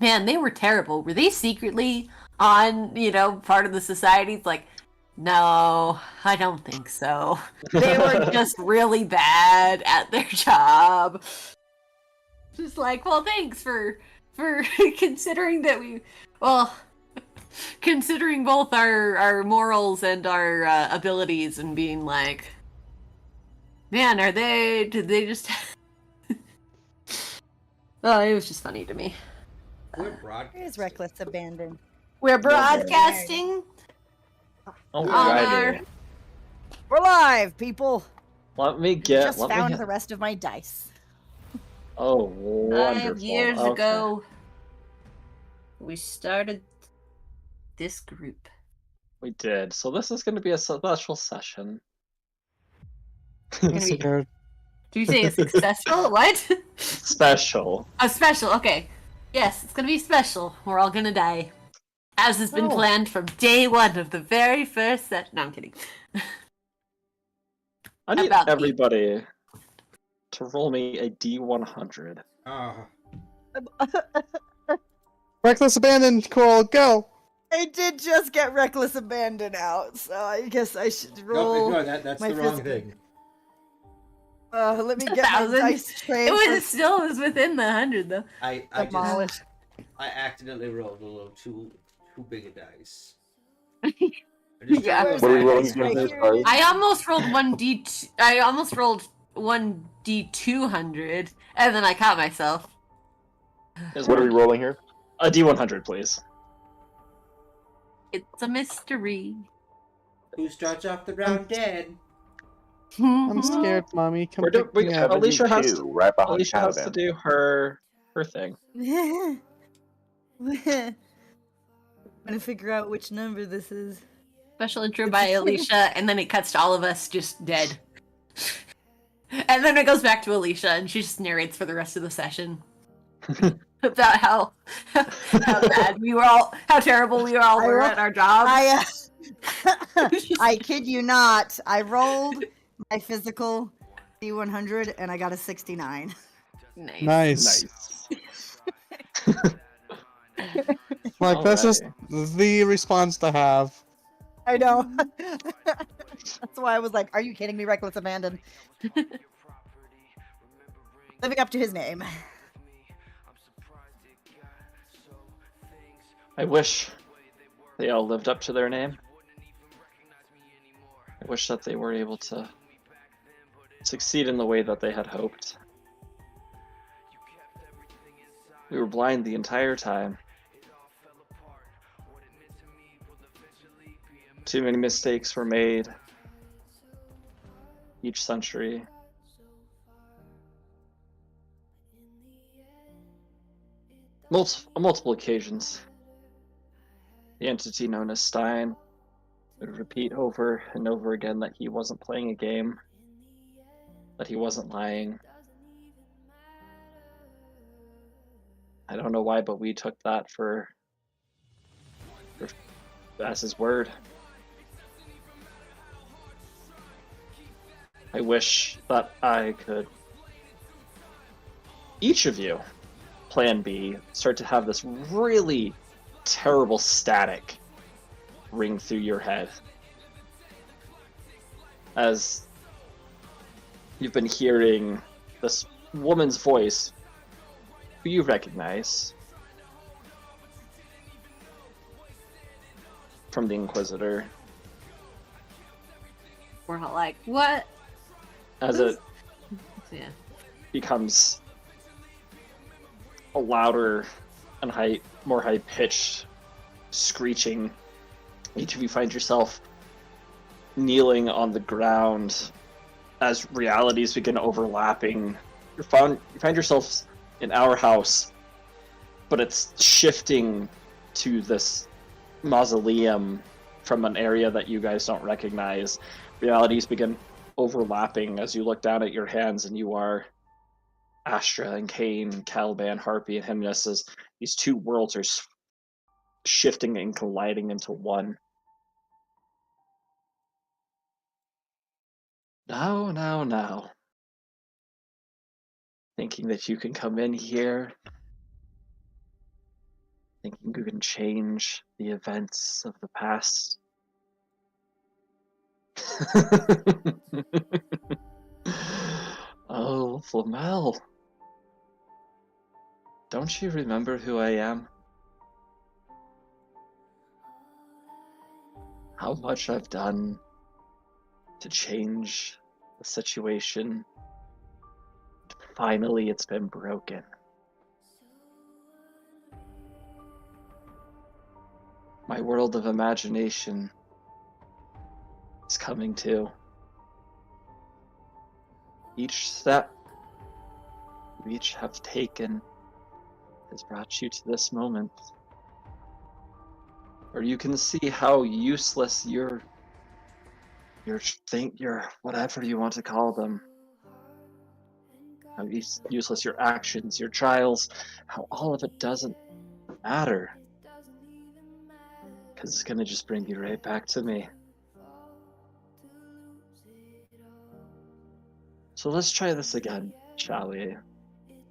man, they were terrible. Were they secretly on, part of the society? It's like, no, I don't think so. They were just really bad at their job. Just like, well, thanks for considering that considering both our morals and our abilities, and being like, man, did they just oh, it was just funny to me. We're broadcasting. Here's reckless abandon. We're broadcasting on our... We're live, people. Let me Just found the rest of my dice. Oh, wonderful. 5 years ago, we started this group. We did. So this is going to be a special session. Do you say a successful? What? Special. A special, okay. Yes, it's gonna be special. We're all gonna die. As has been planned from day one of the very first set. No, I'm kidding. I need everybody to roll me a D100. Reckless abandon, Coral, go! I did just get reckless abandon out, so I guess I should roll. No, that's the wrong thing. Let me get my dice tray. It was within the 100 though. I accidentally rolled a little too big a dice. Yeah. What are we rolling? I almost rolled one D2. I almost rolled one D200, and then I caught myself. What are we rolling here? A D100, please. It's a mystery. Who starts off the round dead? I'm scared, Mommy. Come pick me up. Alicia has to, right behind Alicia has to do her thing. I'm gonna figure out which number this is. Special intro by Alicia, and then it cuts to all of us just dead. And then it goes back to Alicia, and she just narrates for the rest of the session about how bad we were all, how terrible we all were at our jobs. I kid you not. I rolled my physical D100 and I got a 69. Nice. Like, that's just the response to have. I know. That's why I was like, are you kidding me, reckless abandon? Living up to his name. I wish they all lived up to their name. I wish that they were able to succeed in the way that they had hoped. We were blind the entire time. Too many mistakes were made each century. On multiple occasions, the entity known as Stein would repeat over and over again that he wasn't playing a game, that he wasn't lying. I don't know why, but we took that as his word. I wish that I could, each of you, Plan B, start to have this really terrible static ring through your head as you've been hearing this woman's voice who you recognize from the Inquisitor. We're all like, what? As it becomes a louder and more high-pitched screeching, each of you find yourself kneeling on the ground as realities begin overlapping. You find yourselves in our house, but it's shifting to this mausoleum from an area that you guys don't recognize. Realities begin overlapping as you look down at your hands, and you are Astra and Cain, Caliban, Harpy, and Hymnus, as these two worlds are shifting and colliding into one. Now. Thinking that you can come in here Thinking you can change the events of the past. Oh, Flamel. Don't you remember who I am? How much I've done to change the situation. Finally, it's been broken. My world of imagination is coming to. Each step you each have taken has brought you to this moment. Or you can see how useless your whatever you want to call them. How useless your actions, your trials, how all of it doesn't matter. Because it's gonna just bring you right back to me. So let's try this again, shall we?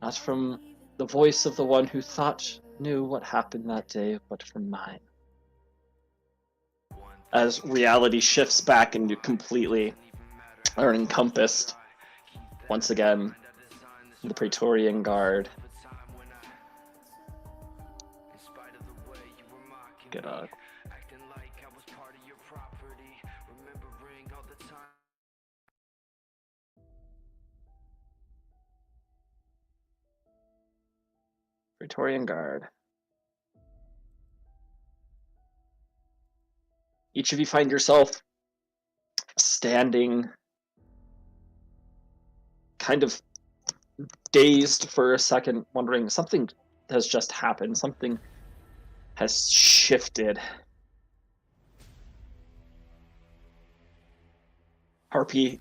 Not from the voice of the one who thought knew what happened that day, but from mine. As reality shifts back and you completely are encompassed once again, the Praetorian Guard. Get a Praetorian Guard. Each of you find yourself standing, kind of dazed for a second, wondering something has just happened. Something has shifted. Harpy, you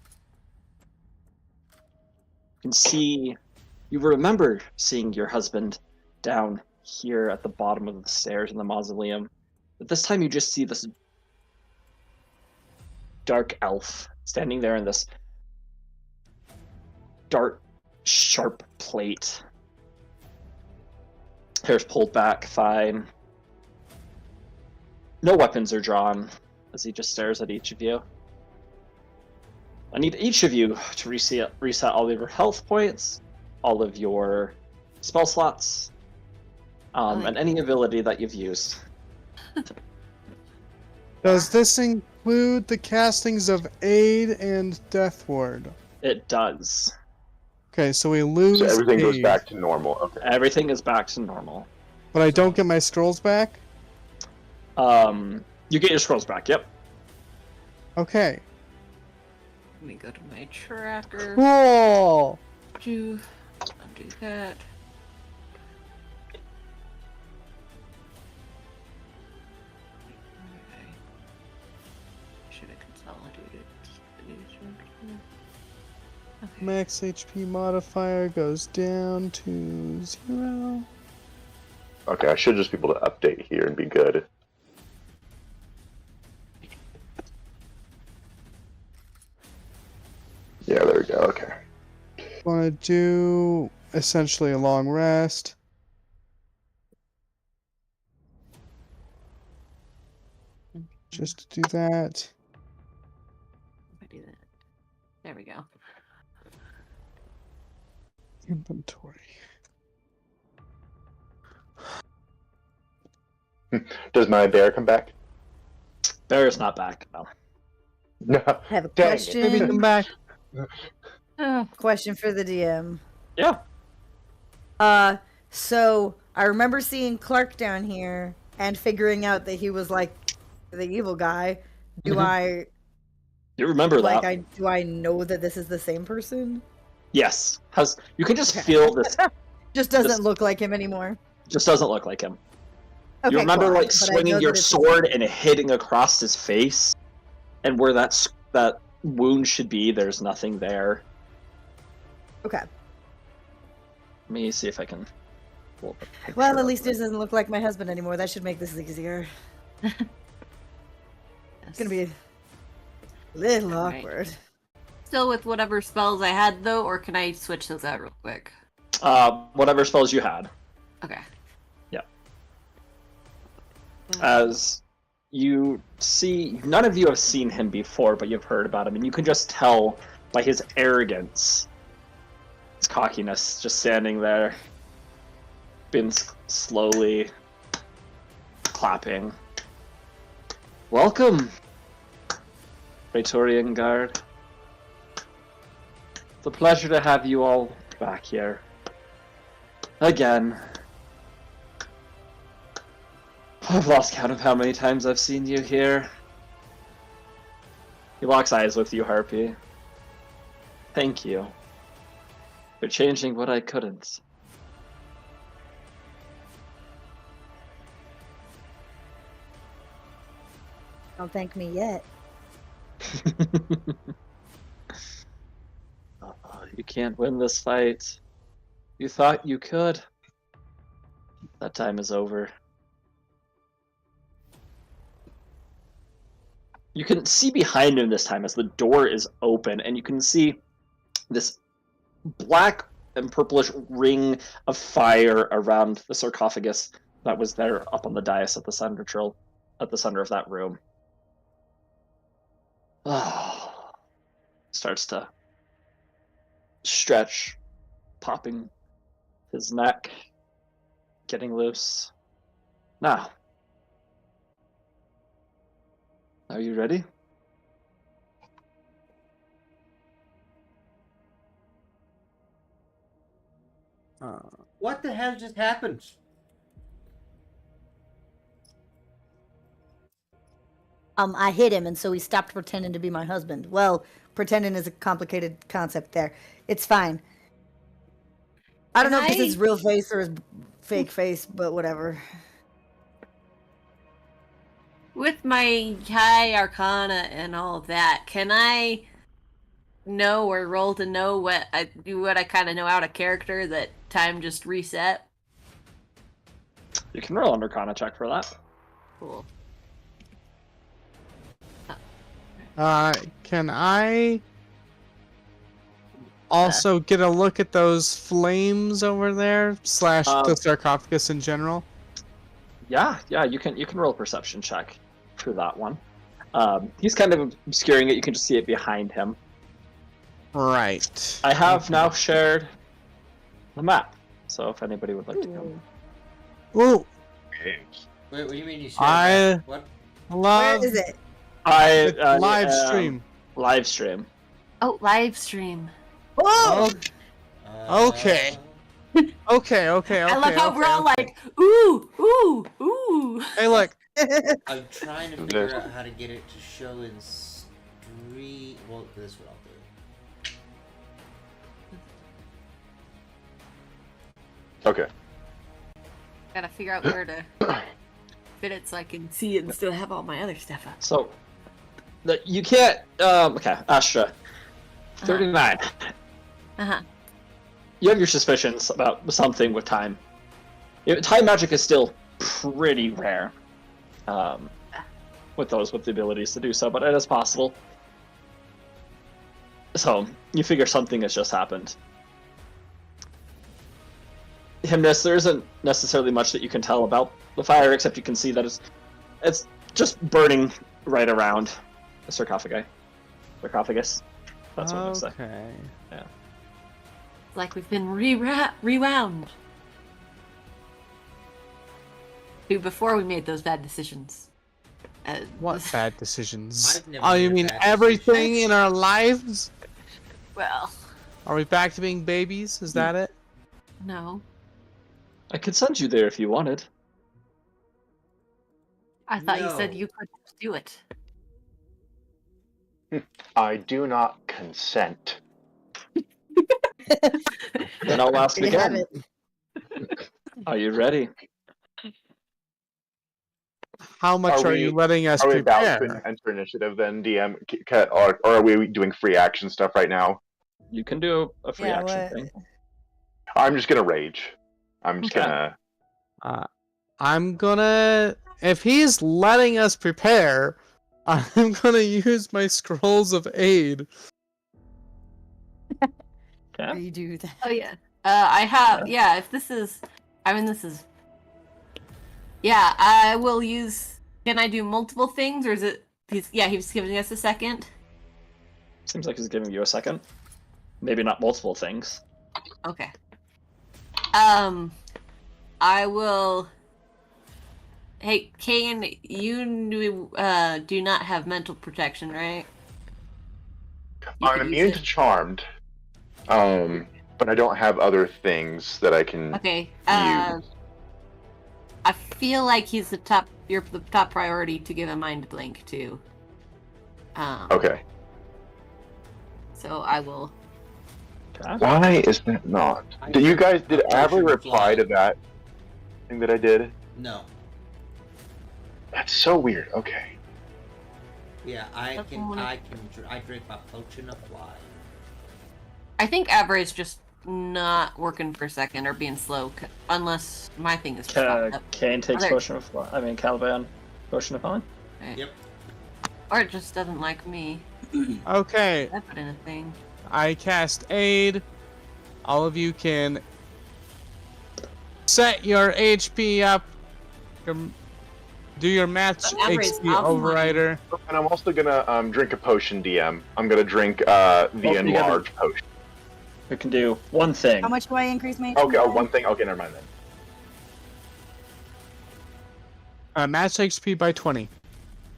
can see, you remember seeing your husband down here at the bottom of the stairs in the mausoleum. But this time you just see this dark elf standing there in this dark, sharp plate. Hair's pulled back, fine. No weapons are drawn as he just stares at each of you. I need each of you to reset all of your health points, all of your spell slots, and any ability that you've used. Does this include the castings of Aid and Death Ward? It does. Okay, so we lose So everything goes Aid, back to normal. Okay. Everything is back to normal. but I don't get my scrolls back? You get your scrolls back, yep. Okay. Let me go to my tracker. Cool! Do undo that. Okay. Should have consolidated these. Okay. Max HP modifier goes down to 0. Okay, I should just be able to update here and be good. Yeah, there we go. Okay. Want to do essentially a long rest. Just to do that. If I do that. There we go. Inventory. Does my bear come back? Bear is not back, no. No. I have a Dang it. Maybe come question. back. Question for the DM. Yeah. So I remember seeing Clark down here and figuring out that he was like the evil guy. Do Mhm. I You remember like that? do I know that this is the same person? Yes. You can just Okay. feel this. Just doesn't This- look like him anymore. Just doesn't look like him. Okay, You remember cool. like But I swinging know your that it's- sword and it hitting across his face, and where that wound should be, there's nothing there. Okay. Let me see if I can. Pull up a picture Well, at of least it. it doesn't look like my husband anymore. That should make this easier. Yes. It's gonna be a little Alright. awkward. Still with whatever spells I had though, or can I switch those out real quick? Whatever spells you had. Okay. Yep. as you see, none of you have seen him before, but you've heard about him, and you can just tell by his arrogance, his cockiness, just standing there, been slowly clapping. Welcome, Praetorian Guard. It's a pleasure to have you all back here. Again. I've lost count of how many times I've seen you here. He locks eyes with you, Harpy. Thank you for changing what I couldn't. Don't thank me yet. You can't win this fight. You thought you could. That time is over. You can see behind him this time as the door is open, and you can see this black and purplish ring of fire around the sarcophagus that was there up on the dais at the center of that room. Starts to stretch, popping his neck, getting loose. Now, are you ready? What the hell just happened? I hit him, and so he stopped pretending to be my husband. Well, pretending is a complicated concept there. It's fine. I don't know if this is his real face or his fake face, but whatever. With my high arcana and all of that, can I know or roll to know what I kind of know out of character that time just reset? You can roll an Arcana check for that. Cool. Can I also get a look at those flames over there, slash the sarcophagus in general? Yeah, you can roll a perception check for that one. He's kind of obscuring it. You can just see it behind him. Right. I have now shared the map, so if anybody would like to come. Ooh, Wait, what do you mean you I shared that? What? love Where is it? live stream. Live stream. Oh, live stream. Oh! Okay. Okay. I love how we're all like, ooh, ooh, ooh. Hey, look. I'm trying to figure out how to get it to show in stream. Well, this is what I'll do. Okay. Gotta figure out where to fit it so I can see it and still have all my other stuff up. So, you can't. Okay, Astra. 39. Uh-huh. You have your suspicions about something with time. Time magic is still pretty rare. With those with the abilities to do so, but it is possible. So, you figure something has just happened. Hymnus, there isn't necessarily much that you can tell about the fire, except you can see that it's just burning right around the sarcophagus. That's what I'm saying. Okay. Yeah. Like we've been rewound. To before we made those bad decisions. What bad decisions? I've never Oh, you made a mean bad everything decision. in our lives? Well, Are we back to being babies? Is that it? no. I could send you there if you wanted. I thought you said No. you could do it. I do not consent. Then I'll ask You have again. it. Are you ready? How much are you letting us Are we about to prepare? enter initiative then, DM? Or are we doing free action stuff right now? You can do a free Yeah, action what- thing. I'm just gonna rage. I'm just Okay. gonna. I'm gonna. If he's letting us prepare, I'm gonna use my scrolls of aid. Yeah. You do that. Oh yeah. I have. Yeah. If this is, I mean, this is Yeah, I will use. Can I do multiple things, or is it? He's giving us a second. Seems like he's giving you a second. Maybe not multiple things. Okay. I will. Hey, Kane, you do not have mental protection, right? You I'm could use immune it. to charmed. But I don't have other things that I can Okay. use. I feel like he's the top. You're the top priority to give a mind blink to. Okay. So I will. Okay. Why is that not? Did you guys? Did I Avery should reply fly. to that thing that I did? No. That's so weird. Okay. Yeah, I drink my potion of fly. I think Avery's just not working for a second or being slow, unless my thing is just popped up. Kane takes Other- potion of fly. I mean, Caliban, potion of flying. Yep. Or it just doesn't like me. Okay, I put in a thing. I cast aid. All of you can set your HP up. Do your match But Avery's HP offline. overrider. And I'm also gonna drink a potion, DM. I'm gonna drink the you gotta- enlarged potion. We can do one thing. How much do I increase my? Okay, HP by? one thing. Okay, never mind then. Match HP by 20.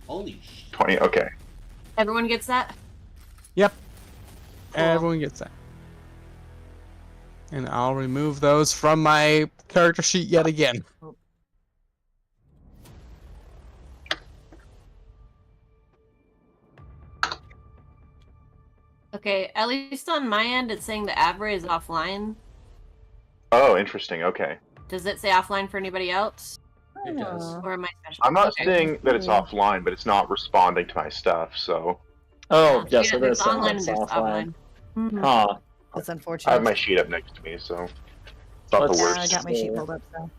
Holy sh! 20. Okay. Everyone gets that? Yep. Cool. Everyone gets that. And I'll remove those from my character sheet yet again. Okay, at least on my end, it's saying that Avery is offline. Oh, interesting. Okay. Does it say offline for anybody else? It does. Oh. Or am I special? I'm not Okay. saying that it's offline, but it's not responding to my stuff. So Oh, yes, Yeah, it there's is. online It's and there's offline. offline. Huh. That's I unfortunate. have my sheet up next to me, so it's not the Let's- Yeah, I worst. got my sheet pulled up. So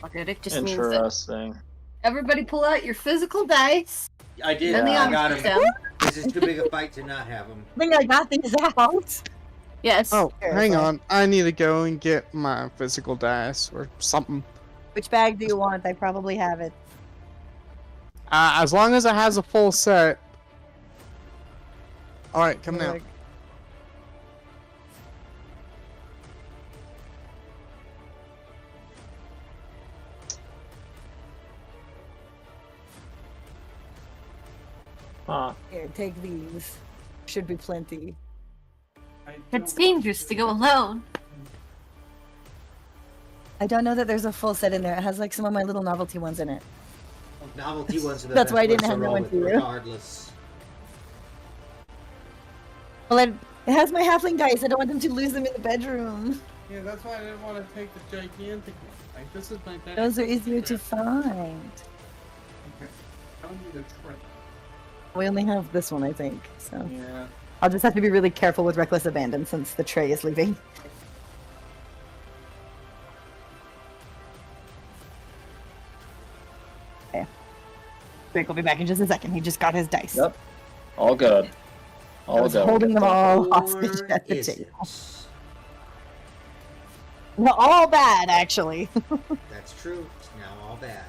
Okay, it just means that Interesting. everybody pull out your physical dice. I did. And the I got him. system. This is too big a fight to not have him. I think I got these out. Yes. Oh, Here, hang so- on. I need to go and get my physical dice or something. Which bag do you want? I probably have it. As long as it has a full set. Alright, come now. Like, Huh. Here, take these. Should be plenty. It's dangerous to go alone. I don't know that there's a full set in there. It has like some of my little novelty ones in it. Novelty ones are the That's best why I didn't ones to have no roll one with for you. regardless. Well, it has my halfling dice. I don't want them to lose them in the bedroom. Yeah, that's why I didn't want to take the gigantic one. Like, this is my bag. Those are easier to find. Okay. I don't need a tray. We only have this one, I think. So Yeah. I'll just have to be really careful with reckless abandon since the tray is leaving. Okay. Drake will be back in just a second. He just got his dice. Yep. All good. I All was good. holding them all Or hostage at the is table. it? Well, all bad, actually. That's true. It's now all bad.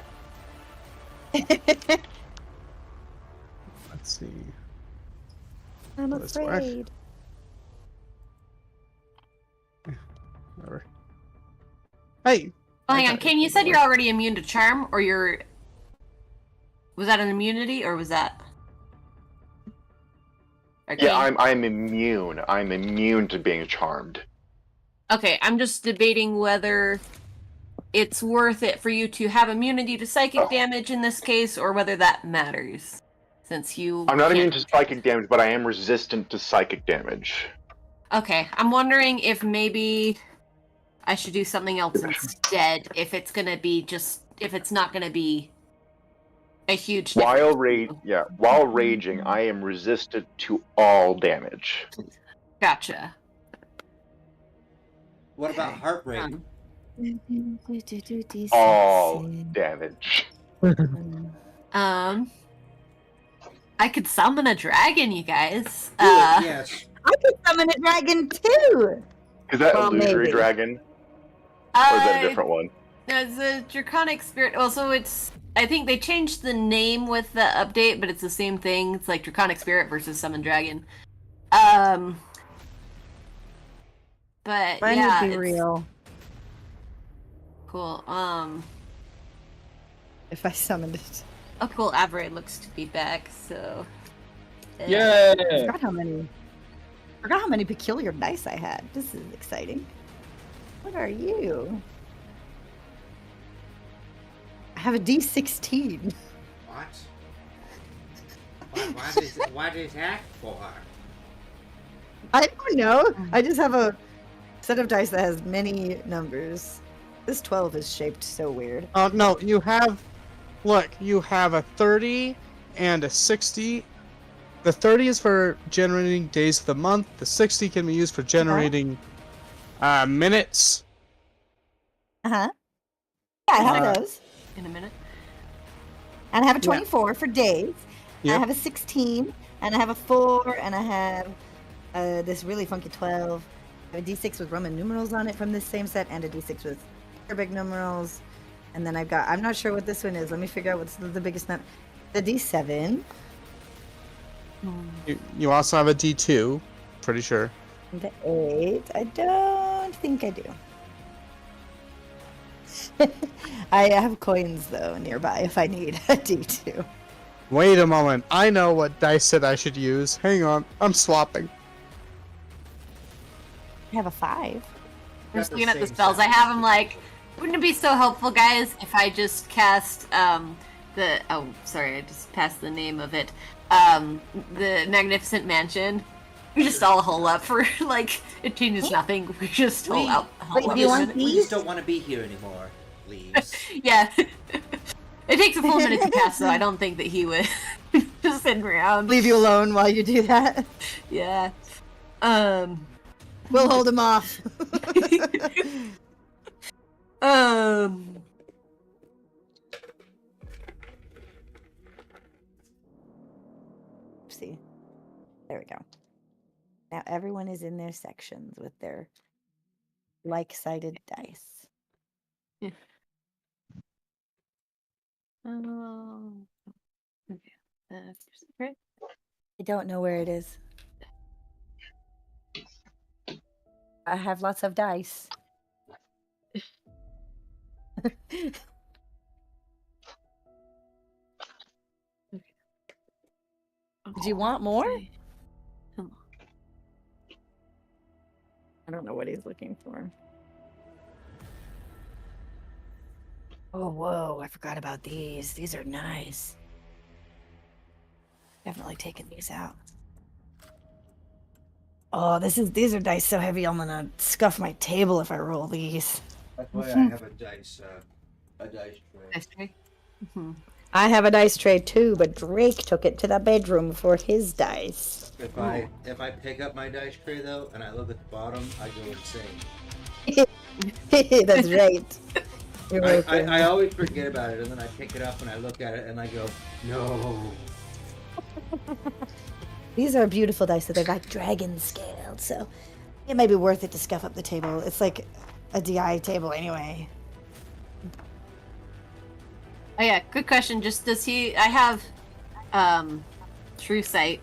Let's see. I'm This way. afraid. Whatever. Hey! Oh, hang on, Kane, you said you're already immune to charm, or you're... Was that an immunity, or was that... Or Yeah, Kane? I'm immune. I'm immune to being charmed. Okay, I'm just debating whether it's worth it for you to have immunity to psychic damage in this case, or whether that matters. Since you I'm not can't- immune to psychic damage, but I am resistant to psychic damage. Okay, I'm wondering if maybe I should do something else instead. If it's gonna be if it's not gonna be a huge While difference. while raging, I am resistant to all damage. Gotcha. What about heartbreak? All damage. I could summon a dragon, you guys. Yes. I could summon a dragon too. Is that Well, illusory maybe. dragon? Or is that a different one? No, it's a Draconic Spirit. Also, I think they changed the name with the update, but it's the same thing. It's like Draconic Spirit versus Summon Dragon. But Mine yeah, would be it's real cool. if I summoned it. Oh, cool. Avery looks to be back. So. I Yay! forgot how many peculiar dice I had. This is exciting. What are you? I have a D16. What? What is that for? I don't know. I just have a set of dice that has many numbers. This 12 is shaped so weird. Oh no, you have a 30 and a 60. The 30 is for generating days of the month. The 60 can be used for generating minutes. Uh-huh. Yeah, I have those. In a minute. And I have a 24 for days. Yep. I have a 16, and I have a 4, and I have this really funky 12. I have a D6 with Roman numerals on it from this same set, and a D6 with Arabic numerals. And then I'm not sure what this one is. Let me figure out what's the biggest number. The D7. You also have a D2, pretty sure. And the 8. I don't think I do. I have coins, though, nearby if I need a D2. Wait a moment, I know what dice set I should use. Hang on, I'm swapping. I have a 5. I'm just looking at the spells. I have them like, wouldn't it be so helpful, guys, if I just cast I just passed the name of it. The Magnificent Mansion. We just all hole up for like it changes nothing. We just hole out. Wait, do you want We these? just don't want to be here anymore. Leaves. Yeah. It takes a full minute to cast, so I don't think that he would just sit around. Leave you alone while you do that. Yeah. We'll hold him off. See. There we go. Now everyone is in their sections with their like-sided dice. Okay. I don't know where it is. I have lots of dice. Did you want more? Okay. I don't know what he's looking for. Oh, whoa, I forgot about these. These are nice. Definitely taking these out. Oh, these are dice so heavy I'm gonna scuff my table if I roll these. That's why I have a dice tray. Nice try. Mhm. I have a dice tray too, but Drake took it to the bedroom for his dice. If I pick up my dice tray though, and I look at the bottom, I go insane. That's right. You're welcome. I always forget about it, and then I pick it up and I look at it and I go, no. These are beautiful dice, so they're like dragon scaled, so it may be worth it to scuff up the table. It's like a DI table anyway. Oh yeah, good question. Just I have True Sight.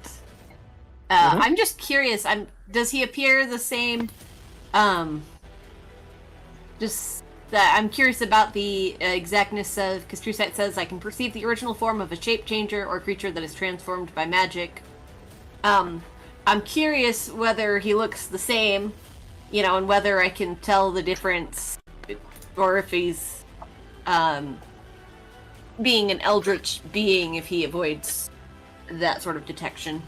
I'm just curious, does he appear the same I'm curious about the exactness of, because True Sight says I can perceive the original form of a shape changer or creature that is transformed by magic. I'm curious whether he looks the same, and whether I can tell the difference, or if he's being an eldritch being, if he avoids that sort of detection.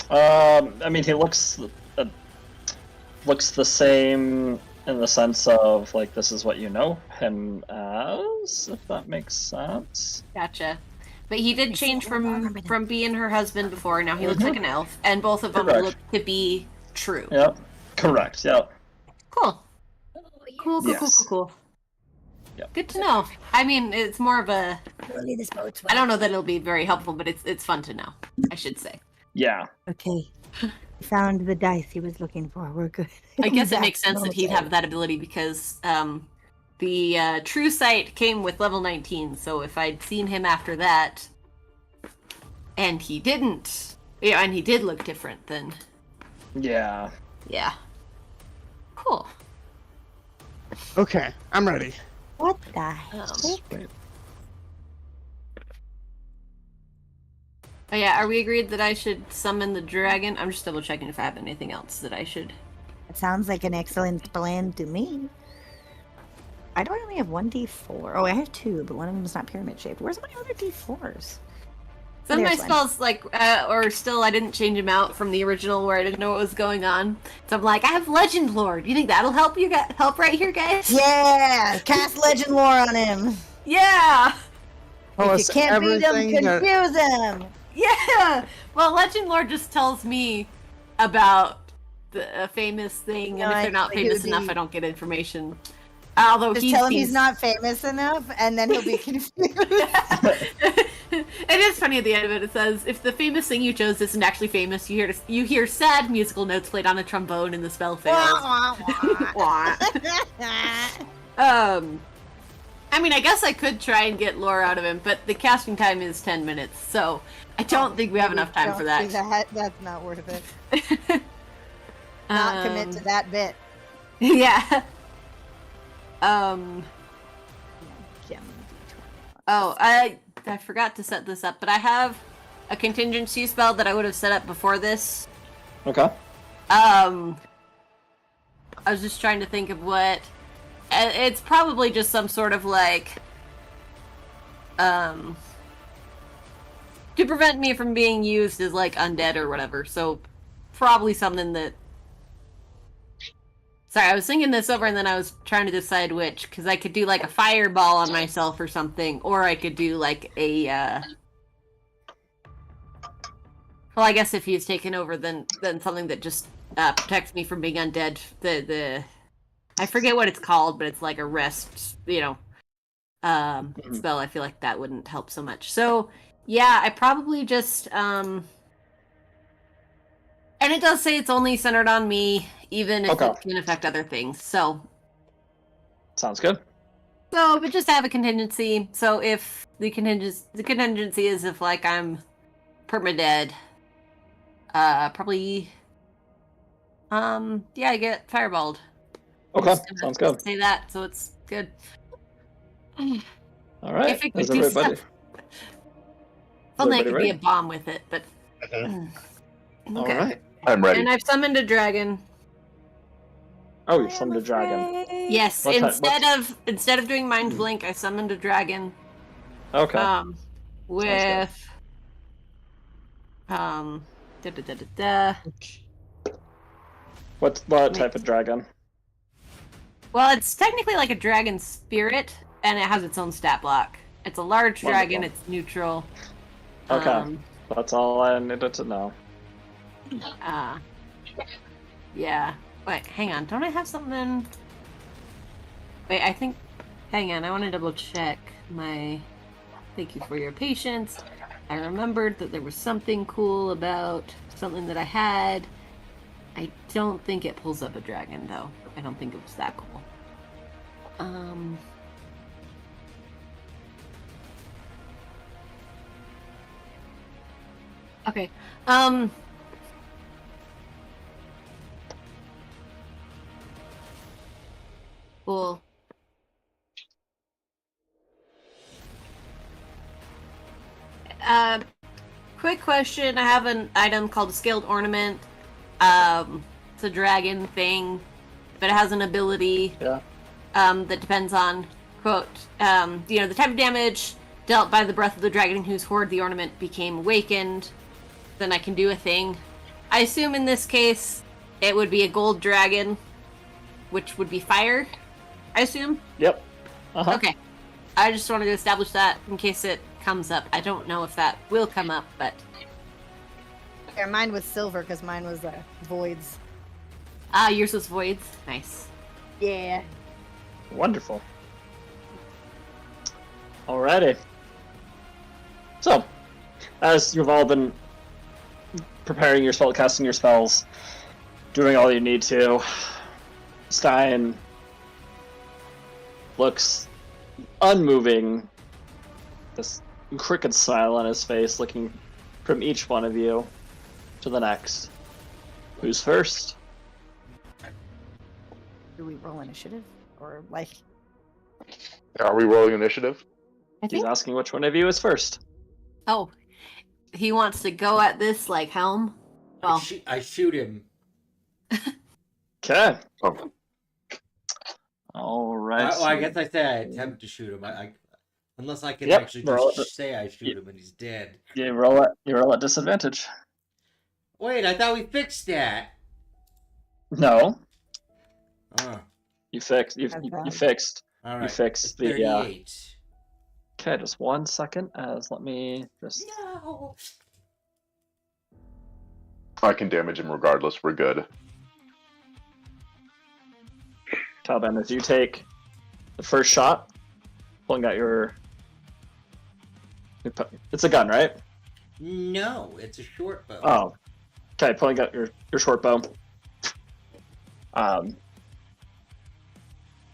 I mean, he looks the same in the sense of, like, this is what you know him as, if that makes sense. Gotcha. But he did change from being her husband before. Now he looks like an elf, and both of them Correct. look to be true. Yep. Correct. Yep. Cool. Cool. Yes. Yep. Good to know. I mean, it's more of a. Really, this boat's I don't know that it'll be very helpful, but it's fun to know. I should say. Yeah. Okay. He found the dice he was looking for. We're good. I guess it Back makes sense to that he'd normal. have that ability because the true sight came with level 19, so if I'd seen him after that, and he didn't, and he did look different, then Yeah. yeah. Cool. Okay, I'm ready. What the heck? Oh yeah, are we agreed that I should summon the dragon? I'm just double checking if I have anything else that I should. It sounds like an excellent plan to me. I don't only have one D4. Oh, I have two, but one of them is not pyramid shaped. Where's my other D4s? Some of my There's one. spells, like, or still, I didn't change them out from the original where I didn't know what was going on. So I'm like, I have Legend Lord. You think that'll help you help right here, guys? Yeah! Cast Legend Lore on him! Yeah! Tell If us you can't beat him, everything that- confuse him! Yeah! Well, Legend Lord just tells me about a famous thing, No, and if I they're not know who famous enough, the- I don't get information. Although Just he tell him seems... he's not famous enough, and then he'll be confused. It is funny at the end of it. It says, "If the famous thing you chose isn't actually famous, you hear sad musical notes played on a trombone, and the spell fails." Wah. I mean, I guess I could try and get lore out of him, but the casting time is 10 minutes, so I don't think we have enough time for that. That's not worth it. Not commit to that bit. Yeah. Gem Oh, I forgot to set this up, but I have a contingency spell that I would have set up before this. Okay. I was just trying to think of what... It's probably just some sort of, like... to prevent me from being used as, like, undead or whatever, so probably something that... Sorry, I was thinking this over and then I was trying to decide which, because I could do, like, a fireball on myself or something, or I could do, like, a, Well, I guess if he's taken over, then something that just protects me from being undead. I forget what it's called, but it's like a rest, spell. I feel like that wouldn't help so much. So, yeah, I probably just, and it does say it's only centered on me, even if Okay. it can affect other things. So, Sounds good. but just have a contingency. So if the contingency is if, like, I'm permadead, probably, yeah, I get fireballed. Okay, Just gonna sounds good. Say that, so it's good. All right. If it could Is do everybody? stuff. Only it everybody could be a ready? bomb with it, but Mhm. All okay. right. I'm ready. And I've summoned a dragon. Oh, you summoned a dragon. Yes, What type- instead of doing mind blink, I summoned a dragon. Okay. With da da da da da. What type of dragon? Well, it's technically like a dragon spirit, and it has its own stat block. It's a large dragon. Wonderful. It's neutral. Okay. That's all I needed to know. Yeah. Wait, hang on. Don't I have something? Wait, I think. Hang on. I want to double check my. Thank you for your patience. I remembered that there was something cool about something that I had. I don't think it pulls up a dragon, though. I don't think it was that cool. Okay. Cool. Quick question. I have an item called a Scaled Ornament. It's a dragon thing, but it has an ability Yeah. that depends on, quote, the type of damage dealt by the breath of the dragon whose hoard the ornament became awakened. Then I can do a thing. I assume in this case it would be a gold dragon, which would be fire, I assume? Yep. Uh-huh. Okay. I just wanted to establish that in case it comes up. I don't know if that will come up, but... Yeah, mine was silver because mine was voids. Yours was voids. Nice. Yeah. Wonderful. Alrighty. So, as you've all been preparing your spell, casting your spells, doing all you need to, Stein looks unmoving, this crooked smile on his face, looking from each one of you to the next. Who's first? Do we roll initiative? Or like Are we rolling initiative? I He's think. asking which one of you is first. Oh, he wants to go at this like Helm. Well, I shoot him. Okay. Oh, All right. Well, I guess I say I attempt to shoot him. Unless I can Yep, actually roll just it. say I shoot him and he's dead. You roll at disadvantage. Wait, I thought we fixed that. No, Oh, you fixed. You Okay. fixed. all You right. fixed the. 38. Okay, just 1 second. Let me just. No. I can damage him regardless. We're good. Taliban, as you take the first shot, pulling out your. It's a gun, right? No, it's a short bow. Oh. Okay, pulling out your short bow.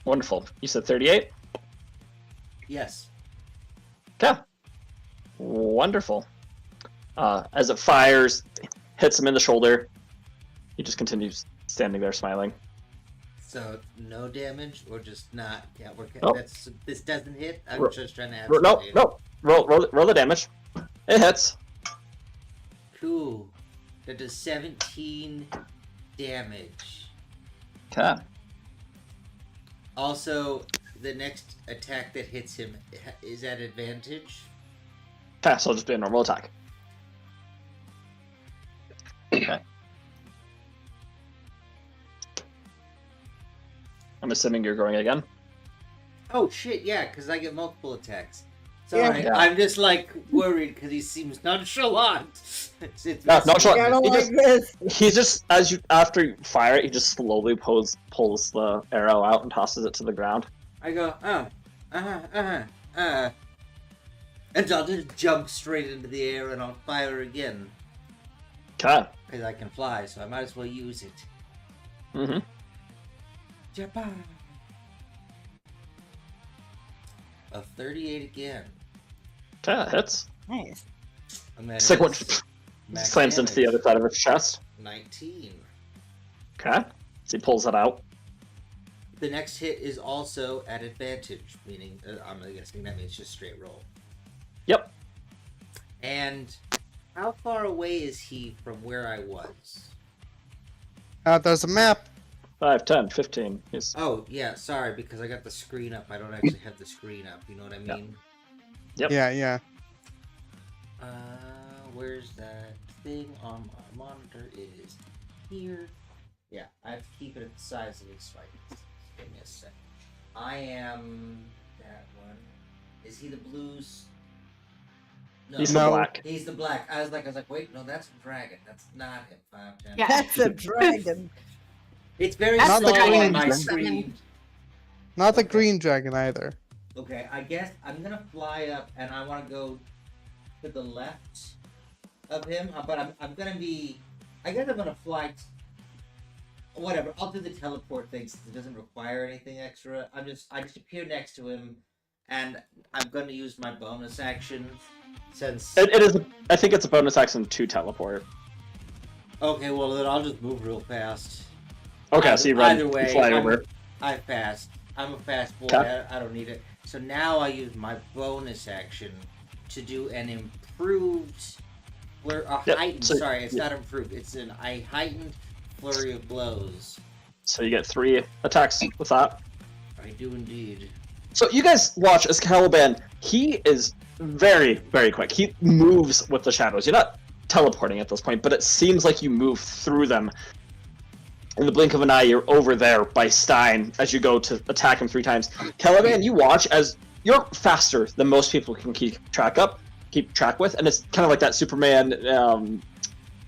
Wonderful. You said 38? Yes. Okay. Wonderful. As it fires, hits him in the shoulder. He just continues standing there smiling. So no damage or just not? Yeah, Nope. this doesn't hit. I'm Ro- just trying to have. No, some no. Roll the damage. It hits. Cool. That does 17 damage. Okay. Also, the next attack that hits him is at advantage. Okay, so it'll just be a normal attack. Okay. I'm assuming you're going again. Oh shit! Yeah, because I get multiple attacks. Sorry, Yeah. I'm just like worried because he seems nonchalant. It's No, nonchalant. I don't He like just- this. He just, after you fire it, he just slowly pulls the arrow out and tosses it to the ground. I go, and I'll just jump straight into the air and I'll fire again Okay. because I can fly, so I might as well use it. Mm-hmm. Japan. A 38 again. Okay, that hits. Nice. And then Second one it's max slams into the damage. other side of his chest. 19. Okay. So he pulls it out. The next hit is also at advantage, meaning I'm guessing that means just straight roll. Yep. And how far away is he from where I was? There's a map. 5, 10, 15. He's Oh, yeah, sorry, because I got the screen up. I don't actually have the screen up, you know what I mean? Yep. Yeah. Where's that thing on my monitor? It is here. Yeah, I have to keep it at the size of this fight. Give me a sec. I am that one. Is he the blues? No, He's No. the black. he's the black. I was like, wait, no, that's a dragon. That's not him. 5, 10. Yeah. That's a dragon. It's very That's small the on green my dragon. screen. Not the Okay. green dragon either. Okay, I guess I'm gonna fly up, and I want to go to the left of him, but I'm gonna be. I guess I'm gonna fly. Whatever. I'll do the teleport thing since it doesn't require anything extra. I just appear next to him, and I'm gonna use my bonus action since. It is. I think it's a bonus action to teleport. Okay, well then I'll just move real fast. Okay, so you run. Either way, you fly I'm- over. I fast. I'm a fast boy. Okay. I don't need it. So now I use my bonus action to do an improved, Yep, heightened. so- sorry, it's yeah. not improved. It's a heightened flurry of blows. So you get 3 attacks with that. I do indeed. So you guys watch as Caliban. He is very, very quick. He moves with the shadows. You're not teleporting at this point, but it seems like you move through them. In the blink of an eye, you're over there by Stein as you go to attack him 3 times. Caliban, you watch as you're faster than most people can keep track with, and it's kind of like that Superman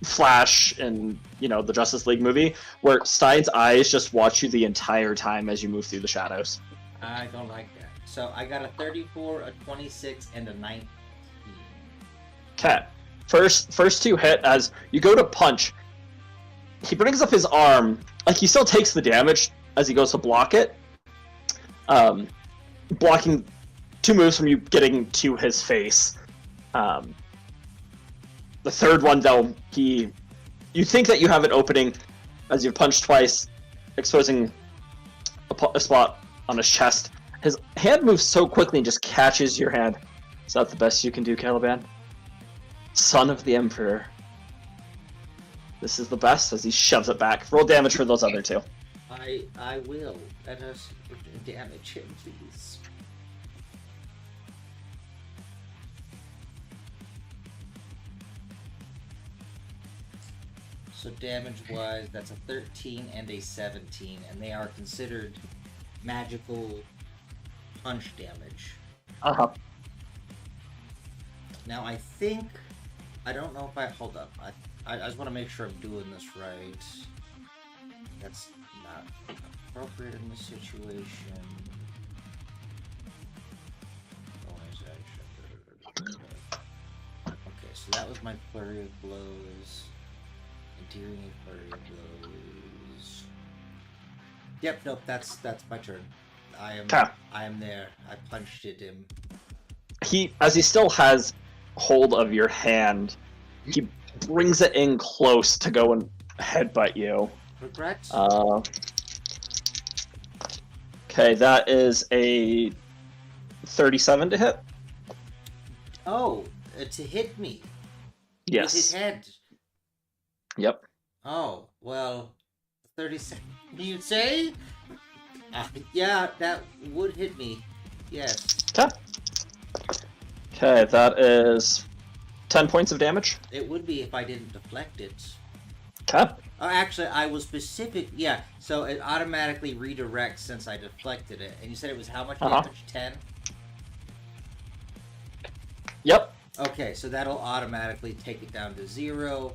Flash in the Justice League movie, where Stein's eyes just watch you the entire time as you move through the shadows. I don't like that. So I got a 34, a 26, and a 19. Okay. First 2 hit as you go to punch. He brings up his arm, like he still takes the damage as he goes to block it. blocking 2 moves from you getting to his face. The third one, though, you think that you have an opening as you've punched twice, exposing a spot on his chest. His hand moves so quickly and just catches your hand. Is that the best you can do, Caliban? Son of the Emperor. This is the best as he shoves it back. Roll damage for those other 2. I will. Let us damage him, please. So damage-wise, that's a 13 and a 17, and they are considered magical punch damage. Uh-huh. Now I think, I don't know if hold up. I just want to make sure I'm doing this right. That's not appropriate in this situation. Okay, so that was my flurry of blows. Endearing flurry of blows. Yep, nope, that's my turn. I am there. I punched at him. As he still has hold of your hand, he brings it in close to go and headbutt you. Regrets? Okay, that is a 37 to hit. Oh, to hit me. Yes. With his head. Yep. Oh, well, 37. You'd say? Yeah, that would hit me. Yes. Okay, that is 10 points of damage. It would be if I didn't deflect it. Okay. Oh, actually, I was specific. Yeah, so it automatically redirects since I deflected it. And you said it was how much damage? 10? Yep. Okay, so that'll automatically take it down to 0.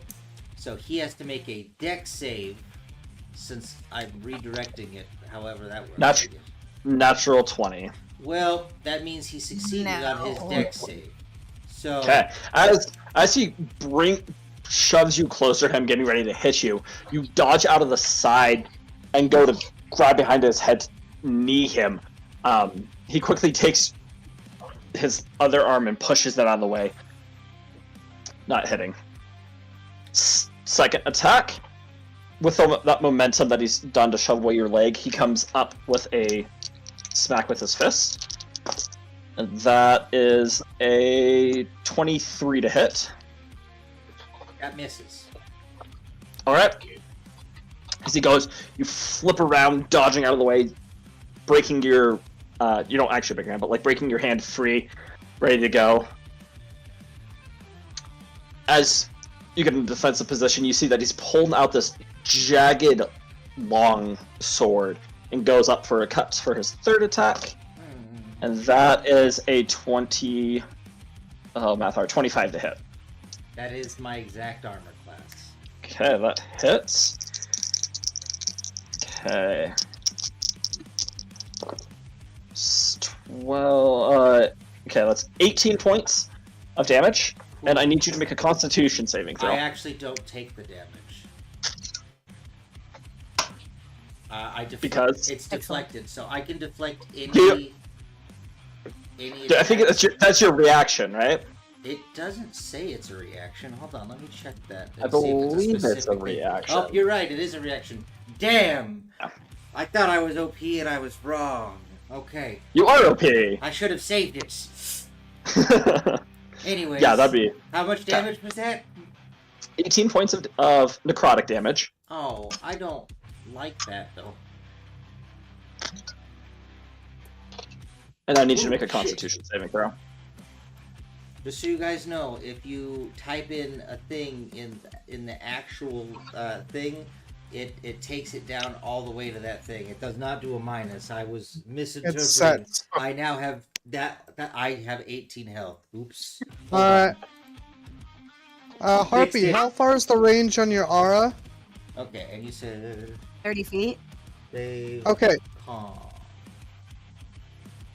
So he has to make a dex save since I'm redirecting it, however that works. Natural 20. Well, that means he succeeded on his dex save. So okay, as he shoves you closer to him, getting ready to hit you, you dodge out of the side and go to grab behind his head to knee him. He quickly takes his other arm and pushes that out of the way. Not hitting. Second attack. With that momentum that he's done to shove away your leg, he comes up with a smack with his fist. And that is a 23 to hit. that misses. Alright. As he goes, you flip around, dodging out of the way, breaking your... you don't actually break your hand, but like breaking your hand free, ready to go. As you get in a defensive position, you see that he's pulling out this jagged, long sword and goes up for a cut for his third attack. And that is a 20... Oh, math hard. 25 to hit. That is my exact armor class. Okay, that hits. Okay. 12... okay, that's 18 points of damage. And I need you to make a Constitution saving throw. I actually don't take the damage. Because it's deflected, so I can deflect any. I think that's your reaction, right? It doesn't say it's a reaction. Hold on, let me check that. I believe it's a reaction. Oh, you're right. It is a reaction. Damn! Yeah. I thought I was OP and I was wrong. Okay. You are OP. I should have saved it. Anyways. Yeah, that'd be. How much damage was that? 18 points of necrotic damage. Oh, I don't like that though. And I need you to make a Constitution saving throw. Just so you guys know, if you type in a thing in the actual thing, it takes it down all the way to that thing. It does not do a minus. I was misinterpreting. I now have that I have 18 health. Oops. Alright. Harpy, how far is the range on your aura? Okay, and you said 30 feet. Okay.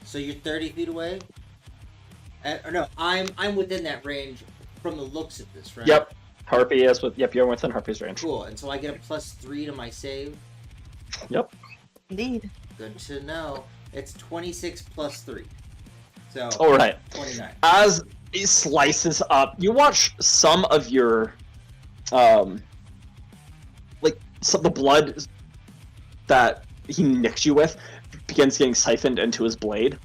So you're 30 feet away? Or no, I'm within that range from the looks of this, right? Yep. Harpy is with. Yep, you're within Harpy's range. Cool. And so I get a +3 to my save. Yep. Indeed. Good to know. It's 26 plus 3. So, All right. 29. As he slices up, you watch some of your, like some of the blood that he nicked you with begins getting siphoned into his blade.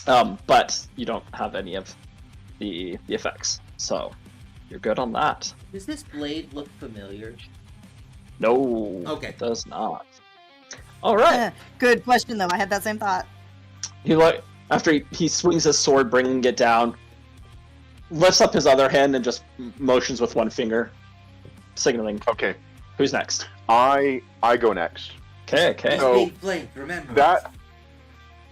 But you don't have any of the effects, so you're good on that. Does this blade look familiar? No, Okay. it does not. All right. Good question, though. I had that same thought. After he swings his sword, bringing it down, lifts up his other hand and just motions with one finger, signaling. Okay, Who's next? I go next. Okay. So- Big blade, remember. That.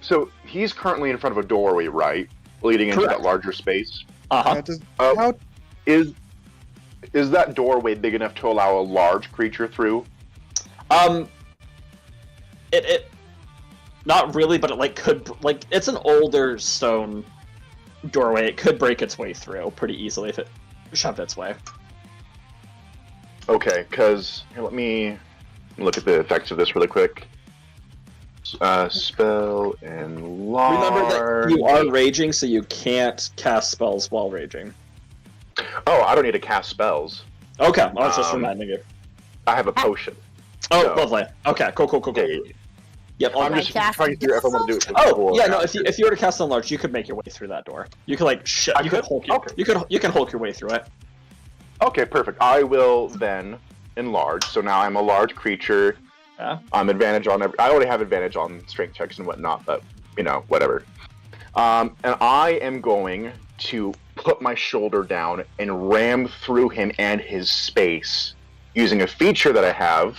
So he's currently in front of a doorway, right, leading into Correct. that larger space. Uh-huh. How Is that doorway big enough to allow a large creature through? It not really, but it could it's an older stone doorway. It could break its way through pretty easily if it shoved its way. Okay, because let me look at the effects of this really quick. Spell and large. Remember that you are raging, so you can't cast spells while raging. Oh, I don't need to cast spells. Okay, I was just Um, reminding you. I have a potion. Oh, so- lovely. Okay, cool. Yeah, yeah, yeah. Yep. I'm I just cast trying to figure out if I want to do it. Oh, before yeah. or No, after. if you were to cast on large, you could make your way through that door. You could you could hulk Okay. you can hulk your way through it. Okay, perfect. I will then enlarge. So now I'm a large creature. Yeah. I'm advantage on. I already have advantage on strength checks and whatnot, but whatever. And I am going to put my shoulder down and ram through him and his space using a feature that I have,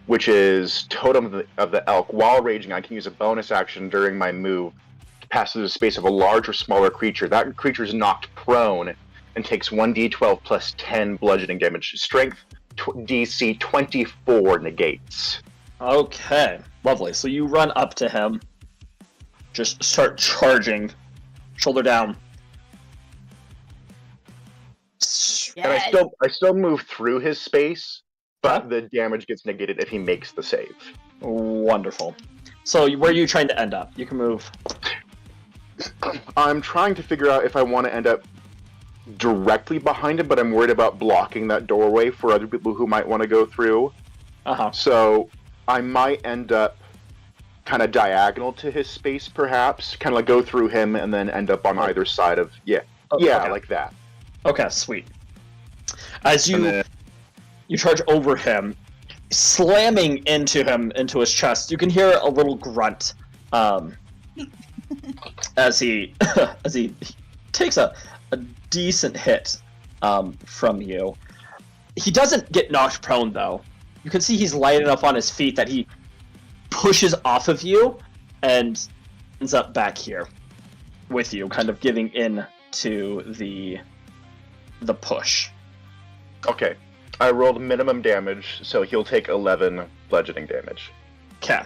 which is Totem of the Elk. While raging, I can use a bonus action during my move to pass through the space of a large or smaller creature. That creature is knocked prone and takes 1d12 plus 10 bludgeoning damage. Strength DC 24 negates. Okay, lovely. So you run up to him, just start charging, shoulder down. And I still move through his space, but the damage gets negated if he makes the save. Wonderful. So where are you trying to end up? You can move. I'm trying to figure out if I want to end up directly behind him, but I'm worried about blocking that doorway for other people who might want to go through. Uh-huh. So I might end up kind of diagonal to his space, perhaps. Kind of go through him and then end up on either side of... Okay. like that. Okay, sweet. As And then- you charge over him, slamming into his chest, you can hear a little grunt as he takes a decent hit from you. He doesn't get knocked prone though. You can see he's light enough on his feet that he pushes off of you and ends up back here with you, kind of giving in to the push. Okay. I rolled minimum damage, so he'll take 11 bludgeoning damage. Okay.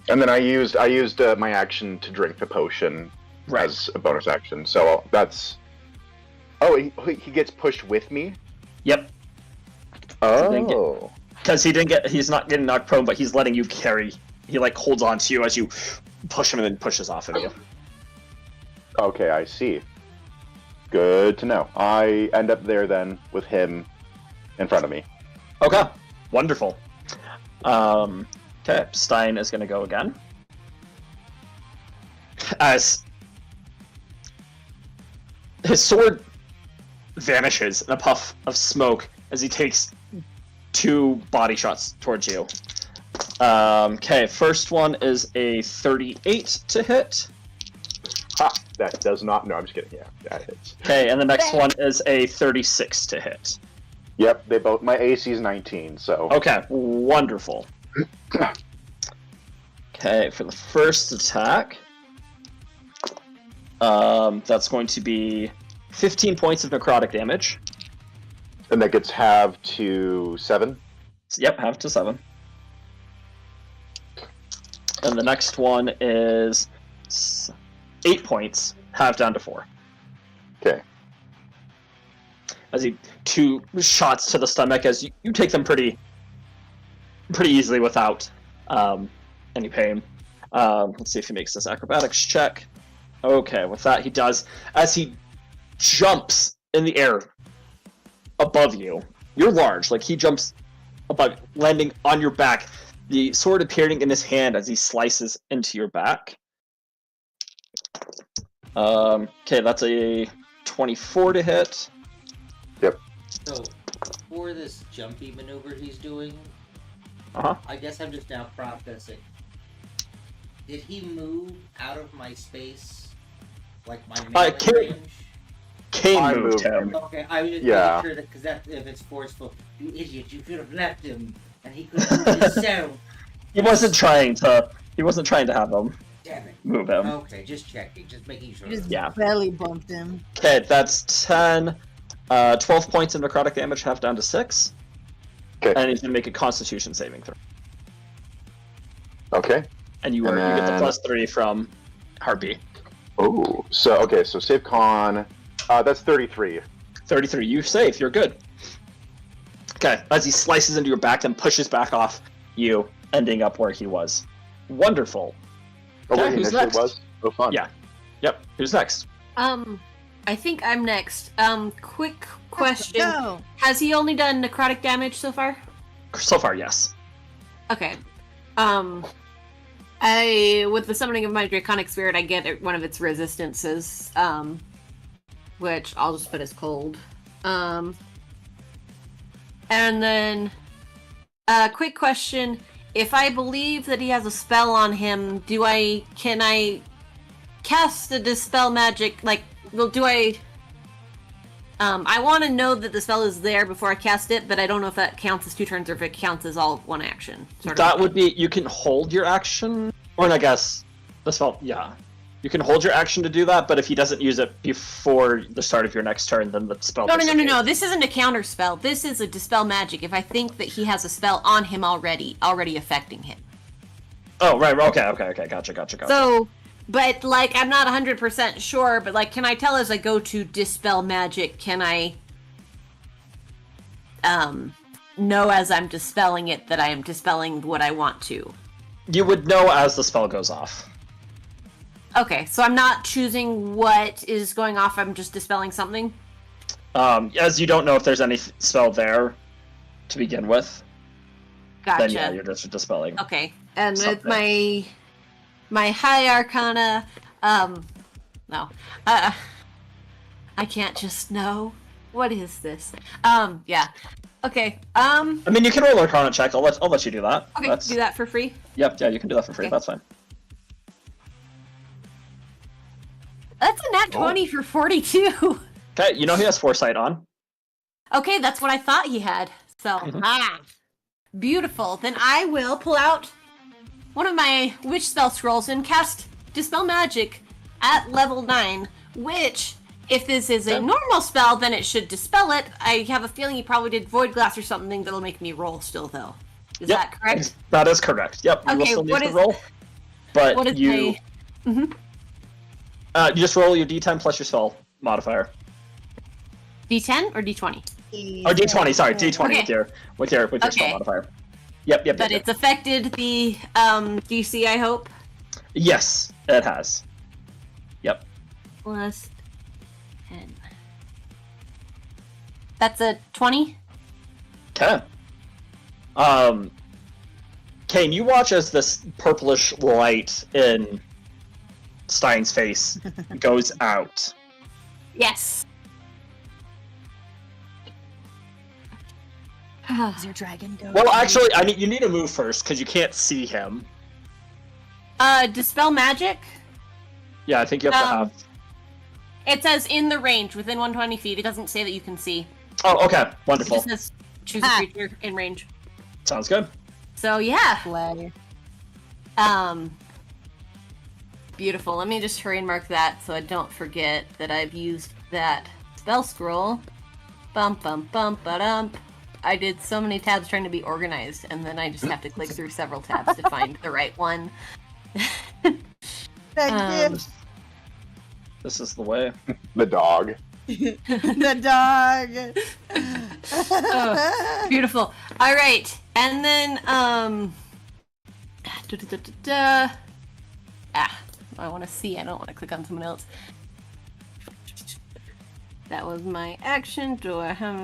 And then I used my action to drink the potion Right. as a bonus action. So that's... Oh, he gets pushed with me? Yep. Oh. Because he's not getting knocked prone, but he's letting you carry. He holds on to you as you push him and then pushes off of you. Okay, I see. Good to know. I end up there then with him in front of me. Okay. Wonderful. Okay, Stein is going to go again. As his sword vanishes in a puff of smoke as he takes 2 body shots towards you. Okay, first one is a 38 to hit. Ha! That does not... No, I'm just kidding. Yeah, that hits. Okay, and the next one is a 36 to hit. Yep, they both... My AC is 19, so... Okay, wonderful. Okay, for the first attack, that's going to be 15 points of necrotic damage. And that gets halved to 7? Yep, half to 7. And the next one is 8 points, half down to 4. Okay. As 2 shots to the stomach, as you take them pretty easily without any pain. Let's see if he makes this acrobatics check. Okay, with that he does. As he jumps in the air above you, you're large, like he jumps above, landing on your back, the sword appearing in his hand as he slices into your back. Okay, that's a 24 to hit. So, for this jumpy maneuver he's doing, Uh-huh. I guess I'm just now processing. Did he move out of my space? Like my melee Kane- range? Kane I moved moved him. Okay, I was just Yeah. making sure that, because that, if it's forceful, you idiot, you could have left him, and he could have moved himself. He wasn't trying to have him Damn it. move him. Okay, just checking, just making sure. You just Yeah. belly bumped him. Okay, that's 10. 12 points of necrotic damage, half down to 6. Okay. And he's gonna make a Constitution saving throw. Okay. And you And get the then- +3 from Harpy. Oh, so save con. That's 33. 33. You save. You're good. Okay. As he slices into your back and pushes back off you, ending up where he was. Wonderful. Oh, Okay, wait, who's initially next? was? Oh, fun. Yeah. Yep. Who's next? I think I'm next. Quick question. Go. Has he only done necrotic damage so far? So far, yes. Okay. With the summoning of my draconic spirit, I get one of its resistances, which I'll just put as cold. And then, quick question: if I believe that he has a spell on him, can I cast the dispel magic? Like, well, do I? I want to know that the spell is there before I cast it, but I don't know if that counts as 2 turns or if it counts as all one action. Sort of That thing. would be, you can hold your action, or I guess the spell, yeah. You can hold your action to do that, but if he doesn't use it before the start of your next turn, then the spell No. dissipates. This isn't a counter spell. This is a dispel magic. If I think that he has a spell on him already affecting him. Oh, right, okay, gotcha. So, but like, I'm not 100% sure. But like, can I tell as I go to dispel magic? Can I, know as I'm dispelling it that I am dispelling what I want to? You would know as the spell goes off. Okay, so I'm not choosing what is going off. I'm just dispelling something. As you don't know if there's any spell there to begin with, Gotcha. then yeah, you're just dispelling. Okay, and with Something. my high arcana, no, I can't just know. What is this? Yeah, okay, I mean, you can roll an Arcana check. I'll let you do that. okay, That's, do that for free. Yep, yeah, you can do that for free. Okay. That's fine. That's a nat 20 for 42. Okay, you know he has foresight on. Okay, that's what I thought he had. So, Mhm. beautiful. Then I will pull out one of my witch spell scrolls and cast Dispel Magic at level 9, which, if this is a Okay. normal spell, then it should dispel it. I have a feeling he probably did Void Glass or something that'll make me roll still, though. Is Yep, that correct? That is correct. Yep, you will Okay, still need what to is- roll. But What is you, my... Mhm. you just roll your D10 plus your spell modifier. D10 or D20? Or D20, sorry, D20 Okay. with your spell Okay. modifier. Yep. But it's affected the DC, I hope. Yes, it has. Yep. Plus 10. That's a 20? Okay. Kane, you watch as this purplish light in Stein's face goes out. Yes. Is your dragon go? Well, actually, you need to move first because you can't see him. Dispel magic. Yeah, I think you have to have. It says in the range, within 120 feet. It doesn't say that you can see. Oh, okay, It wonderful. just says choose a Ah. creature in range. Sounds good. So yeah. Play. Beautiful. Let me just hurry and mark that so I don't forget that I've used that spell scroll. Bump, bump, bump, ba-dump. I did so many tabs trying to be organized, and then I just have to click through several tabs to find the right one. Thank you. This is the way. The dog. The dog. Beautiful. All right, and then I want to see. I don't want to click on someone else. That was my action. Do I have...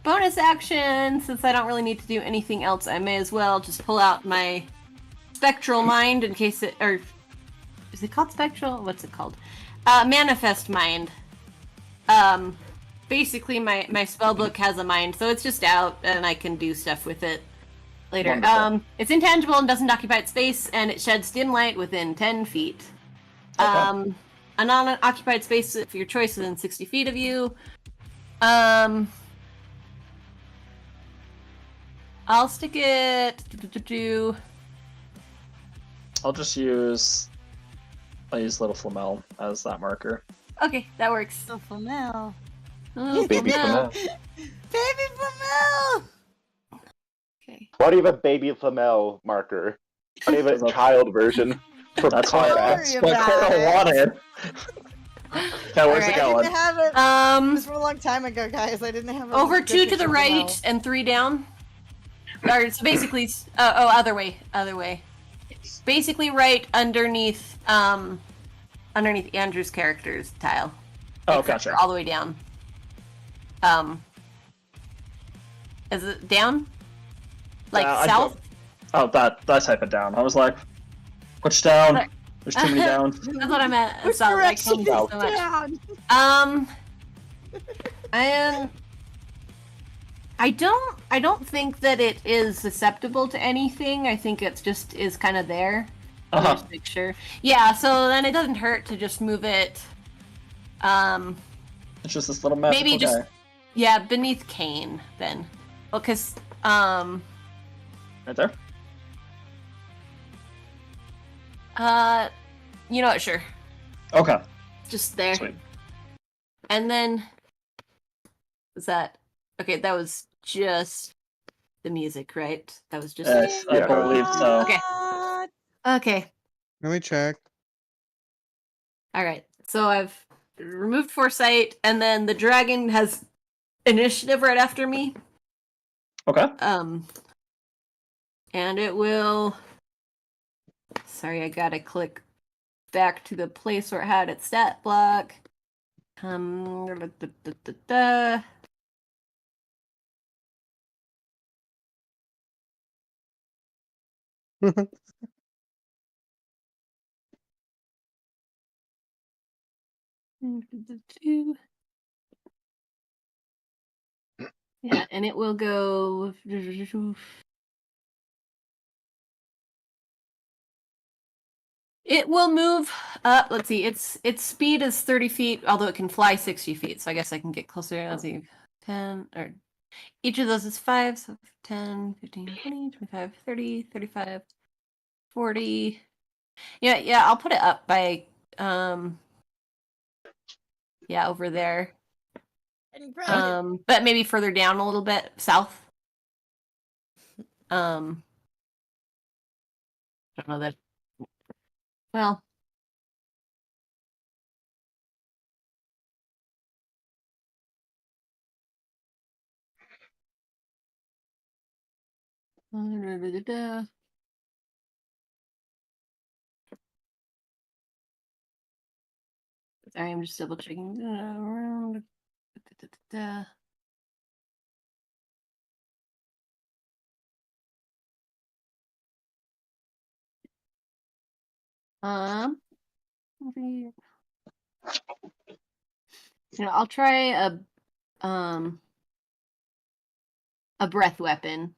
bonus action. Since I don't really need to do anything else, I may as well just pull out my Spectral Mind in case it... Or... Is it called Spectral? What's it called? Manifest Mind. Basically, my spell book has a mind, so it's just out, and I can do stuff with it later. Wonderful. It's intangible and doesn't occupy its space, and it sheds dim light within 10 feet. Okay. A non-occupied space of your choice within 60 feet of you. I'll stick it... I'll use Little Flamel as that marker. Okay, that works. So for now. Oh, Baby no. Flamel. Baby Flamel! Okay. Why do you have a baby Flamel marker? Why do you have a child version for That's why combat? that's Sorry what about Cora it. wanted. Okay, where's Alright. it I going? didn't have it. It was Um, from a long time ago, guys. I didn't have it. over 2 to the right and 3 down. Or so basically, other way. Basically, right underneath Andrew's character's tile. Oh, Except gotcha. for all the way down. Is it down? Like I south? Oh, that type of down. I was like, which down? Look. There's too many downs. That's what I meant. Which So, like, direction thank you is so much. down? And I don't think that it is susceptible to anything. I think it's just is kind of there. Let me Uh-huh. just make sure. Yeah, so then it doesn't hurt to just move it. It's just this little magical Maybe just guy. yeah, beneath Kane then. Well, cause Right there? you know what? Sure, Okay. just there. Sweet. And then was that okay? That was just the music, right? That was just Yes, I Yeah. believe so. Okay. Okay. Let me check. All right. So I've removed Foresight, and then the dragon has initiative right after me. Okay. And it will. Sorry, I gotta click back to the place where it had its stat block. Da, da, da, da, da. Yeah, and it will go. It will move up. Let's see. Its speed is 30 feet, although it can fly 60 feet. So I guess I can get closer. Let's see. 10 or each of those is 5. So 10, 15, 20, 25, 30, 35, 40. Yeah, I'll put it up by yeah, over there. But maybe further down a little bit south. I don't know that. Well, sorry, I'm just double checking. Around. You know, I'll try a breath weapon.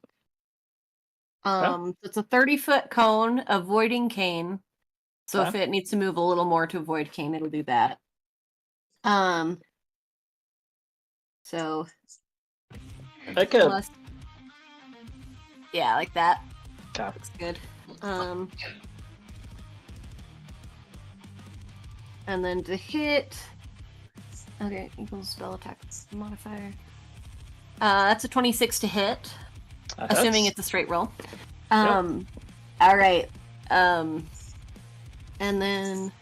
It's a 30-foot cone avoiding Kane. So if Okay. it needs to move a little more to avoid Kane, it'll do that. So I could. plus, yeah, like that. Okay. Looks good. And then to hit, okay, equals spell attack modifier. That's a 26 to hit, assuming it's a straight roll. All right. And then,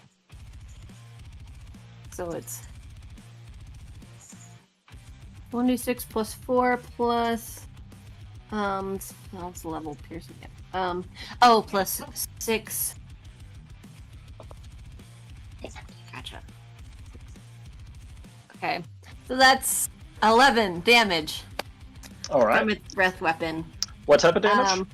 so it's 1d6 plus 4 plus Spells level piercing. Oh, plus 6. Gotcha. Okay, so that's 11 damage All right. from its breath weapon. What type of damage?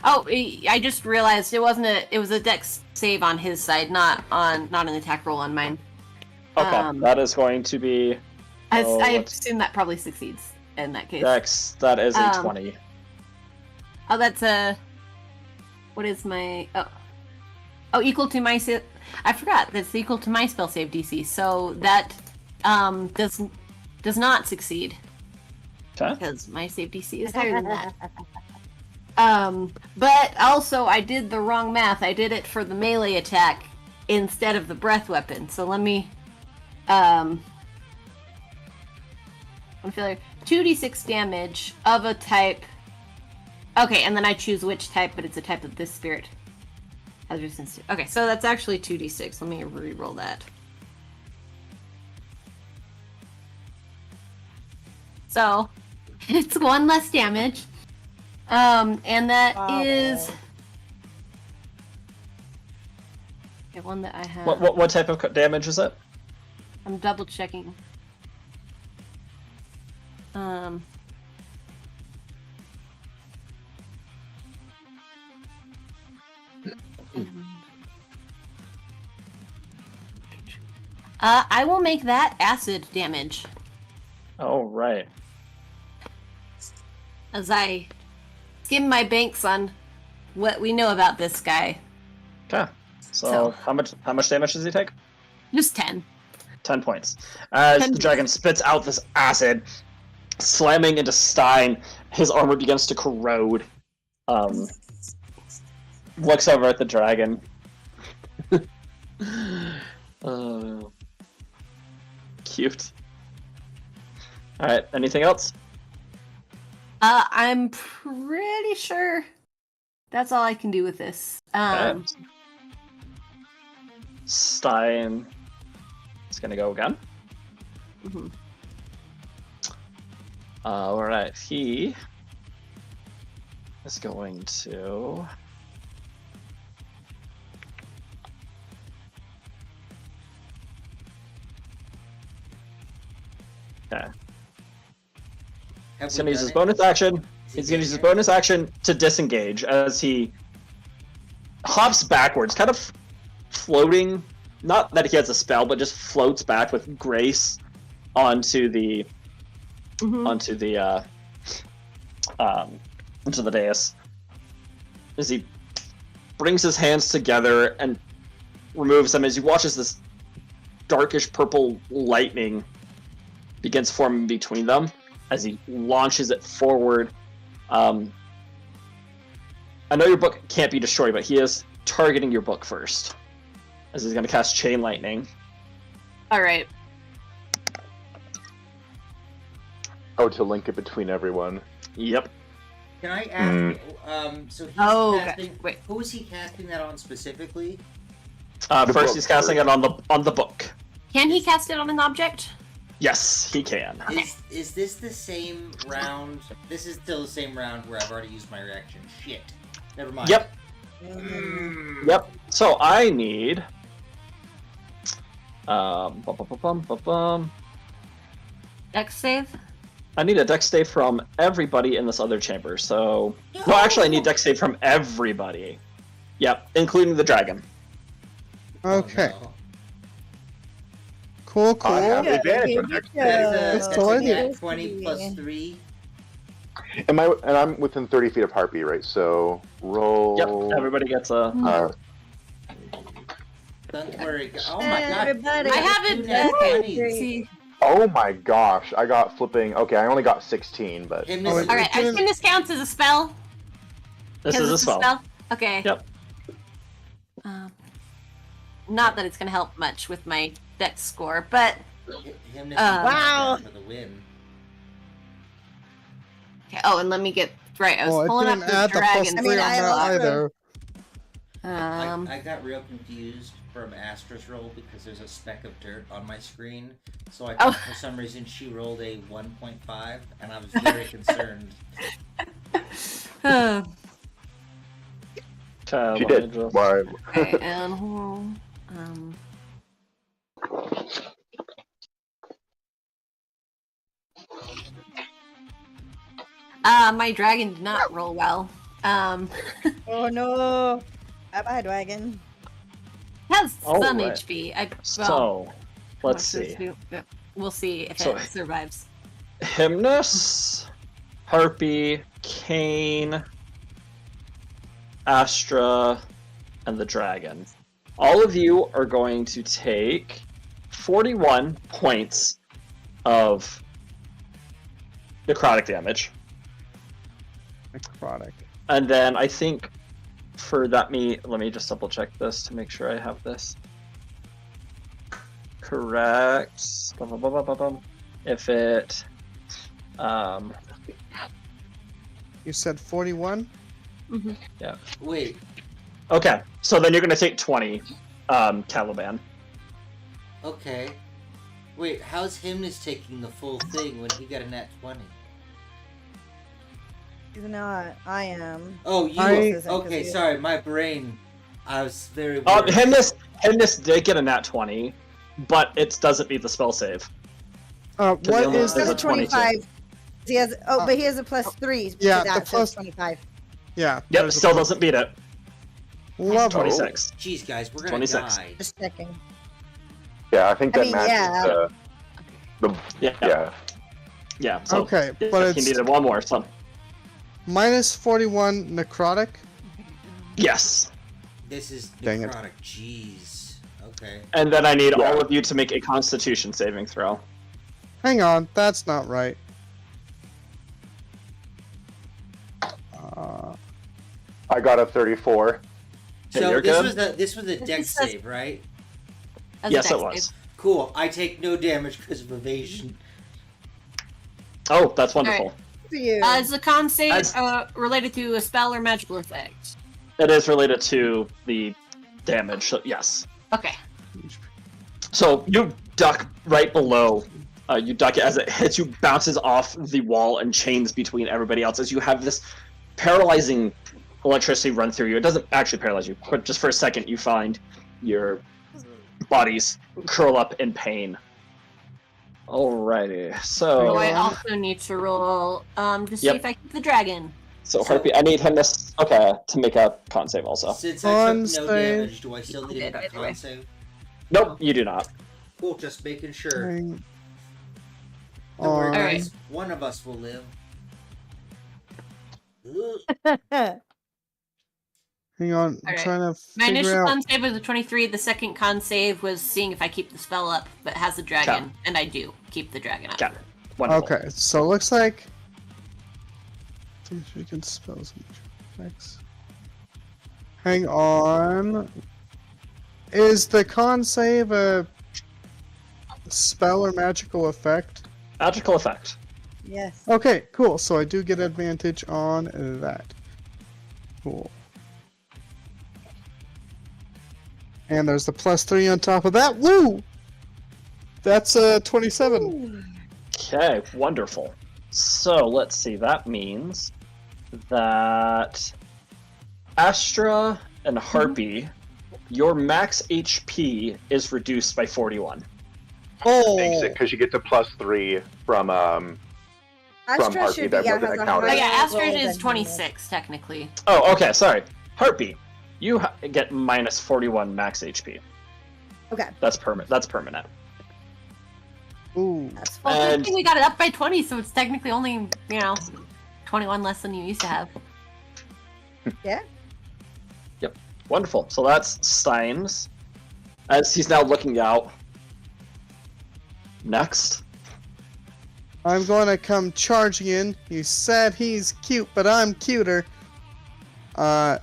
I just realized it was a dex save on his side, not an attack roll on mine. Okay, that is going to be. I what's- assume that probably succeeds in that case. Dex. That is a 20. Oh, that's a. What is my? Oh, equal to my. I forgot. That's equal to my spell save DC. So that does not succeed Okay. because my save DC is higher than that. But also I did the wrong math. I did it for the melee attack instead of the breath weapon. So let me. I'm feeling 2d6 damage of a type. Okay, and then I choose which type, but it's a type of this spirit has resistance to. Okay, so that's actually 2d6. Let me re-roll that. So it's 1 less damage. And that is okay, one that I have. What type of damage is it? I'm double checking. I will make that acid damage Oh, right. as I skim my banks on what we know about this guy. Okay. So, So- how much damage does he take? Just 10. 10 points. As 10 the dragon spits out this acid, slamming into Stein, his armor begins to corrode. Looks over at the dragon. Cute. Alright, anything else? I'm pretty sure that's all I can do with this. Okay. Stein is gonna go again. Mhm. Alright, he is going to. Okay. Have He's we gonna use done his it? bonus action. Is he He's gonna use his getting bonus action to disengage as he hops backwards, kind of floating. Not that he has a spell, but just floats back with grace onto the Mhm. onto the dais. As he brings his hands together and removes them, as he watches this darkish purple lightning begins forming between them as he launches it forward. I know your book can't be destroyed, but he is targeting your book first, as he's going to cast Chain Lightning. All right. Oh, to link it between everyone. Yep. Can I ask? So he's Oh, casting. okay. Wait. Who is he casting that on specifically? The First, book he's casting it on the book. Can he cast it on an object? Yes, he can. Is this the same round? This is still the same round where I've already used my reaction. Shit. Never mind. Yep. Mm. Yep. So I need. Bum. Dex save? I need a dex save from everybody in this other chamber. So, no, actually, I need dex save from everybody. Yep, including the dragon. Okay. Oh, no. Cool. I have Yeah, advantage on good dex job. save. That's That's a all I nat need. 20 plus 3. And I'm within 30 feet of Harpy, right? So roll. Yep, everybody gets a. Don't worry. Oh my god. Everybody. I haven't. Two nat Okay. 20s. See. Oh my gosh, I got flipping. Okay, I only got 16, but Him Oh, is- All right. I assume this counts as a spell. This 'Cause is a it's spell. Okay. Yep. Not that it's gonna help much with my dex score, but Him Wow. for the win. okay. Oh, and let me get right. I was Oh, it pulling up didn't the add the dragon. plus I 3 mean, on I that also- either. I got real confused from Astra's roll because there's a speck of dirt on my screen. So I thought for some reason she rolled a 1.5, and I was very concerned. Okay, She let me did. just- Why? Okay, and my dragon did not roll well. Oh no! Bye bye, dragon. Has All some right. HP. So, let's how much see. does it do? We'll see if So- it survives. Hymnus, Harpy, Kane, Astra, and the dragon. All of you are going to take 41 points of necrotic damage. Necrotic. And then I think for that let me just double check this to make sure I have this correct. Bum, bum, bum, bum, bum, bum. If it You said 41? Wait, okay, so then you're gonna take 20 Caliban. okay. Wait, how's Hymnus taking the full thing when he got a nat 20? He's not. I am. Oh, you okay, sorry, my brain. I was very worried. Hymnus did get a nat 20, but it doesn't beat the spell save. What only is He has There's a a 22. 25. He has. Oh, but he has a +3. Yeah, to that, the so plus- it's 25. Yeah. Yep, there's a still plus- doesn't beat it. Love it. 26. Jeez, guys, we're gonna 26. die. Just checking. Yeah, I think I that mean, matches yeah. the Yeah. yeah. Yeah. So Okay, yeah, but he it's needed one more. So minus 41 necrotic. yes, This is Dang it. necrotic. Jeez. Okay. and then I need Yeah. all of you to make a Constitution saving throw. Hang on, that's not right. I got a 34. Okay, So you're good? this was a deck This says- save, right? As a Yes, it dex was. save. Cool. I take no damage because of evasion. Oh, that's wonderful. For you. Is the con save As- related to a spell or magical effect? It is related to the damage. So yes. Okay. So you duck right below. You duck it as it hits you, bounces off the wall and chains between everybody else as you have this paralyzing electricity run through you. It doesn't actually paralyze you, but just for a second you find your bodies curl up in pain. Alrighty, So I so also need to roll to see Yep. if I keep the dragon. Harpy, I need him to make a con save also. Since I took Con no save. damage, do I still need to make a Either way. con save? Nope, you do not. Cool. Just making sure. Hang Don't worry, on. guys. One of us will live. Ugh. Hang on, I'm Alright. trying to My figure initial out. con save was a 23. The second con save was seeing if I keep the spell up, but it has the dragon, and I do keep the dragon up. Got it. Wonderful. Okay, so it looks like we can spell some effects. Hang on. Is the con save a spell or magical effect? Magical effect. Yes. Okay, cool. So I do get advantage on that. Cool. And there's the +3 on top of that. Woo! That's 27. Okay, wonderful. So let's see. That means that Astra and Harpy, your max HP is reduced by 41. Oh, Because you get the +3 from Astra Harpy should that be, wasn't has a accounted. Oh higher yeah, Astrid roll is than 26 technically. Oh, okay. Sorry, Harpy, you get minus 41 max HP. Okay. That's permanent. That's permanent. ooh. That's Well, good And- thing we got it up by 20, so it's technically only 21 less than you used to have. Yeah. Wonderful. So that's Steins. As he's now looking out. Next. I'm going to come charging in. You said he's cute, but I'm cuter. Yeah.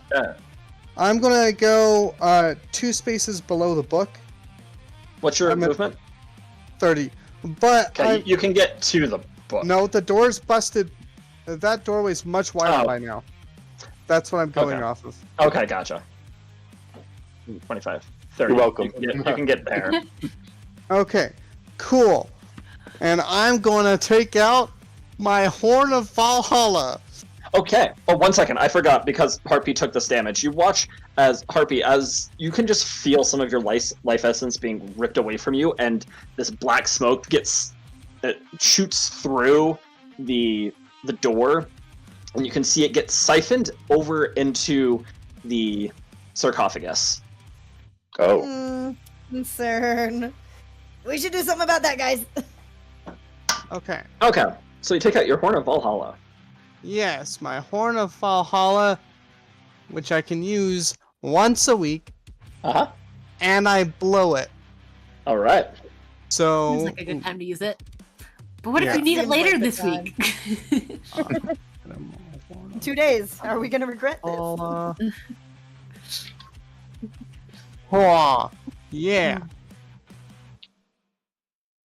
I'm going to go 2 spaces below the book, What's your I'm at- movement? 30. But Okay, you can get to the book. no, the door's busted. That doorway's much wider Oh. by now. That's what I'm going Okay. off of. Okay, gotcha. 25. 30. You're welcome. You can get there. Okay, cool. And I'm going to take out my Horn of Valhalla. Okay. Oh, 1 second. I forgot because Harpy took this damage. You watch as Harpy, as you can just feel some of your life essence being ripped away from you, and this black smoke shoots through the door, and you can see it get siphoned over into the sarcophagus. Oh. Concern. We should do something about that, guys. Okay. Okay. So you take out your Horn of Valhalla. Yes, my Horn of Valhalla, which I can use once a week, Uh-huh. and I blow it. All right. So Seems like a good time to use it. But what Yeah. if we need it Seems later like the this week? 2 days. Are we gonna regret this? Hua. Yeah.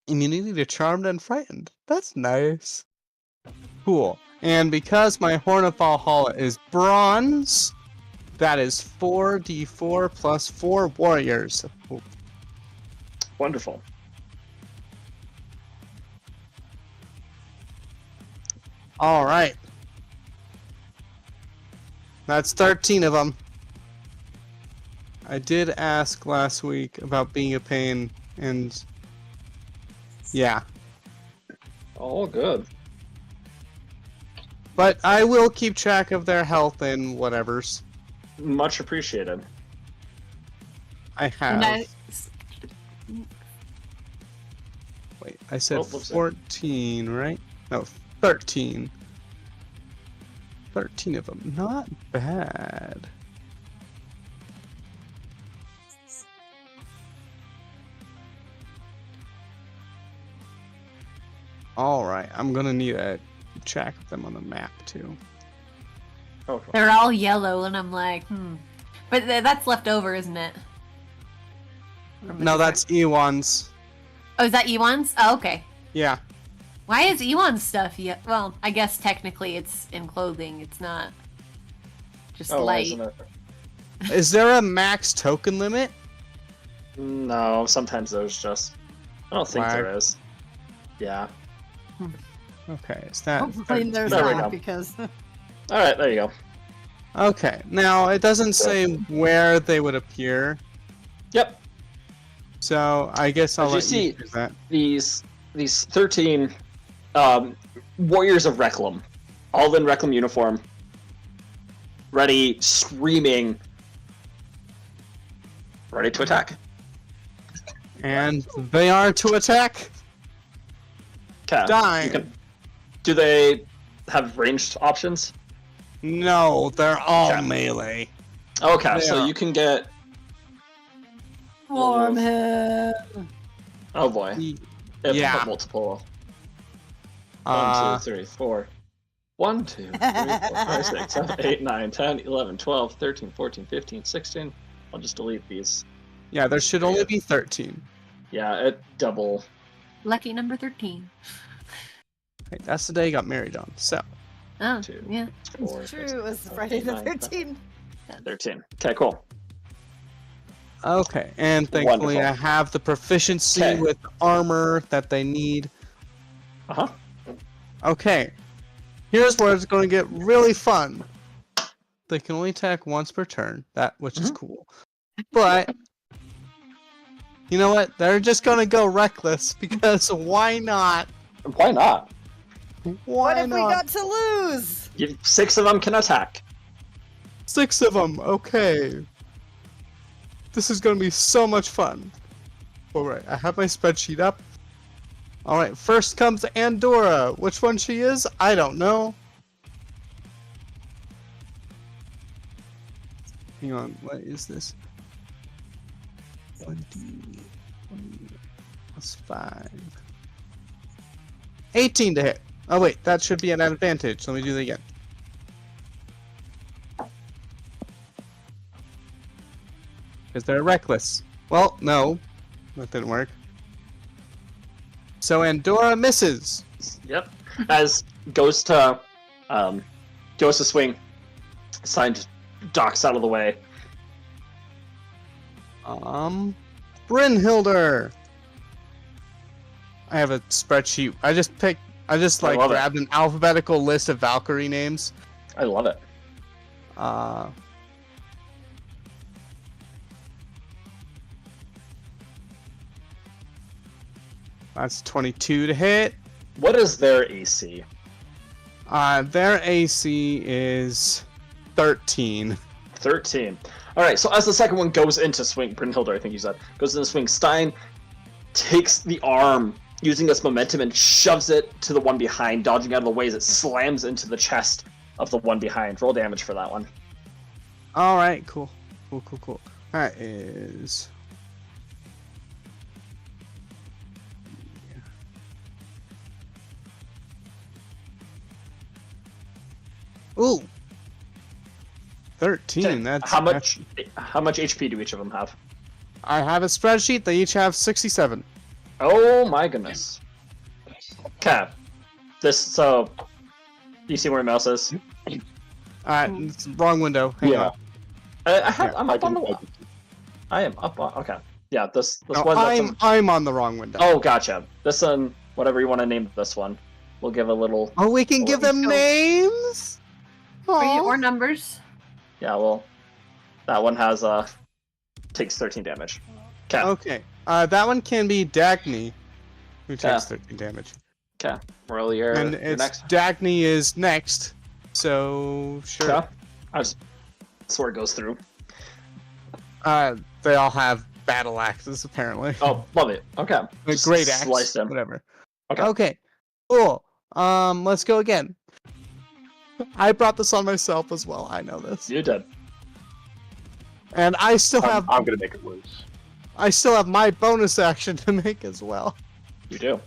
Immunity to Charmed and Frightened. That's nice. Cool. And because my Horn of Valhalla is bronze, that is 4d4 plus 4 warriors. Wonderful. Alright. That's 13 of them. I did ask last week about being a pain, and yeah. All good. But I will keep track of their health and whatevers. Much appreciated. I have. And I- Wait, I said Oh, whoops. 14, right? No, 13. 13 of them. Not bad. Alright, I'm gonna need a track of them on the map too. Oh, They're all yellow, and I'm like, But that's left over, isn't it? Or am I No, different? that's Ewan's. Oh, is that Ewan's? Oh, okay. Yeah. Why is Ewan's stuff yet? Well, I guess technically it's in clothing. It's not just why light. isn't it? Is there a max token limit? No, sometimes there's just. I don't think Whack. there is. Yeah. Okay, is that Hopefully there's There we not go. because All right, there you go. Okay, now it doesn't say where they would appear, Yep. so I guess I'll As you let you see- do that. These 13 warriors of Reclam, all in Reclam uniform, ready, screaming, ready to attack. And they are to attack. Okay. Dying. Do they have ranged options? No, they're all Okay. melee. Okay, They so are. you can get. warm him. Oh boy. If Yeah. Multiple. Uh, 1, 2, 3, 4. 1, 2, 3, 4, 5, 6, 7, 8, 9, 10, 11, 12, 13, 14, 15, 16. I'll just delete these. yeah, there should only be 13. Yeah, it double. Lucky number 13. Hey, that's the day I got married on. So, Oh, 2, yeah. 4, It's 6, true. It was 7, Friday 8, the 9, 13th. 13. Okay, cool. okay, and thankfully Wonderful. I have the proficiency Okay. with armor that they need. Uh huh. Okay, here's where it's going to get really fun. They can only attack once per turn, which is cool. But you know what? They're just going to go reckless because why not? Why not? Why What if not? we got to lose? 6 of them can attack. 6 of them. Okay. This is going to be so much fun. Alright, I have my spreadsheet up. Alright, first comes Andorra. Which one she is? I don't know. Hang on, what is this? 20 plus 5. 18 to hit. Oh wait, that should be an advantage. Let me do that again. Because they're reckless. Well, no. That didn't work. So Andorra misses. Yep. As goes to swing, signed docks out of the way. Brynhilder. I have a spreadsheet. I just like love it. grabbed an alphabetical list of Valkyrie names. I love it. That's 22 to hit. What is their AC? Their AC is 13. 13. All right. So as the second one goes into swing, Brynhilder, I think you said, goes into swing. Stein takes the arm, using its momentum, and shoves it to the one behind, dodging out of the way as it slams into the chest of the one behind. Roll damage for that one. All right, cool. That is... Ooh. 13, that's... How much HP do each of them have? I have a spreadsheet, they each have 67. Oh my goodness. Okay. So... You see where my mouse is? It's wrong window. Hang on. I'm up on the wall. I am up on... Okay. Yeah, this No, one... I'm on the wrong window. Oh, gotcha. This one, whatever you want to name this one. We'll give a little... Oh, we can give them names? Aw. Or numbers. Yeah, well... That one has, takes 13 damage. Okay. Okay. That one can be Dagny, who Yeah. takes 13 damage. Okay. Roll your next. Dagny is next, so sure. Okay. Sword goes through. They all have battle axes, apparently. Oh, love it. Okay. A Just great axe, slice them. whatever. Okay. Okay, cool. Let's go again. I brought this on myself as well. I know this, You did. and I still have. I'm gonna make it worse. I still have my bonus action to make as well. You do.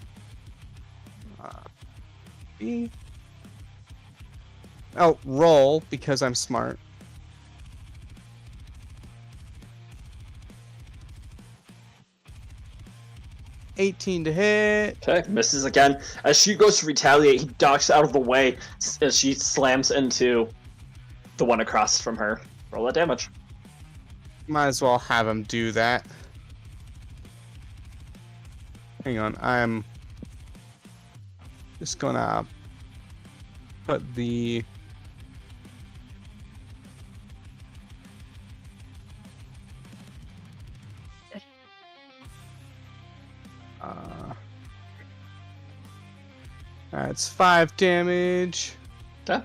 Oh, roll because I'm smart. $18 to hit. Okay. Misses again. As she goes to retaliate, he ducks out of the way as she slams into the one across from her. Roll that damage. Might as well have him do that. Hang on, I'm just gonna put the that's 5 damage. Okay.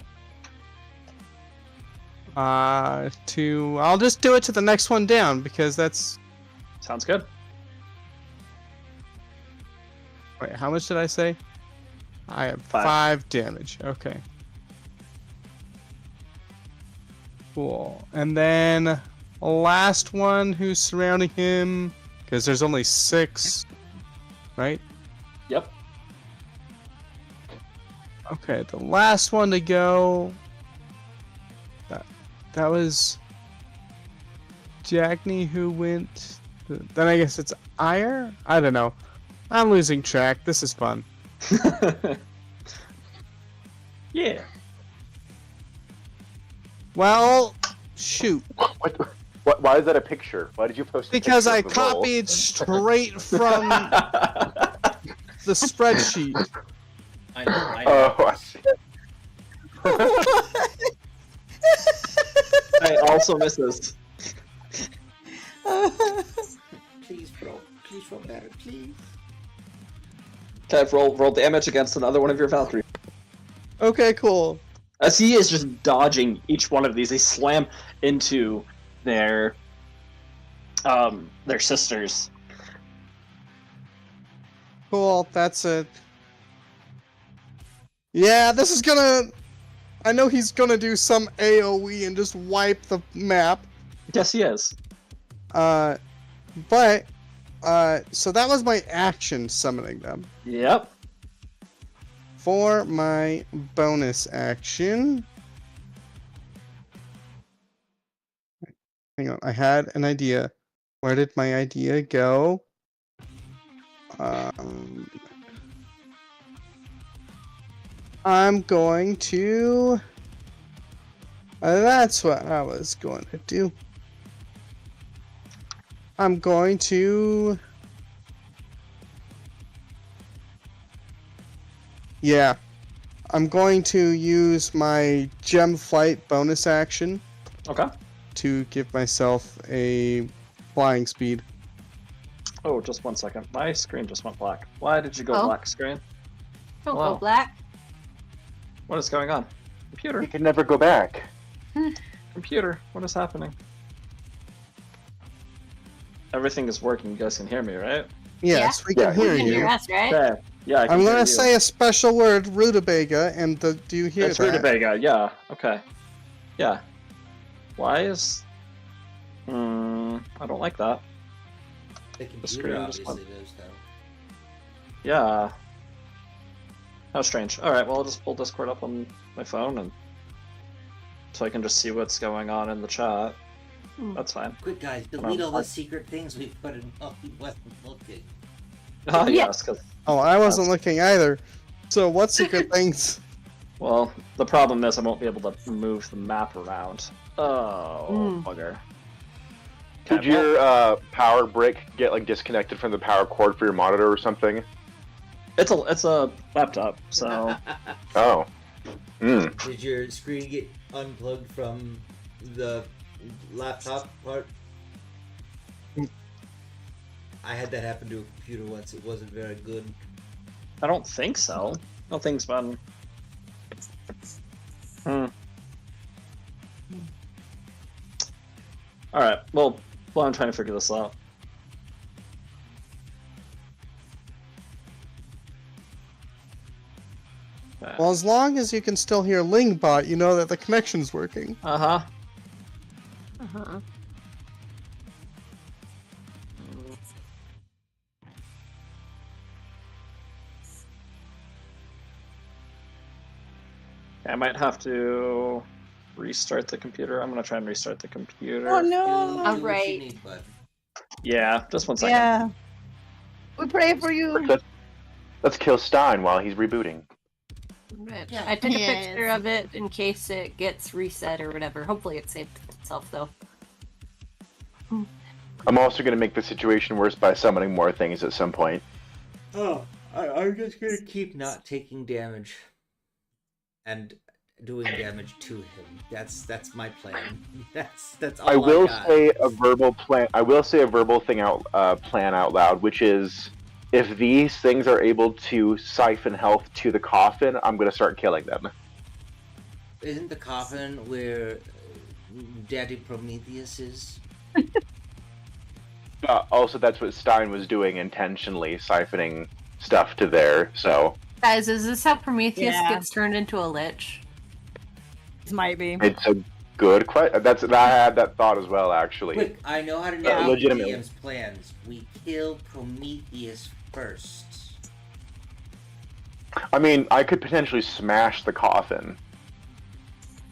I'll just do it to the next one down because that's... Sounds good. Wait, how much did I say? I have 5. 5 damage. Okay. Cool. And then last one who's surrounding him, because there's only 6, right? Yep. Okay, the last one to go. That was Dagny who went. Then I guess it's Ire? I don't know. I'm losing track. This is fun. Yeah. Well, shoot. What? Why is that a picture? Why did you post? Because I a picture of the roll? copied straight from the spreadsheet. I know. Oh, I see. I also misses. Please roll better, please. Okay, roll damage against another one of your Valkyrie. Okay, cool. As he is just dodging each one of these, they slam into their sisters. Cool, that's it. Yeah, this is gonna... I know he's gonna do some AoE and just wipe the map. Yes, he is. So that was my action summoning them. Yep. For my bonus action... Hang on, I had an idea. Where did my idea go? I'm going to... that's what I was going to do. I'm going to. Yeah. I'm going to use my Gem Flight bonus action Okay. to give myself a flying speed. Oh, just 1 second. My screen just went black. Why did you go Oh. black screen? Don't Wow. go black. What is going on? Computer. You can never go back. Computer. What is happening? Everything is working. You guys can hear me, right? Yes, we Yeah, can we hear You you. can hear us, right? Okay. Yeah, I can I'm hear gonna you. say a special word, rutabaga, and do you hear It's that? rutabaga. Yeah. Okay. Yeah. Why is? I don't like that. The screen computer just obviously knows though. Yeah. How strange. All right. Well, I'll just pull Discord up on my phone and so I can just see what's going on in the chat. That's fine. Quick, guys, delete all the secret things we put in while he wasn't looking. Ah, Yeah. yes. Because Oh, I wasn't looking either. So what secret things? well, the problem is I won't be able to move the map around. Oh, bugger. Did Okay, well, your power brick get like disconnected from the power cord for your monitor or something? it's a laptop, so Oh. Hmm. Did your screen get unplugged from the laptop part? I had that happen to a computer once. It wasn't very good. I don't think so. Nothing's been. All right. Well, while I'm trying to figure this out. Well, as long as you can still hear Lingbot, you know that the connection's working. Uh-huh. Uh-huh. I might have to restart the computer. I'm gonna try and restart the computer. Oh Do no! what you Alright. need, bud. Yeah, just 1 second. Yeah. We pray for you. Let's kill Stein while he's rebooting. Right. Yeah. I took a Yes. picture of it in case it gets reset or whatever. Hopefully it saved itself though. I'm also going to make the situation worse by summoning more things at some point. Oh, I'm just gonna keep not taking damage and doing damage to him. That's my plan. That's all I will got. say a verbal plan. I will say a verbal thing plan out loud, which is if these things are able to siphon health to the coffin, I'm going to start killing them. Isn't the coffin where Daddy Prometheus is? Also, that's what Stein was doing intentionally, siphoning stuff to there. So Guys, is this how Prometheus Yeah. gets turned into a lich? This might be. it's a good question. I had that thought as well, actually. Quick, I know how to Yeah, navigate the legitimately. DM's plans. We kill Prometheus first. I mean, I could potentially smash the coffin.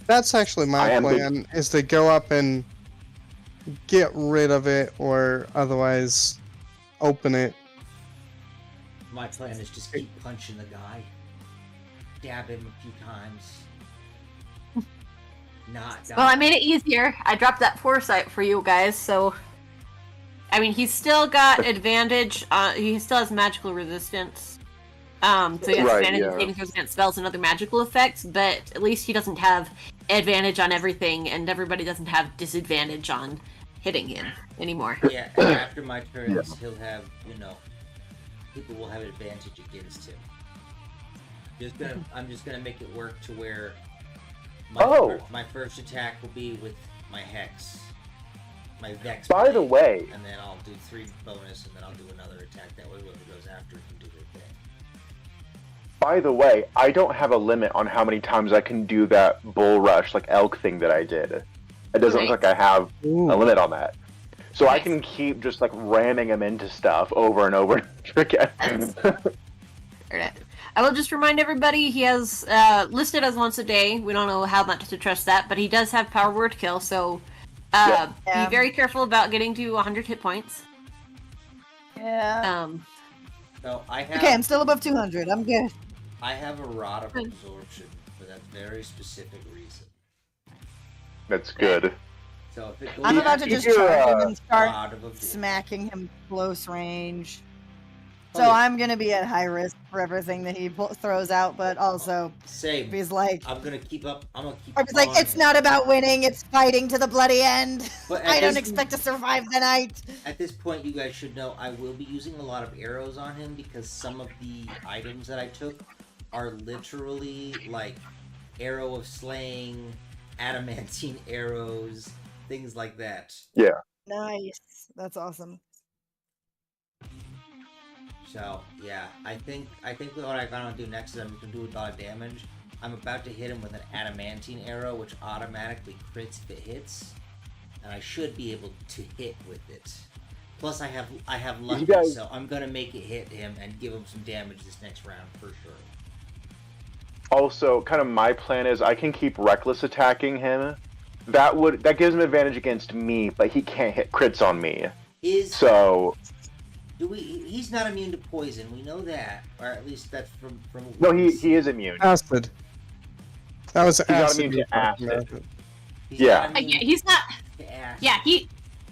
That's actually I my am plan, is to go up and get rid of it, or otherwise open it. My plan is just keep punching the guy. Stab him a few times. Not Well, I made it easier. I dropped that foresight for you guys, so I mean he's still got advantage, he still has magical resistance. So he has Right, advantage yeah. on saving throws against spells and other magical effects, but at least he doesn't have advantage on everything, and everybody doesn't have disadvantage on hitting him anymore. Yeah, and after my turns, he'll have, people will have advantage against him. I'm just gonna make it work to where my first attack will be with my Hex. My Vex. By the blade, way, and then I'll do 3 bonus, and then I'll do another attack. That way, whoever goes after can do their thing. I don't have a limit on how many times I can do that bull rush, like elk thing that I did. It doesn't look like I have Ooh. a limit on that. So I can keep just like ramming him into stuff over and over again. Alright. I will just remind everybody he has listed as once a day. We don't know how much to trust that, but he does have power word kill, so Yeah. be very careful about getting to 100 hit points. Yeah. So I have. Okay, I'm still above 200. I'm good. I have a rod of absorption for that very specific reason. That's good. So if it goes I'm about to just You're, charge him and start out of a smacking him close range. So Okay. I'm gonna be at high risk for everything that he throws out, but also Same. if he's like, I'm gonna keep up. I'm gonna keep. or if he's like, on it's him. not about winning, it's fighting to the bloody end. But I at don't this- expect to survive the night. At this point, you guys should know I will be using a lot of arrows on him because some of the items that I took are literally like arrow of slaying, adamantine arrows, things like that. Nice. That's awesome. So yeah, I think what I'm gonna do next is I'm gonna do a lot of damage. I'm about to hit him with an adamantine arrow, which automatically crits if it hits, and I should be able to hit with it. Plus, I have lucky, guys- so I'm gonna make it hit him and give him some damage this next round for sure. Also, kind of my plan is I can keep reckless attacking him. That gives him advantage against me, but he can't hit crits on me. So He's not immune to poison. We know that, or at least that's from. no, he is immune. Acid. That was not acid. immune to you're talking acid. about. He's Yeah. not immune Yeah, he's not. to acid. Yeah,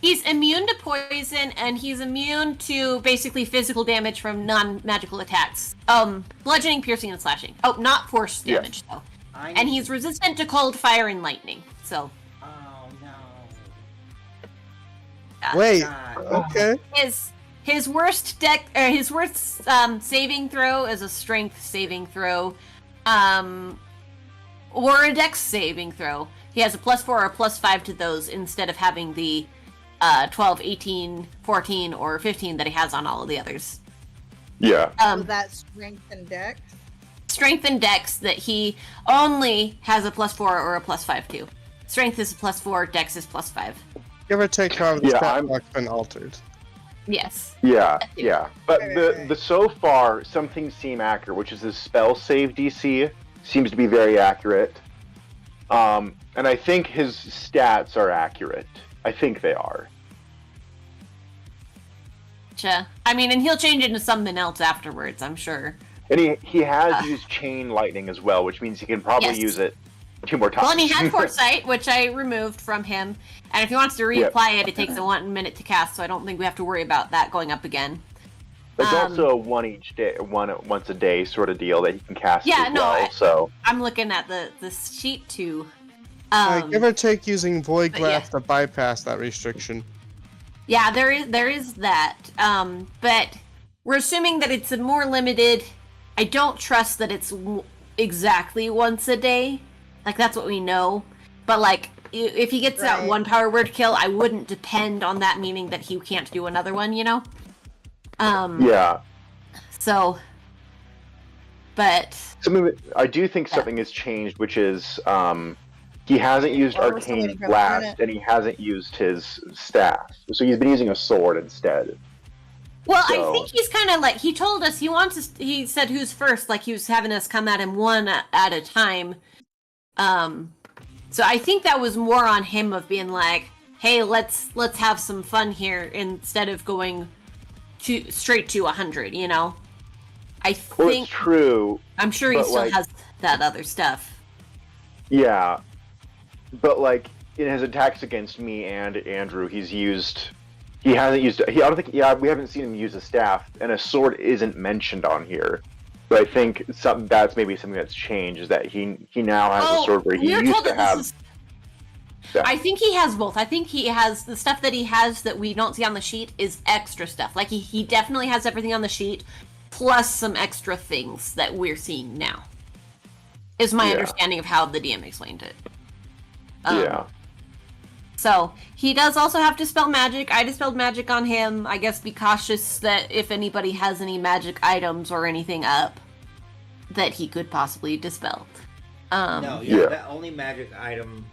he's immune to poison, and he's immune to basically physical damage from non-magical attacks. Bludgeoning, piercing, and slashing. Oh, not force Yeah. damage though. I And need he's to- resistant to cold, fire, and lightning. So Oh no. Wait. God. Okay. his worst saving throw is a strength saving throw, or a dex saving throw. He has a +4 or a +5 to those instead of having the 12, 18, 14, or 15 that he has on all of the others. Yeah. Was that strength and dex? Strength and dex that he only has a +4 or a +5 to. Strength is a +4, dex is +5. Give or take, however, the Yeah, stat I'm- block's been altered. Yes. Yeah. But Right. the so far some things seem accurate, which is the spell save DC seems to be very accurate. And I think his stats are accurate. I think they are. I mean, and he'll change into something else afterwards, I'm sure. And he has used chain lightning as well, which means he can probably Yes. use it 2 more times. Well, and he had Foresight, which I removed from him. And if he wants to reapply it, it takes a 1 minute to cast, so I don't think we have to worry about that going up again. There's um, also a once a day sort of deal that he can cast Yeah, as no, well. So I'm looking at the sheet too. Give or take, using Void but Glass yeah. to bypass that restriction. Yeah, there is that. But we're assuming that it's a more limited. I don't trust that it's exactly once a day. Like, that's what we know. But like, if he gets that Right. one power word kill, I wouldn't depend on that meaning that he can't do another one. You know. yeah. So. But I do think something has changed, which is he hasn't used Oh, we're still Arcane waiting for Blast, Lieutenant. and he hasn't used his staff. So he's been using a sword instead. well, So- I think he's kind of like, he told us he wants us. He said who's first, like he was having us come at him one at a time. So I think that was more on him of being like, hey, let's have some fun here instead of going straight to 100. You know, I Well, think it's true. I'm sure he but, still like- has that other stuff. Yeah, but like in his attacks against me and Andrew, he hasn't used. I don't think. Yeah, we haven't seen him use a staff, and a sword isn't mentioned on here. But I think that's maybe something that's changed. Is that he now has a sword where he we were used told to that have. this is. Yeah. I think he has both. I think he has the stuff that he has that we don't see on the sheet is extra stuff. Like he definitely has everything on the sheet, plus some extra things that we're seeing now. Is my Yeah. understanding of how the DM explained it. Yeah. So he does also have Dispel Magic. I dispelled magic on him. I guess be cautious that if anybody has any magic items or anything up, that he could possibly dispel. No, Yeah. the only magic item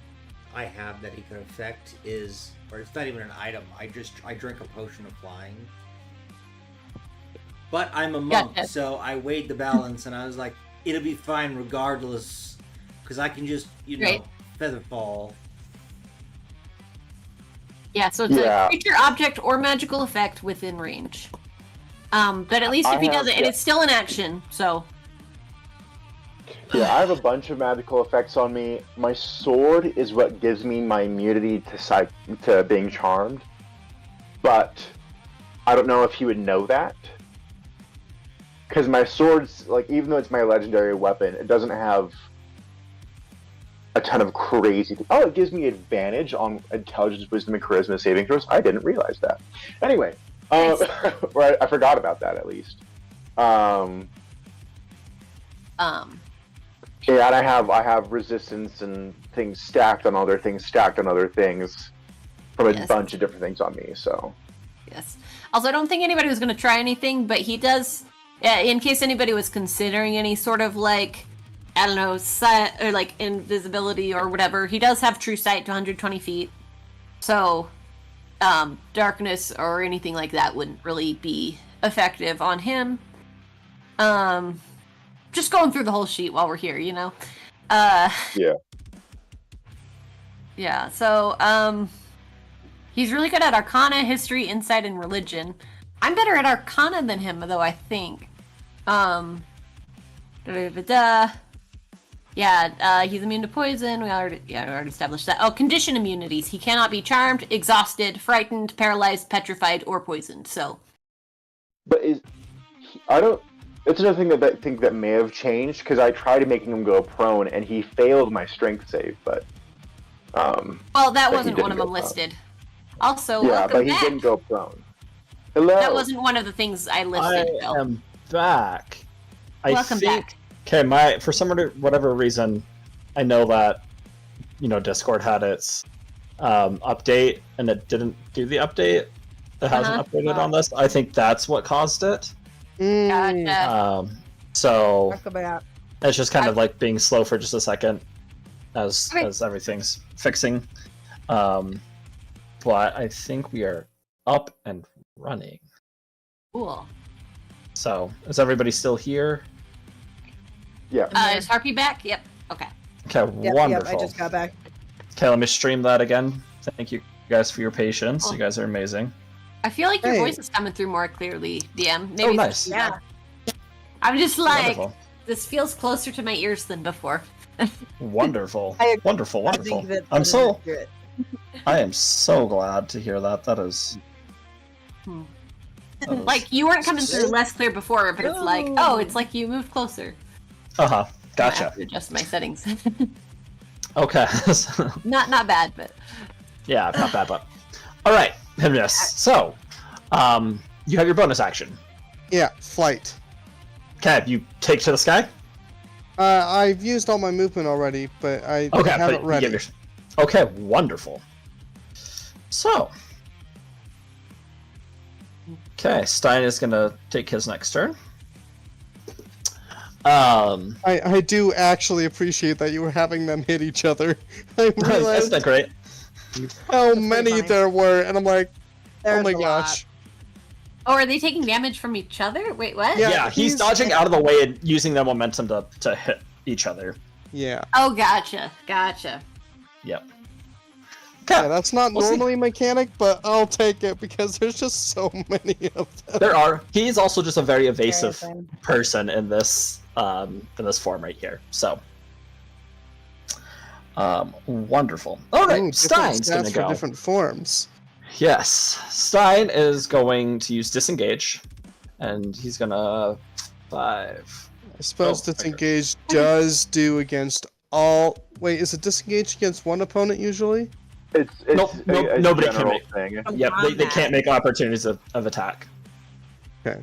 I have that he could affect is, or it's not even an item. I drink a potion of flying. But I'm a monk, Gotcha. so I weighed the balance and I was like, it'll be fine regardless, because I can just, Right. feather fall. Yeah, so it's Yeah. a creature, object, or magical effect within range. But at least I if he have- does it, and yeah. it's still an action, so Yeah, I have a bunch of magical effects on me. My sword is what gives me my immunity to being charmed. But I don't know if he would know that. Because my sword's, like, even though it's my legendary weapon, it doesn't have a ton of crazy... Oh, it gives me advantage on intelligence, wisdom, and charisma saving throws. I didn't realize that. Anyway, right, I forgot about that, at least. Yeah, and I have resistance and things stacked on other things, from a bunch of different things on me, so... Yes. Also, I don't think anybody was going to try anything, but he does... in case anybody was considering any sort of, like, I don't know, sight, or, like, invisibility or whatever, he does have true sight to 120 feet. So, darkness or anything like that wouldn't really be effective on him. Just going through the whole sheet while we're here, you know? Yeah. Yeah, so, he's really good at Arcana, History, Insight, and Religion. I'm better at Arcana than him, though, I think. Yeah, he's immune to poison. We already established that. Oh, condition immunities. He cannot be charmed, exhausted, frightened, paralyzed, petrified, or poisoned. So, but I don't. It's another thing that may have changed because I tried making him go prone and he failed my strength save. But well, that wasn't one of them listed. Also, yeah, welcome but he back. didn't go prone. Hello. That wasn't one of the things I listed. I am back. Welcome back. Okay, for some whatever reason, I know that Discord had its update and it didn't do the update. It hasn't updated on this. I think that's what caused it. Gotcha. So Talk about it's just kind of like being slow for just a second as everything's fixing. But I think we are up and running. Cool. So is everybody still here? Yeah. Is Harpy back? Yep. Okay. Okay, Yep, wonderful. I just got back. Okay, let me stream that again. Thank you guys for your patience. You guys are amazing. I feel like your Hey. voice is coming through more clearly, DM. Maybe Oh, it's nice. just, I'm just like, Wonderful. this feels closer to my ears than before. Wonderful. I agree. Wonderful. I Wonderful. think that I'm is so accurate. I am so glad to hear that. That is Like, you weren't coming through less clear before, but it's like, oh, it's like you moved closer. uh-huh. I Gotcha. have to adjust my settings. Okay. not bad, but Yeah, not bad, but all right, Hymnus. So, you have your bonus action. Yeah, flight. Okay, you take to the sky. I've used all my movement already, but I Okay, have but it you ready. give Okay, wonderful. So, okay, Stein is gonna take his next turn. I do actually appreciate that you were having them hit each other. I That's realized not great. how pretty many funny. there were, and I'm like, There's oh my a lot. gosh. oh, are they taking damage from each other? Wait, what? Yeah. Yeah, he's he's- dodging out of the way and using the momentum to hit each other. Yeah. Oh, gotcha. Yep. Yeah, Okay, that's not We'll see. normally mechanic, but I'll take it because there's just so many of them. there are. He's also just a very evasive same. person in this form right here. So, wonderful. All right, Ooh, different Stein's stats gonna for go. different forms. Yes, Stein is going to use disengage, and he's gonna 5. I suppose Oh, disengage does do against all. Wait, is it disengage against one opponent usually? It's Nope, a nobody can general make- thing. Yep, they Combat. can't make opportunities of attack. Okay.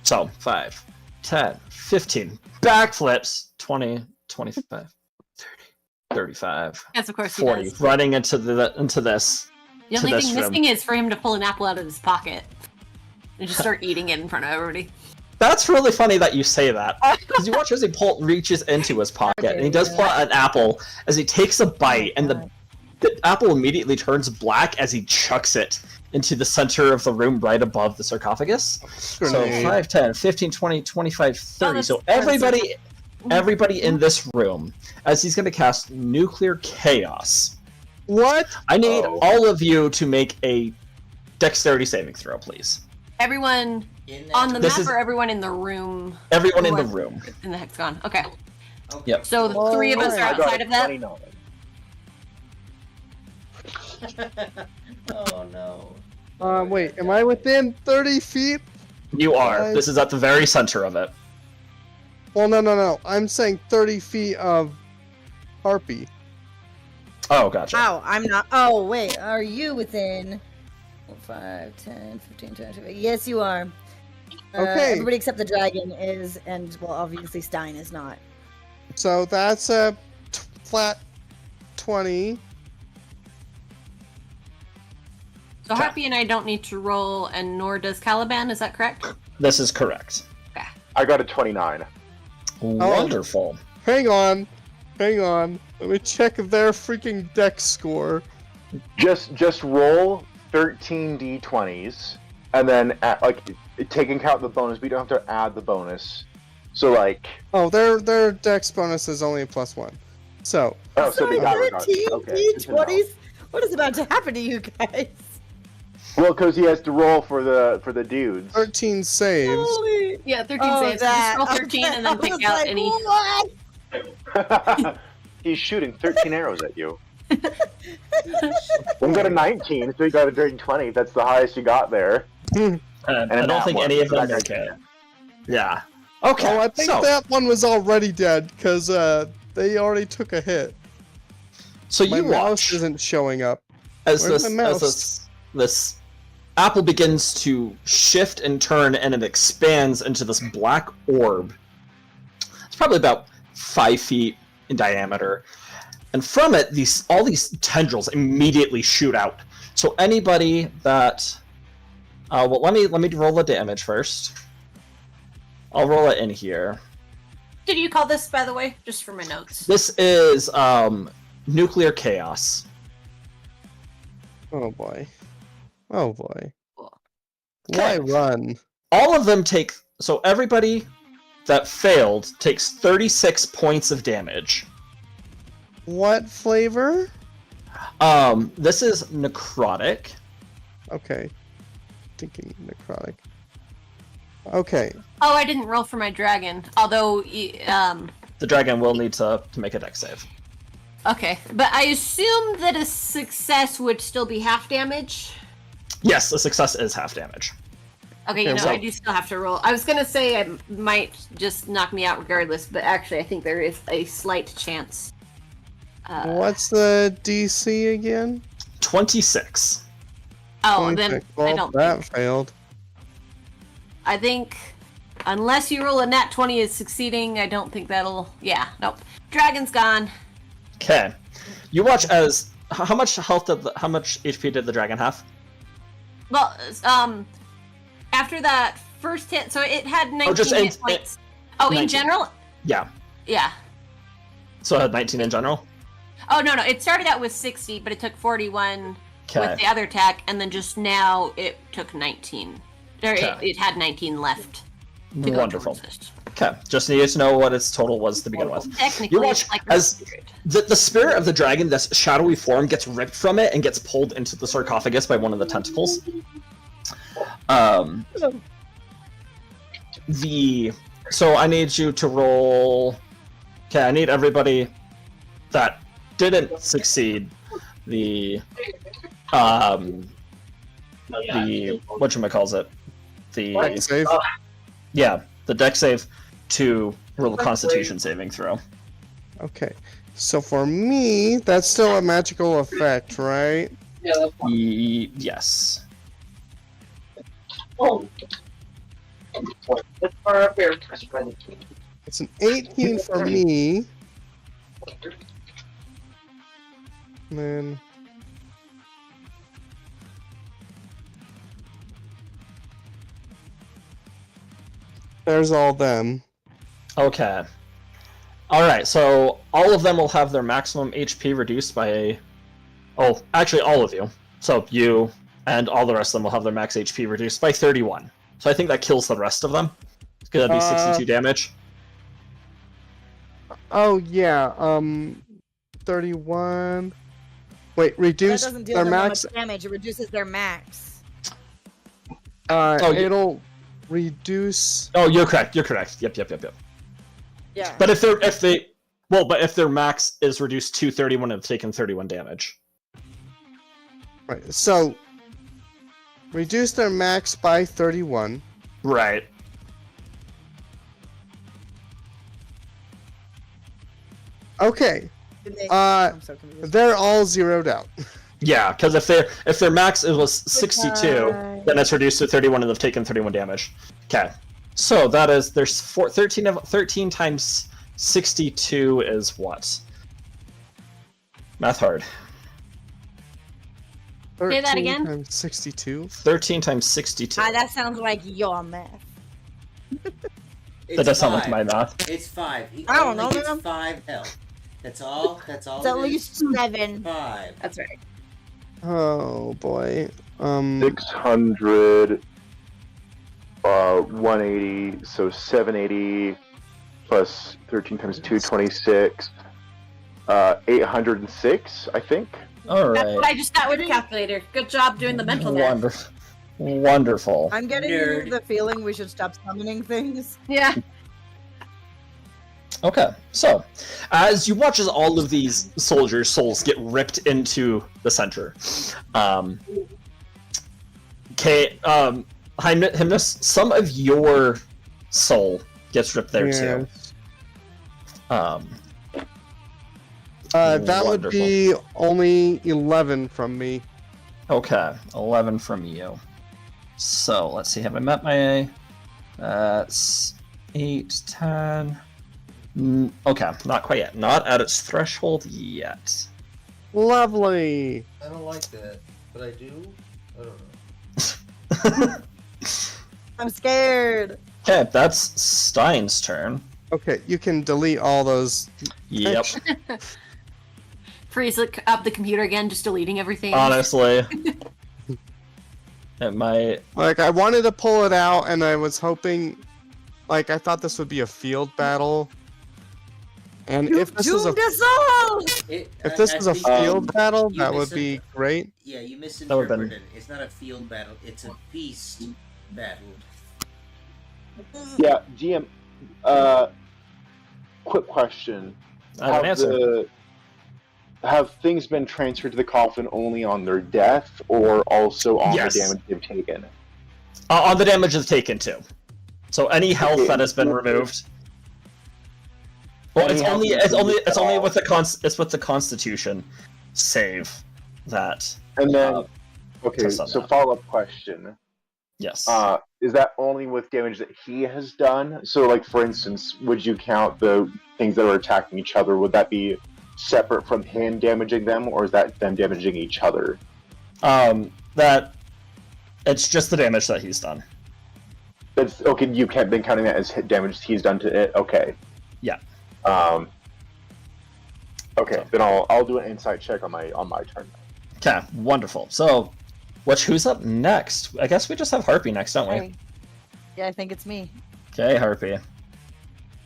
So 5, 10, 15, backflips, 20, 25, 30, 35, Yes, of course he 40, does. running into this. The to only this thing room. missing is for him to pull an apple out of his pocket and just start eating it in front of everybody. That's really funny that you say that, because you watch as he reaches into his pocket, and he does pull out an apple as he takes a bite, and the apple immediately turns black as he chucks it into the center of the room right above the sarcophagus. So Grenade. 5, 10, 15, 20, 25, 30. So that's- everybody in this room, as he's going to cast Nuclear Chaos. What? I need Oh. all of you to make a Dexterity saving throw, please. Everyone In on the This map is- or everyone in the room Everyone in the What? room. in the hexagon? Okay. Okay. Yep. So the three of us are I I got outside a of that. 29. Oh no. Wait, am I within 30 feet? You are. Guys. This is at the very center of it. Well, no. I'm saying 30 feet of Harpy. Oh, gotcha. Ow, I'm not. Oh, wait. Are you within 5, 10, 15, 20? Yes, you are. Okay. Everybody except the dragon is, and, well, obviously Stein is not. So that's a flat 20. So Harpy and I don't need to roll, and nor does Caliban. Is that correct? This is correct. I got a 29. Wonderful. Hang on. Let me check their freaking deck score. Just roll 13 d20s, and then take into account the bonus. But you don't have to add the bonus. So like, Oh, their dex bonus is only a +1. So, oh, so they got regardless. 13 Okay, good to know. D20s? What is about to happen to you guys? Well, because he has to roll for the dudes. 13 saves. Holy... Yeah, 13 Oh, saves. So that. just roll 13 and I then pick was out like, any. What? He's shooting 13 arrows at you. One got a 19, so he got a dirty 20. That's the highest you got there. And And I don't that think one, any of but them I got make it. that. Yeah. Okay. Oh, I think so, that one was already dead because they already took a hit. so My you mouse watch isn't showing up. as Where's this my mouse? this apple begins to shift and turn, and it expands into this black orb. It's probably about 5 feet in diameter, and from it, all these tendrils immediately shoot out. So anybody that, well, let me roll the damage first. I'll roll it in here. Did you call this, by the way, just for my notes? This is nuclear chaos. Oh boy. Oh boy. Cool. Why Okay. run? All of them take. So everybody that failed takes 36 points of damage. What flavor? This is necrotic. Okay. Thinking necrotic. Okay. Oh, I didn't roll for my dragon. Although, The dragon will need to make a dex save. okay. But I assume that a success would still be half damage. Yes, a success is half damage. Okay, you Okay, know, so- I do still have to roll. I was gonna say it might just knock me out regardless, but actually I think there is a slight chance. What's the DC again? 26. Oh, then 26. Well, I don't that think. failed. I think unless you roll a nat 20 as succeeding, I don't think that'll. Yeah, nope. Dragon's gone. Okay. You watch as how much how much HP did the dragon have? Well, after that first hit, so it had 19 just hit points. Oh, in 19. general? Yeah. Yeah. So it had 19 in general. Oh no, it started out with 60, but it took 41 Okay. with the other attack, and then just now it took 19. Or Okay. it had 19 left. To go Wonderful. towards this. Okay. Just needed to know what its total was to begin with. Technically, You watch it's like as- spirit. The spirit of the dragon, this shadowy form, gets ripped from it and gets pulled into the sarcophagus by one of the tentacles. So I need you to roll. Okay, I need everybody that didn't succeed the whatchamacalls it? Deck save. The deck save to roll a constitution saving throw. Okay. So for me, that's still a magical effect, right? Yes. It's an 18 for me. And then there's all them. Okay. Alright, so all of them will have their maximum HP reduced by oh, actually all of you. So you and all the rest of them will have their max HP reduced by 31. So I think that kills the rest of them. Because that'd be 62 damage. Oh yeah, 31. Wait, That reduce doesn't deal their them that max. much damage. It reduces their max. Oh, It'll reduce. Oh, you're correct. You're correct. Yep. Yeah. But if Well, but if their max is reduced to 31 and have taken 31 damage. Right. So reduce their max by 31. Right. Okay. I'm so confused. They're all zeroed out. Yeah, because if their max was 62, then it's reduced to 31 and they've taken 31 damage. Okay. So that is there's 13 times 62 is what? Math hard. Say that 13 again? times 62. 13 times 62. That sounds like your math. It's That does sound like 5. my math. It's 5. He I don't only know, gets man. 5 health. That's all. That's all. It's at it least is. 7. 5. That's right. Oh boy. 600, 180, so 780 plus 13 times 226, 806, I think. All That's right. what I just got with the calculator. Good job doing the mental math. Wonderful. Wonderful. I'm getting Nerd. the feeling we should stop summoning things. Yeah. Okay, so as you watch as all of these soldiers' souls get ripped into the center, Hymnus, some of your soul gets ripped there too. That would Wonderful. be only 11 from me. Okay, 11 from you. So let's see, have I met my that's 8, 10. Okay, not quite yet. Not at its threshold yet. Lovely. I don't like that, but I do. I don't know. I'm scared. Okay, that's Stein's turn. Okay, you can delete all those. Yep. Freeze up the computer again, just deleting everything. Honestly. It might. Like, I wanted to pull it out, and I was hoping, like, I thought this would be a field battle. And if this was a Doomed us all! if this was a I think field battle, you that would be great. Yeah, you would've misinterpreted. been- It's not a field battle. It's a feast battle. Yeah, GM. Quick question: I have an answer. Have things been transferred to the coffin only on their death, or also on Yes. the damage they've taken? On the damage it's taken too. So any health that has been removed. Well, Any it's health only removed it's at only all. with it's with the Constitution save that. And then, Uh, okay, test on so that. follow-up question: Yes. is that only with damage that he has done? So, like, for instance, would you count the things that are attacking each other? Would that be separate from him damaging them, or is that them damaging each other? That it's just the damage that he's done. That's okay. You can't been counting that as hit damage he's done to it. Okay. Yeah. Okay, So- then I'll do an insight check on my turn. Okay, wonderful. So, who's up next? I guess we just have Harpy next, don't we? Hey. Yeah, I think it's me. Okay, Harpy.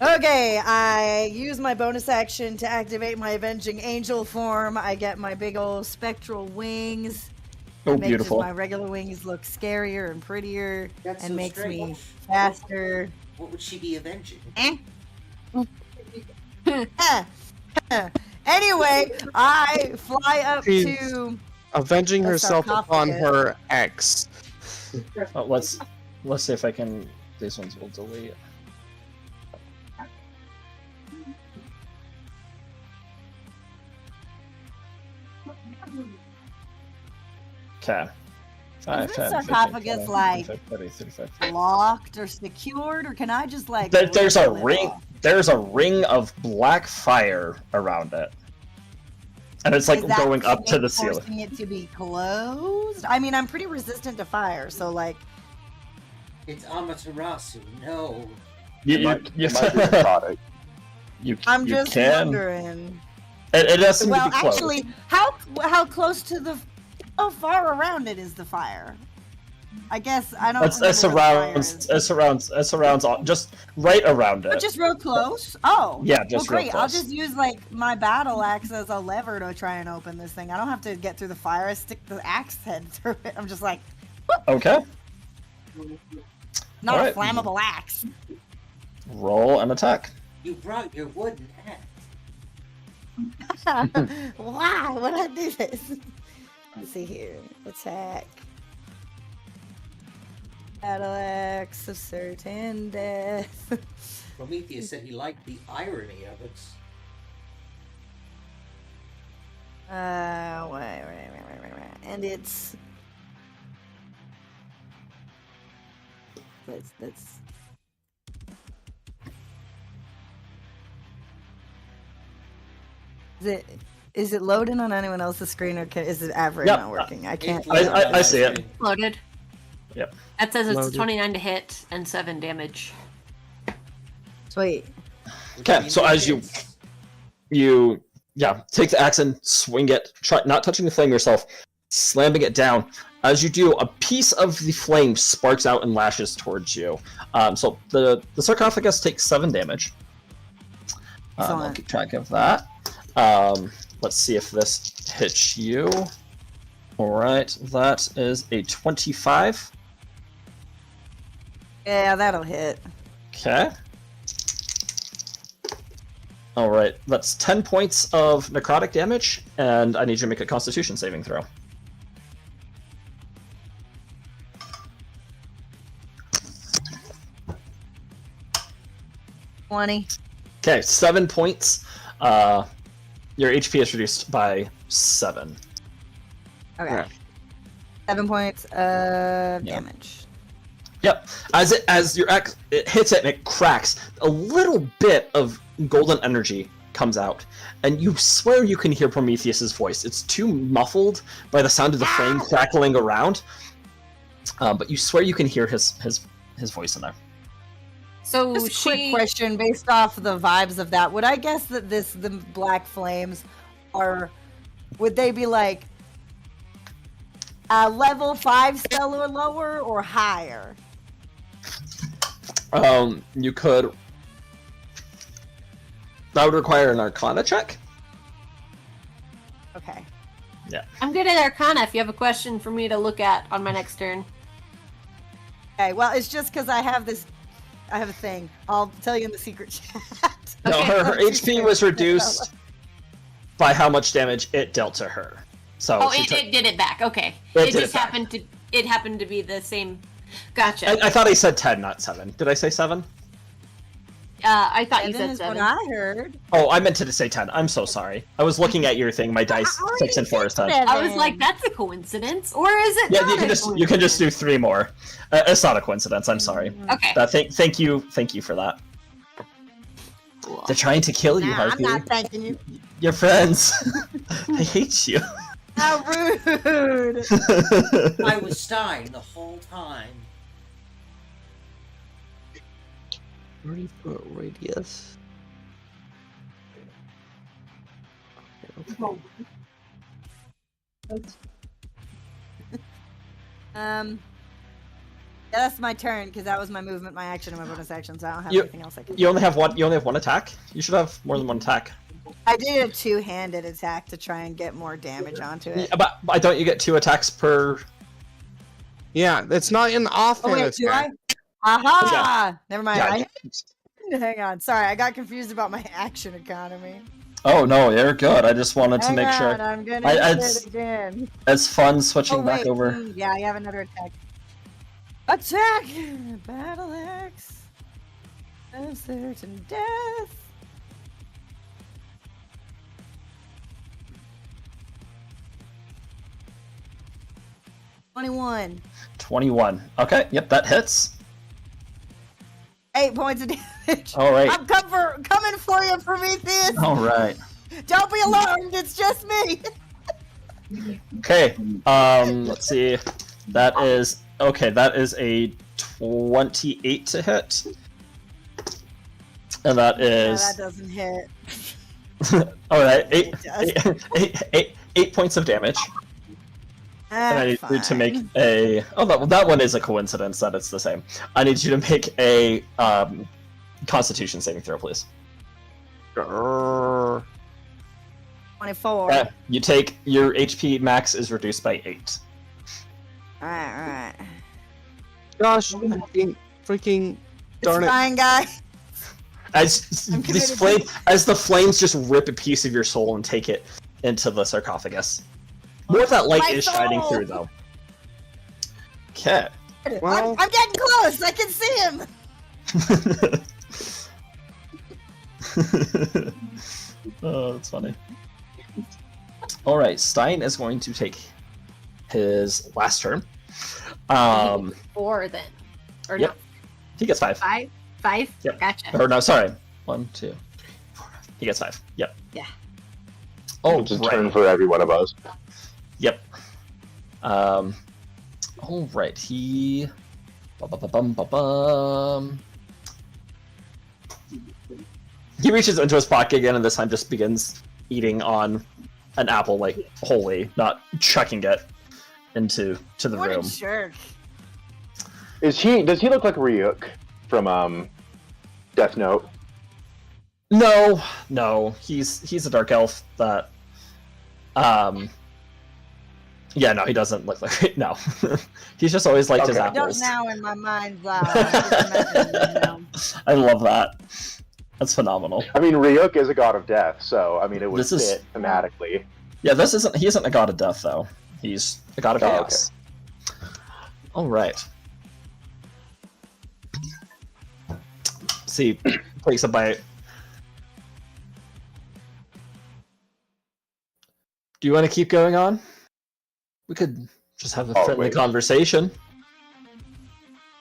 Okay, I use my bonus action to activate my Avenging Angel form. I get my big old spectral wings. Oh, Makes beautiful. my regular wings look scarier and prettier, That's and so makes me strange. faster. What would she be avenging? Anyway, I fly up She's to. Avenging A herself upon sarcophagus. her ex. Oh, let's see if I can. These ones will delete. Okay. Is this sarcophagus, like, 35. Locked or secured, or can I just like? There's a rip it ring. off? There's a ring of black fire around it, and it's like Is that going up to the ceiling. Forcing it to be closed. I mean, I'm pretty resistant to fire, so like. It's Amaterasu. No. It might be a product. I'm you just can. wondering. It has to Well, be close. actually, how close to the? How far around it is the fire? I guess I don't. It surrounds all, just right around it. But just real close. Oh. Yeah, just well, real great. I'll close. just use like my battle axe as a lever to try and open this thing. I don't have to get through the fire. I stick the axe head through it. I'm just like, Okay. not Alright. a flammable axe. Roll an attack. You brought your wooden axe. Why would I do this? Let's see here. Attack. Battle axe of certain death. Prometheus said he liked the irony of it. Wait. And it's that's is it loading on anyone else's screen, or is it average Yep. not working? I can't. I see it. Loaded. Yep. That says it's Loaded. 29 to hit and 7 damage. Sweet. Okay, so as you take the axe and swing it, try not touching the flame yourself, slamming it down. As you do, a piece of the flame sparks out and lashes towards you. So the sarcophagus takes 7 damage. I'll Excellent. keep track of that. Let's see if this hits you. All right, that is a 25. Yeah, that'll hit. Okay. All right, that's 10 points of necrotic damage, and I need you to make a Constitution saving throw. Okay, 7 points. Your HP is reduced by 7. Okay. Yeah. 7 points of damage. Yep. As your axe it hits it and it cracks, a little bit of golden energy comes out, and you swear you can hear Prometheus's voice. It's too muffled by the sound of the flame crackling around, but you swear you can hear his voice in there. So Just a quick question based off the vibes of that. Would I guess that the black flames would they be like level 5 spell or lower or higher? You could. That would require an Arcana check. Okay. I'm good at Arcana if you have a question for me to look at on my next turn. Okay, well, it's just because I have a thing. I'll tell you in the secret chat. No, Okay. her HP was reduced by how much damage it dealt to her. So Oh, she it did it back. Okay. It It did just it back. happened to be the same. Gotcha. I thought I said 10, not 7. Did I say 7? I thought you Seven said is 7. what I heard. Oh, I meant to say 10. I'm so sorry. I was looking at your thing. My dice I already 6 and 4 is 10. said I was like, that's a coincidence, or is it? Yeah, not you can just do 3 more. It's not a coincidence. I'm sorry. Okay. Thank you for that. Cool. They're trying to kill you, Nah, I'm Harvey. not thanking you. Your friends. I hate you. How rude! I was Stein the whole time. 30-foot radius. Yeah, that's my turn because that was my movement, my action, and my bonus action. So I don't have You- anything else I can. You only have one attack? You should have more than one attack. I did a two-handed attack to try and get more damage onto it. Yeah, but don't you get 2 attacks per? Yeah, it's not an Oh offhand wait, do attack. I? Aha! Never mind. Yeah. Hang on. Sorry, I got confused about my action economy. Oh no, you're good. I just wanted to Hang make on, sure. I'm gonna I- hit it's- it again. It's fun switching Oh, back wait, over. yeah, I have another attack. Attack! Battle axe of certain death. $21. 21. Okay, yep, that hits. 8 points of damage. All right. I'm coming for you, Prometheus. All right. Don't be alarmed. It's just me. Okay. Let's see. That is a 28 to hit. And that No, is that doesn't hit. all right. It does. 8 points of damage. And I need you to Fine. make a. Oh, that one is a coincidence that it's the same. I need you to make a Constitution saving throw, please. 24. 24. Yeah, you take your HP max is reduced by 8. Alright. Gosh, freaking It's darn it. fine, guys. As I'm these committed flame, as the flames just rip a piece of your soul and take it into the sarcophagus. More of that light My is shining soul! through, though. Okay. Well- I'm getting close. I can see him. Oh, that's funny. All right, Stein is going to take his last turn. 4 then. Or Yep. He gets 5. no, 5? 5? Yep. Gotcha. Or no, sorry. 1, 2, 3, 4. He gets 5. Yep. Yeah. Oh, It's a right. turn for every one of us. Yep. All right. He. Ba-ba-ba-bum-ba-bum. He reaches into his pocket again, and this time just begins eating on an apple, like wholly, not chucking it into the What room. a jerk. Does he look like Ryuk from Death Note? No, he's a dark elf that. Yeah, no, he doesn't look like no. He's just always liked his Okay. I don't apples. now in my mind's eye. I'm just imagining it now. I love that. That's phenomenal. I mean, Ryuk is a god of death, so I mean, it would This is- fit thematically. Yeah, he isn't a god of death though. He's a god of Oh, chaos. All right. See, takes a bite. Do you want to keep going on? We could just have a Oh, friendly wait. conversation.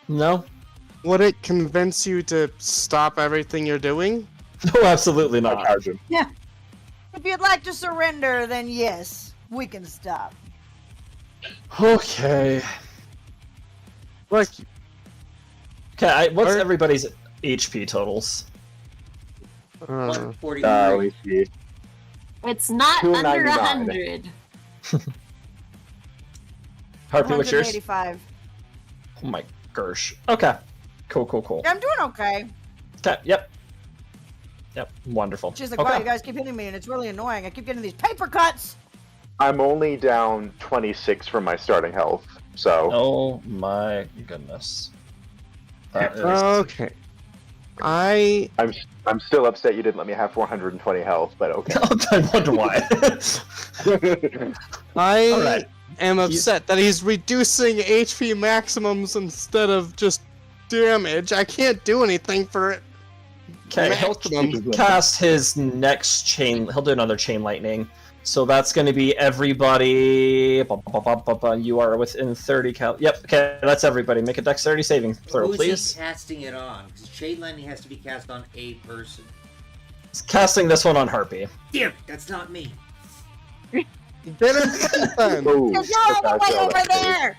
No? Would it convince you to stop everything you're doing? No, absolutely I not. charge him. If you'd like to surrender, then yes, we can stop. Okay. Look, Okay, what's Or- everybody's HP totals? 143. Let me see. It's not under 299. 100. Harpy, what's yours? 185. Oh my gosh. Okay. Cool. I'm doing okay. Okay, yep. Yep, wonderful. She's like, Okay. wow, you guys keep hitting me, and it's really annoying. I keep getting these paper cuts. I'm only down 26 from my starting health, so Oh my goodness. That is... okay. I I'm still upset you didn't let me have 420 health, but okay. I wonder why. Alright. am upset that he's reducing HP maximums instead of just damage. I can't do anything for it. Okay, he'll Maximum. cast his next chain. He'll do another chain lightning. So that's going to be everybody. You are within 30 cal. Yep. Okay, that's everybody. Make a dexterity saving throw, Who's please. he casting it on? Because Shade Lightning has to be cast on a person. Casting this one on Harpy. Damn, that's not me. Get it then. Ooh, There's no other that's way all over that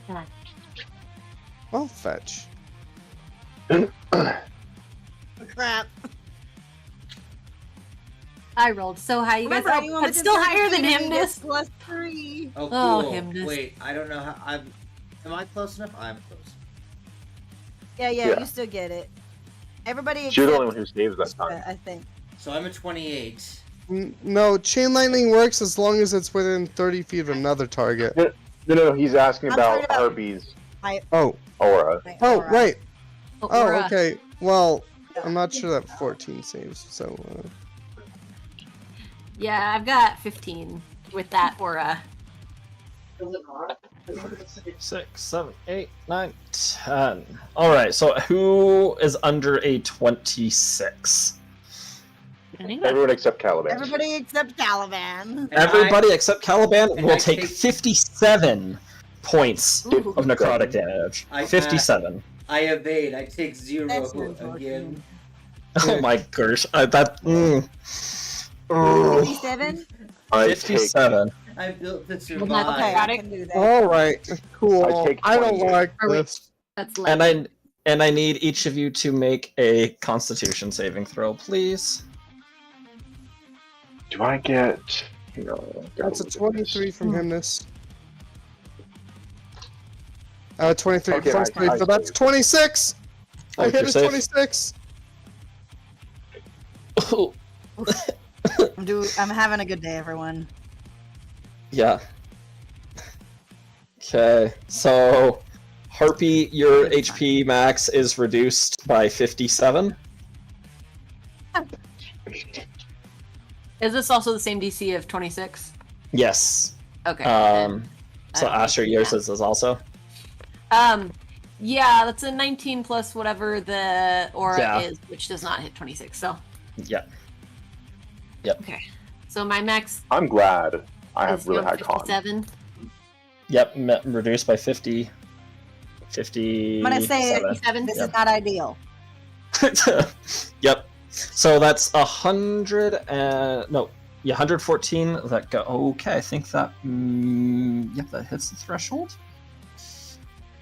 there. I'll fetch. Crap. I rolled so high, you guys. Remember, anyone That's within still 30 higher than feet of me Hymnus. gets +3. Oh, Oh, cool. Hymnus. Wait, I don't know how. Am I close enough? I'm close. Yeah, Yeah. you still get it. Everybody You're the only one except who saves that time. I think. So I'm at 28. No, chain lightning works as long as it's within 30 feet of another target. No, he's asking I'm talking about about- Harpy's Oh, aura. oh, right. Oh, Aura. okay. Well, I'm not sure that 14 saves, so. Yeah, I've got 15 with that aura. 6, 7, 8, 9, 10. Alright, so who is under a 26? I think that's Everyone except Caliban. Everybody except Caliban. And Everybody except Caliban and will I take take- 57 points Ooh. of necrotic damage. I- 57. I evade. I take 0 That's again. unfortunate. Oh my gosh. That. Oh, 57? I take 57. I built to Well, survive. that's Okay, Got I it. can do that. Alright, cool. I take I don't 28. like Or wait. this. That's And I need each of you to make a Constitution saving throw, please. Do I get? That's a 23 from Hymnus. 23 Okay, plus I- 3, I so that's saved. 26! I Make hit your a save. 26! I'm having a good day, everyone. Yeah. Okay, so Harpy, your HP max is reduced by 57. Is this also the same DC of 26? Yes. Okay. So Asher, yours is also. Yeah, that's a 19 plus whatever the aura Yeah. is, which does not hit 26. So Yeah. okay. So my max I'm glad I have is really high con. 57. Yep, reduced by 50. 50. I'm gonna say 57. this Yep. is not ideal. Yep. So that's 100 and no, yeah, 114. That go. Okay, I think that. Yep, that hits the threshold.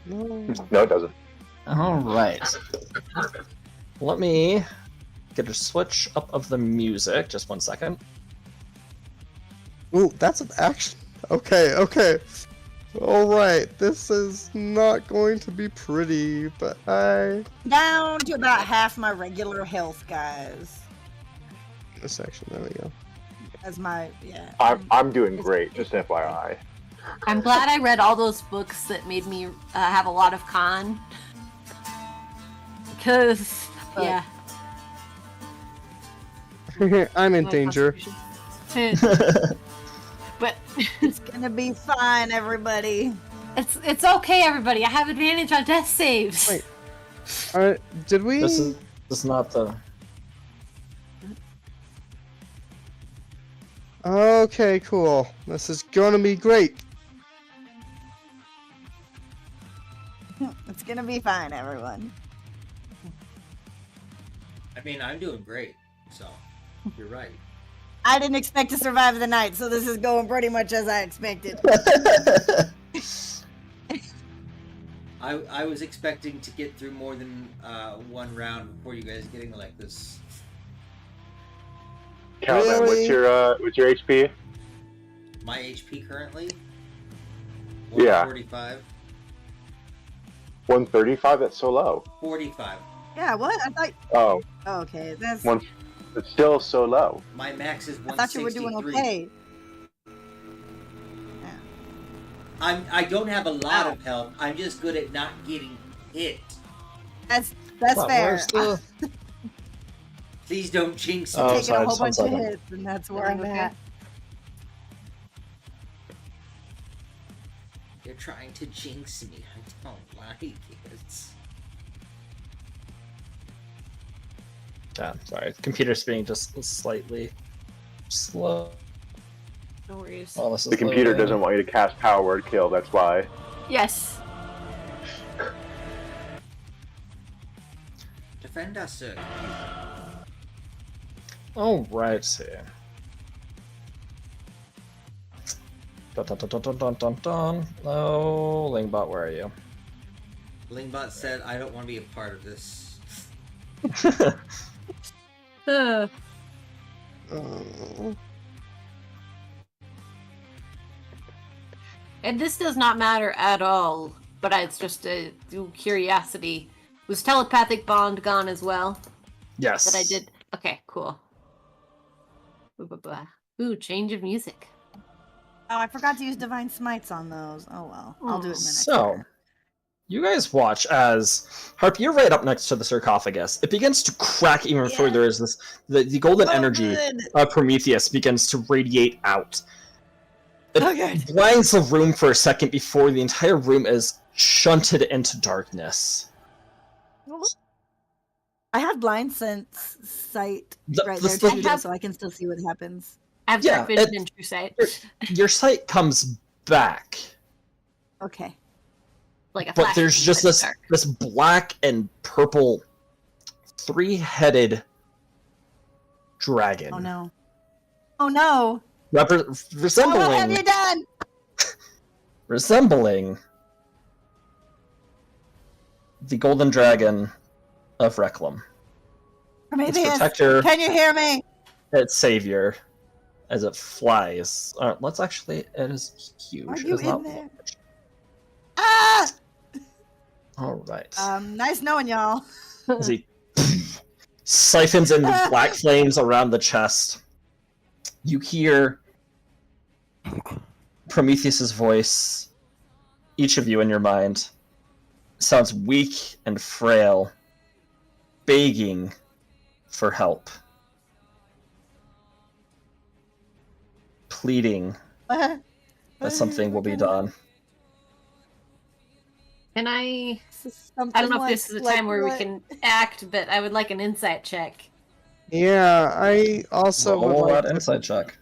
No, it doesn't. All right. Let me get a switch up of the music. Just 1 second. Ooh, that's an action. Okay, okay. Alright, this is not going to be pretty, but Down to about half my regular health, guys. this action, there we go. As my yeah. I'm doing great, just an FYI. I'm glad I read all those books that made me have a lot of con. Because, yeah. I'm in my danger. constitution. But It's gonna be fine, everybody. it's okay, everybody. I have advantage on death saves. Wait. Did we? This is not the. Okay, cool. This is gonna be great. It's gonna be fine, everyone. I mean, I'm doing great, so you're right. I didn't expect to survive the night, so this is going pretty much as I expected. I was expecting to get through more than one round before you guys getting like this. Calvin, Really? what's your HP? My HP currently. Yeah. 145. 135. That's so low. 45. Yeah, what? I thought. Oh, Okay, that's. one. It's still so low. My max is I thought you were 163. doing okay. I don't have a lot of health. I'm just good at not getting hit. That's Well, fair. where's the- Please don't jinx me. Oh, Taking sorry, a whole just one bunch of second. hits, and that's where I'm Okay. at. You're trying to jinx me. I don't like it. Yeah, sorry. Computer's being just slightly slow. No worries. While this is The computer loading. doesn't want you to cast Power Word Kill. That's why. Yes. Defend us, sir. All right. Here. Dun, dun, dun, dun, dun, dun, dun. Oh, Lingbot, where are you? Lingbot said, I don't want to be a part of this. Uh, Oh. and this does not matter at all, but it's just a curiosity. Was telepathic bond gone as well? Yes. That I did. Okay, cool. Blah, blah, blah. Ooh, change of music. Oh, I forgot to use divine smites on those. Oh well, I'll do it in the next So, turn. you guys watch as Harp, you're right up next to the sarcophagus. It begins to crack even Yeah. further as this the golden Oh, energy good. of Prometheus begins to radiate out. It Okay. blinds the room for a second before the entire room is shunted into darkness. I have blind sense sight right This- there the- too, though, so I can still see what happens. I have Yeah, dark vision it- and true sight. Your sight comes back, Okay. Like a but flash there's in just the this dark. this black and purple three-headed dragon. Oh no. Oh no. Resembling Oh, what have you done? resembling the golden dragon of Reclam. Its Prometheus, protector, can you hear me? its savior, as it flies. Let's actually, it is huge. Are It you is not in there? large. Ah! All right. Nice knowing y'all. As he siphons in the black flames around the chest, you hear Prometheus's voice, each of you in your mind. sounds weak and frail, begging for help, pleading that something will be done. Can I Something don't know if like- this is a like time where we what? can act, but I would like an insight check. Yeah, I also Roll would like that insight check.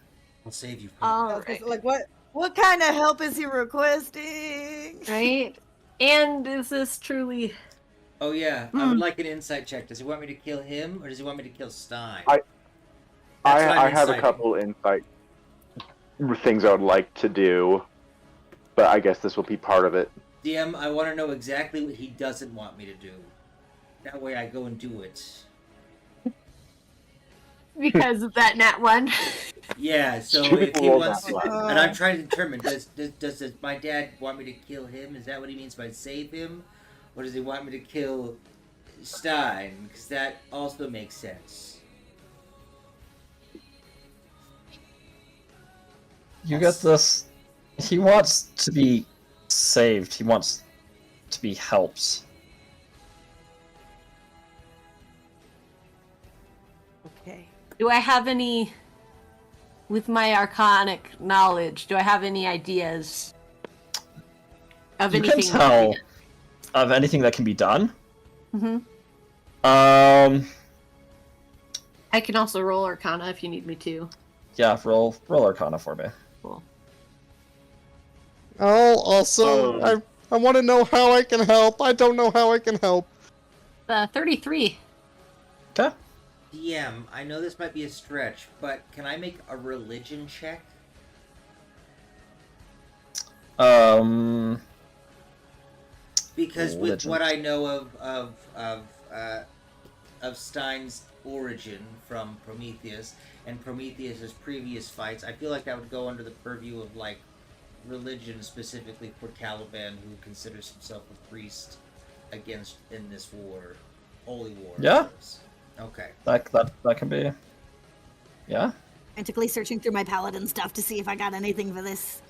I'll save you. From All Okay, right. so, like what kind of help is he requesting? Right? And is this truly... Oh yeah, I would like an insight check. Does he want me to kill him, or does he want me to kill Stein? I That's what I'm I have a inciting. couple insight things I would like to do, but I guess this will be part of it. DM, I want to know exactly what he doesn't want me to do. That way I go and do it. Because of that nat one. Yeah, so Two if people he rolled wants that to, one. and I'm trying to determine, does my dad want me to kill him? Is that what he means by save him? Or does he want me to kill Stein? Because that also makes sense. You get this. He wants to be saved. He wants to be helped. Okay. Do I have any... With my arcanic knowledge, do I have any ideas of You anything? can tell of anything that can be done. Mm-hmm. I can also roll Arcana if you need me to. Yeah, roll Arcana for me. Cool. I'll also I want to know how I can help. I don't know how I can help. 33. Okay. DM, I know this might be a stretch, but can I make a religion check? Because with Religion. what I know of Stein's origin from Prometheus and Prometheus's previous fights, I feel like that would go under the purview of like religion, specifically for Caliban, who considers himself a priest against in this war, holy war. of Yeah. sorts. Okay. That can be. Yeah. Frantically searching through my paladin stuff to see if I got anything for this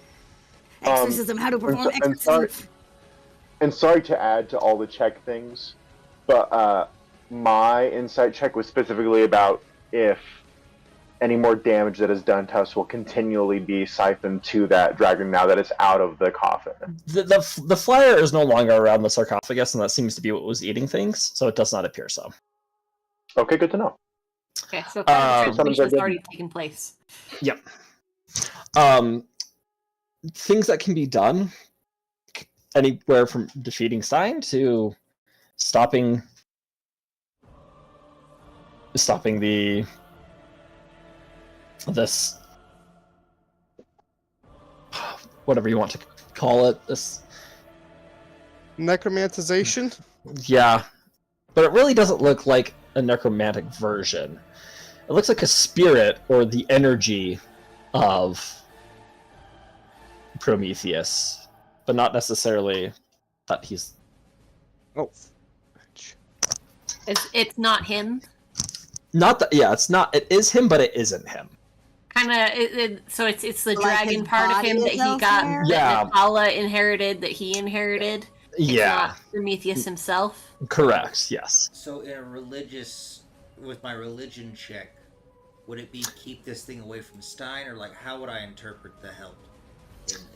Um, exorcism. How to perform and sorry- exorcism. And sorry to add to all the check things, but my insight check was specifically about if any more damage that is done to us will continually be siphoned to that dragon now that it's out of the coffin. The flyer is no longer around the sarcophagus, and that seems to be what was eating things, so it does not appear so. Okay, good to know. Okay, so summons transformation are has good. already taken place. Yep. Things that can be done, anywhere from defeating Stein to stopping this whatever you want to call it, this Necromantization? yeah, but it really doesn't look like a necromantic version. It looks like a spirit or the energy of Prometheus, but not necessarily that he's Oh. It's not him. not that. Yeah, it's not. It is him, but it isn't him. Kind of. So it's the Like dragon his part of body him that is he got. elsewhere? Yeah. That Natala inherited. That he inherited. It's Yeah, not Prometheus himself. correct. Yes. So in a religious, with my religion check, would it be keep this thing away from Stein, or like how would I interpret the help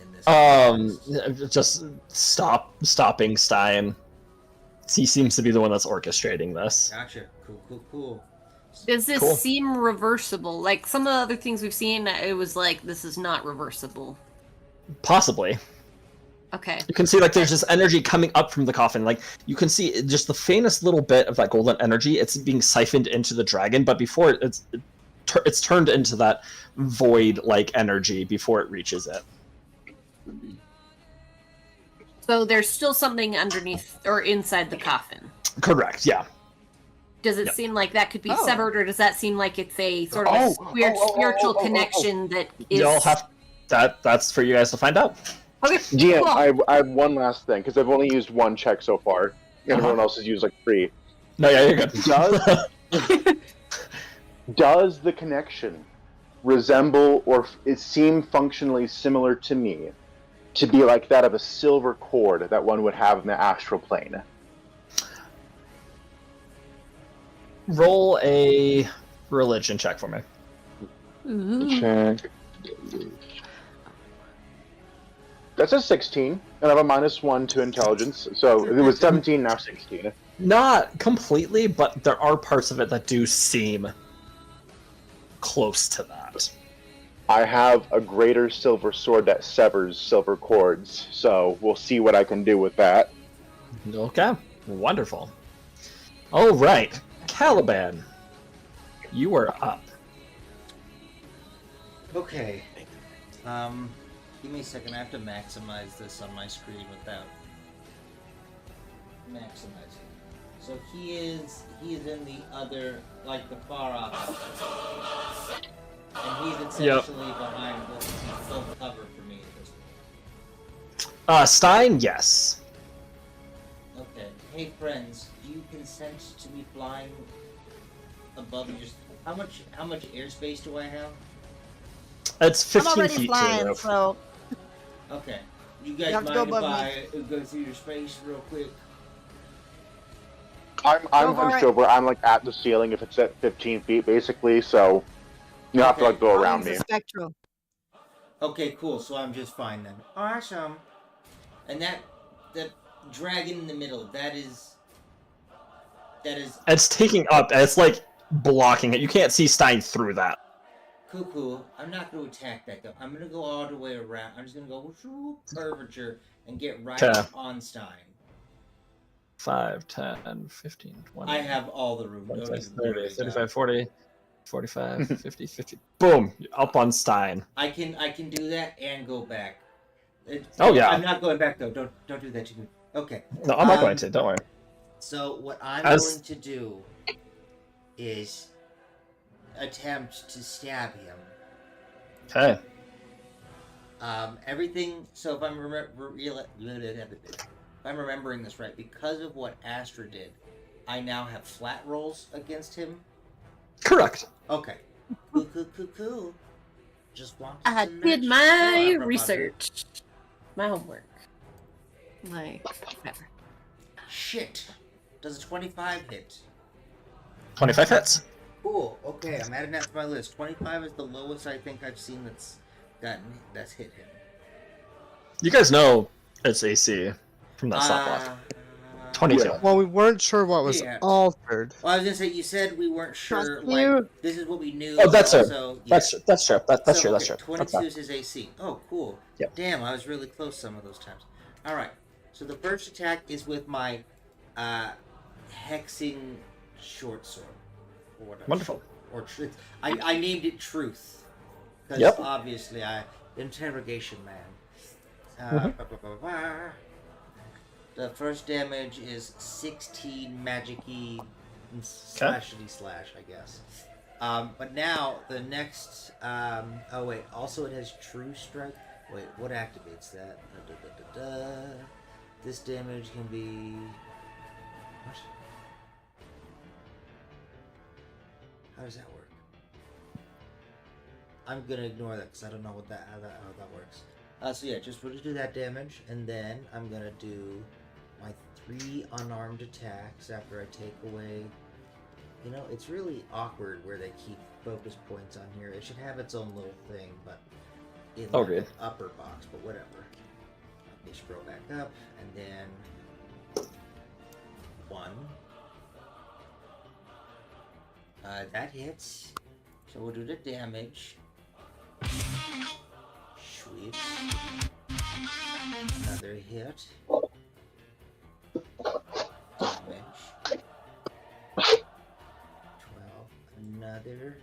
in this? context? Just stopping Stein. He seems to be the one that's orchestrating this. Gotcha. Cool. Does this Cool. seem reversible? Like some of the other things we've seen, it was like this is not reversible. Possibly. Okay. You can see like there's just energy coming up from the coffin. Like you can see just the faintest little bit of that golden energy. It's being siphoned into the dragon, but before it's turned into that void-like energy before it reaches it. So there's still something underneath or inside the coffin. Correct. Yeah. Does it Yep. seem like that could be Oh. severed, or does that seem like it's a sort of Oh, a weird oh, oh, spiritual oh, oh, oh, oh. connection that is? You'll have that's for you guys to find out. Okay. GM, Cool. I have one last thing because I've only used one check so far, and everyone else has used like 3. No, yeah, you're good. Does the connection resemble or it seem functionally similar to me to be like that of a silver cord that one would have in the astral plane. Roll a religion check for me. Ooh. Check. That's a 16, and I have a -1 to intelligence, so it was 17, now 16. Not completely, but there are parts of it that do seem close to that. I have a greater silver sword that severs silver cords, so we'll see what I can do with that. Okay, wonderful. All right, Caliban, you are up. Okay. Give me a second. I have to maximize this on my screen without maximizing. So he is in the other, like the far off, and he's essentially behind the full cover for me at this point. Stein, yes. Okay. Hey friends, do you consent to me flying above your? How much airspace do I have? It's I'm 15 already feet to the flying, roof. so Okay. You You guys have to mind go if above I go through your space real quick? I'm Go for hunched it. over. I'm like at the ceiling if it's at 15 feet, basically. So you have to like go around me. mine's a spectral. Okay, cool. So I'm just fine then. Awesome. And that dragon in the middle, that is It's taking up, it's like blocking it. You can't see Stein through that. cool. I'm not going to attack that though. I'm going to go all the way around. I'm just going to go whoop, curvature and get right Okay. up on Stein. 5, 10, 15, 20. I have all the room. Don't 26, even worry 30, about 35, it. 40, 45, 50, 50. Boom! Up on Stein. I can do that and go back. Oh, yeah. I'm not going back though. Don't do that to me. Okay. No, I'm not going to, don't worry. So what I'm As- going to do is attempt to stab him. Okay. Everything. So if I'm remembering this right, because of what Astra did, I now have flat rolls against him. Correct. Okay. Cool. Just want. I to did make my sure. research, my homework. Like, whatever. Shit. Does a 25 hit? 25 hits. Cool. Okay, I'm adding that to my list. 25 is the lowest I think I've seen that's hit him. You guys know it's AC from that stopwatch. 22. Yeah. Well, we weren't sure what was Yeah. altered. Well, I was gonna say you said we weren't sure. Trust Like you. this is what we knew. Oh, that's but true. also, yeah. That's true. That's true. That's So, true. That's okay, true. 22 is his AC. Oh, cool. Yep. Damn, I was really close some of those times. All right. So the first attack is with my hexing short sword. Or whatever. Wonderful. Or truth. I named it Truth. Because Yep. obviously interrogation man. The first damage is 16 magic-y slashity slash, I guess. But now the next. Oh wait. Also, it has True Strike. Wait, what activates that? This damage can be. What? How does that work? I'm gonna ignore that because I don't know how that works. So yeah, just we'll do that damage, and then I'm gonna do my 3 unarmed attacks after I take away. You know, it's really awkward where they keep focus points on here. It should have its own little thing, but in Oh, like good. an upper box. But whatever. Let me scroll back up, and then 1. That hits. So we'll do the damage. Sweet. Another hit. Damage. 12. Another.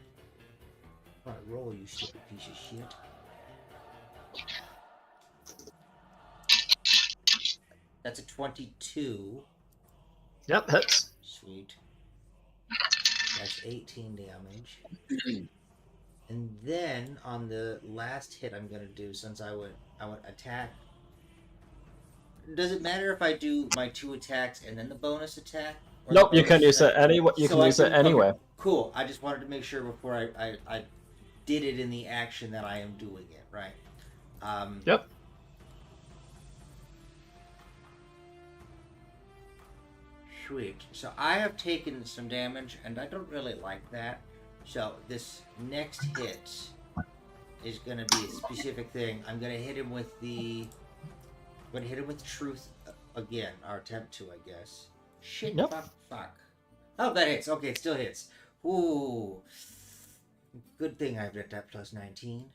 Alright, roll, you stupid piece of shit. That's a 22. Yep, hits. Sweet. That's 18 damage. And then on the last hit I'm gonna do, since I would attack. Does it matter if I do my 2 attacks and then the bonus attack? Or Nope, the you can bonus use it attack? anyway. You So can I use it anyway. okay, cool. I just wanted to make sure before I did it in the action that I am doing it, right? Yep. Sweet. So I have taken some damage, and I don't really like that. So this next hit is gonna be a specific thing. I'm gonna hit him with truth again, or attempt to, I guess. Shit, Yep. fuck. Oh, that hits. Okay, it still hits. Ooh. Good thing I've got that plus 19.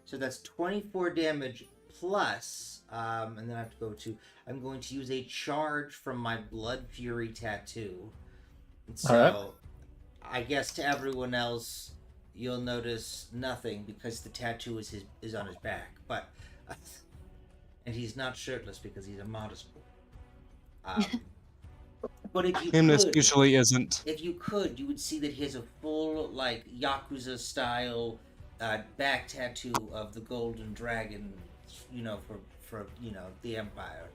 So that's 24 damage plus, and then I have to go to, I'm going to use a charge from my Blood Fury tattoo. So, Alright. I guess to everyone else, you'll notice nothing because the tattoo is on his back, but, and he's not shirtless because he's a modest boy. But if you Himness could, usually isn't. if you could, you would see that he has a full, like, Yakuza style back tattoo of the golden dragon, you know, for you know, the Empire.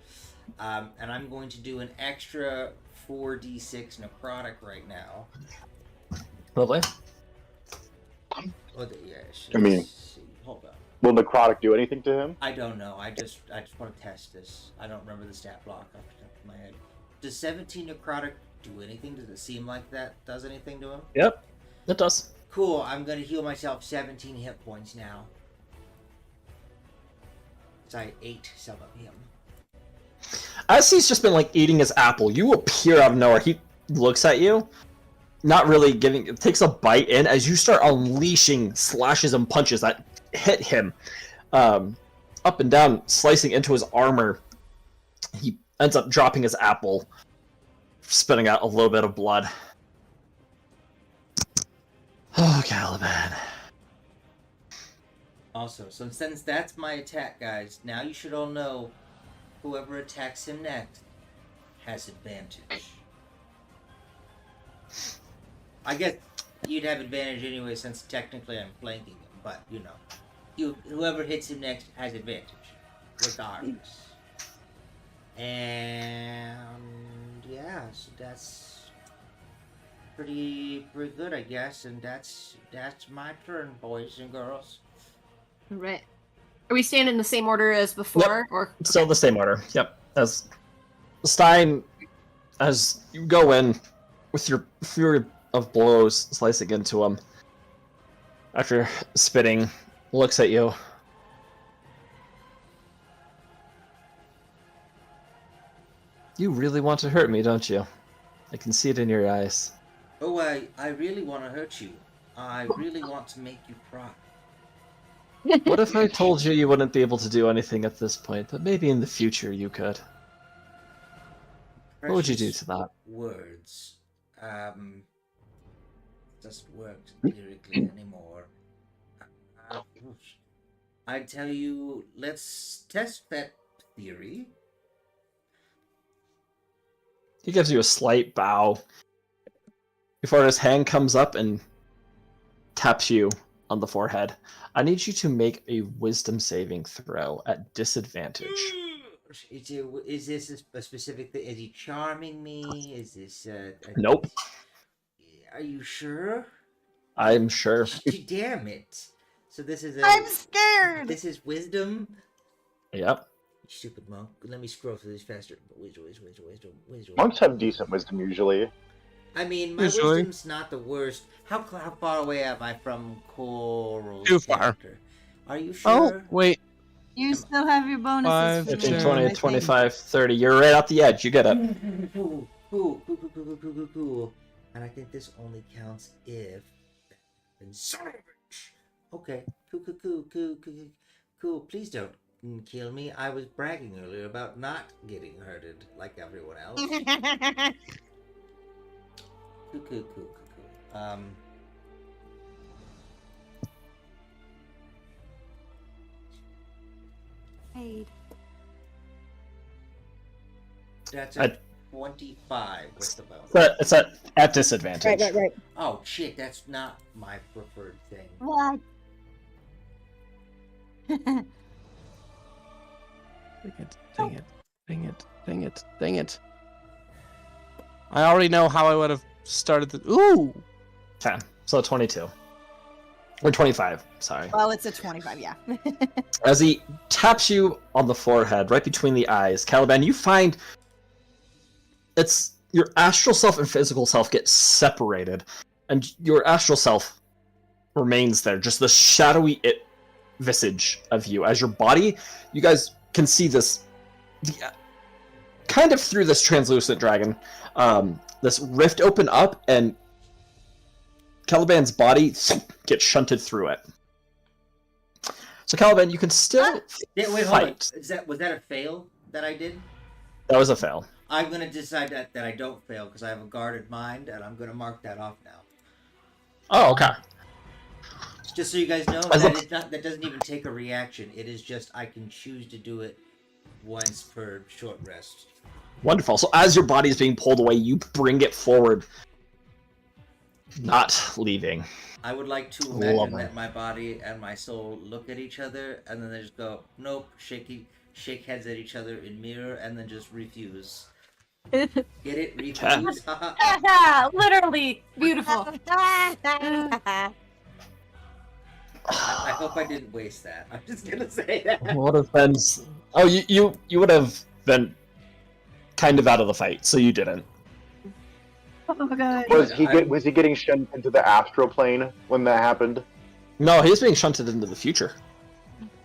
And I'm going to do an extra 4d6 necrotic right now. Lovely. Oh, yes. I mean- let's see. Hold on. Will necrotic do anything to him? I don't know. I just want to test this. I don't remember the stat block off the top of my head. Does 17 necrotic do anything? Does it seem like that does anything to him? Yep, it does. Cool. I'm gonna heal myself 17 hit points now. So I ate some of him. As he's just been like eating his apple, you appear out of nowhere. He looks at you, not really giving. It takes a bite in as you start unleashing slashes and punches that hit him, up and down, slicing into his armor. He ends up dropping his apple, spitting out a little bit of blood. Oh, Caliban. Also, so since that's my attack, guys, now you should all know whoever attacks him next has advantage. I guess you'd have advantage anyway since technically I'm flanking him, but you know. Whoever hits him next has advantage. Regardless. And yeah, so that's pretty good, I guess, and that's my turn, boys and girls. Right. Are we staying in the same order as before? Or Still the same order. Yep. As Stein, as you go in with your fury of blows slicing into him, after spitting, looks at you. You really want to hurt me, don't you? I can see it in your eyes. Oh, I really want to hurt you. I really want to make you cry. What if I told you you wouldn't be able to do anything at this point, but maybe in the future you could? What would you do Precious to that? words. Doesn't work lyrically anymore. I tell you, let's test that theory. He gives you a slight bow before his hand comes up and taps you on the forehead. I need you to make a wisdom saving throw at disadvantage. Is this a specific thing? Is he charming me? Is this Nope. Are you sure? I'm sure. Damn it! So this is I'm scared. This is wisdom. Yep. You stupid monk. Let me scroll through this faster. Wisdom. Monks have decent wisdom usually. I mean, my Usually. wisdom's not the worst. How far away am I from Coral's Too far. character? Are you Oh, sure? wait. You still have your bonuses. 5, for 15, me, 20, I think. 25, 30. You're right at the edge. You get it. Cool. And I think this only counts if. And son of a bitch. Okay. Cool. Please don't kill me. I was bragging earlier about not getting hurted like everyone else. Cool. Paid. That's I- a 25 with the bonus. It's at disadvantage. Right. Oh shit, that's not my preferred thing. What? Dang it. I already know how I would have started the. Ooh! Okay, so 22. Or 25, sorry. Well, it's a 25, yeah. As he taps you on the forehead, right between the eyes, Caliban, you find it's your astral self and physical self get separated, and your astral self remains there, just the shadowy visage of you. As your body, you guys can see this, kind of through this translucent dragon, this rift open up, and Caliban's body gets shunted through it. So Caliban, you can still Wait, hold on. fight. Was that a fail that I did? That was a fail. I'm gonna decide that I don't fail because I have a guarded mind, and I'm gonna mark that off now. Oh, okay. Just so you guys know, that doesn't even take a reaction. It is just I can choose to do it once per short rest. Wonderful. So as your body is being pulled away, you bring it forward, not leaving. I would like to imagine Lovely. that my body and my soul look at each other, and then they just go, nope, shake heads at each other in mirror, and then just refuse. Get it? Refuse? Literally beautiful. I hope I didn't waste that. I'm just gonna say that. Would have been. Oh, you would have been kind of out of the fight, so you didn't. Oh god. Was he getting shunned into the astral plane when that happened? No, he's being shunted into the future.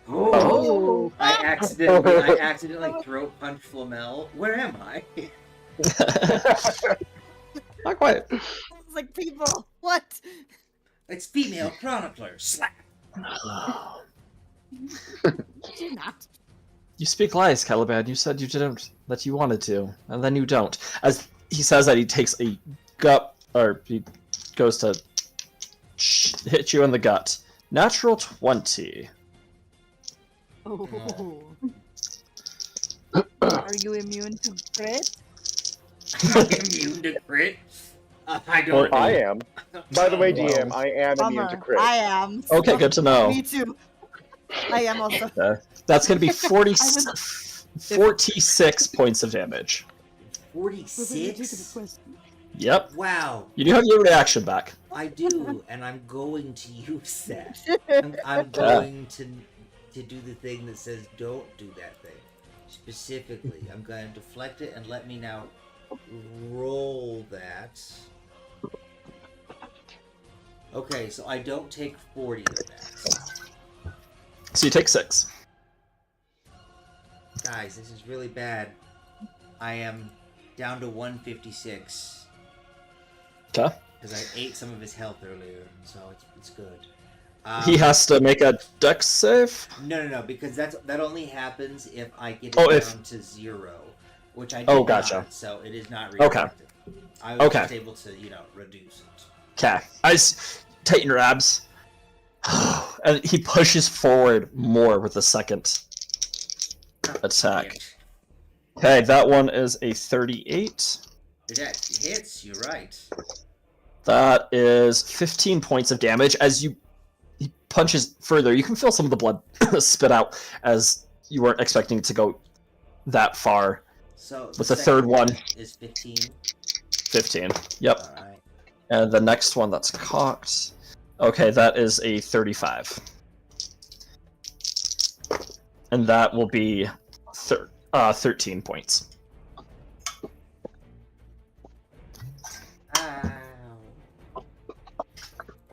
Oh! I accidentally throat punch Flamel. Where am I? Not quite. It's like, people, what? It's female chronicler. Slap. Do not. You speak lies, Caliban. You said you didn't, that you wanted to, and then you don't. As he says that, he takes a gut, or he goes to hit you in the gut. Natural 20. Oh. Are you immune to crit? Immune to crit? I don't. I am. By the way, DM, I am immune to Bummer. crit. I am. Okay, good to know. Me too. I am also. That's going to be 46 points of damage. 46? Yep. Wow. You do have your reaction back. I do, and I'm going to use that. I'm going to do the thing that says don't do that thing. Specifically, I'm going to deflect it and let me now roll that. Okay, so I don't take 40 of that. So you take 6. Guys, this is really bad. I am down to 156. Okay. Because I ate some of his health earlier, so it's good. He has to make a dex save? No, because that only happens if I get it down to 0, which I did gotcha. not, so it is not reactive. I was just able to, reduce it. Okay. I tighten your abs. And he pushes forward more with the second attack. Okay, that one is a 38. That hits, you're right. That is 15 points of damage. As he punches further, you can feel some of the blood spit out as you weren't expecting it to go that far. So with the third one is 15. 15. Yep. All right. And the next one that's cocked. Okay, that is a 35. And that will be 13 points. Ow.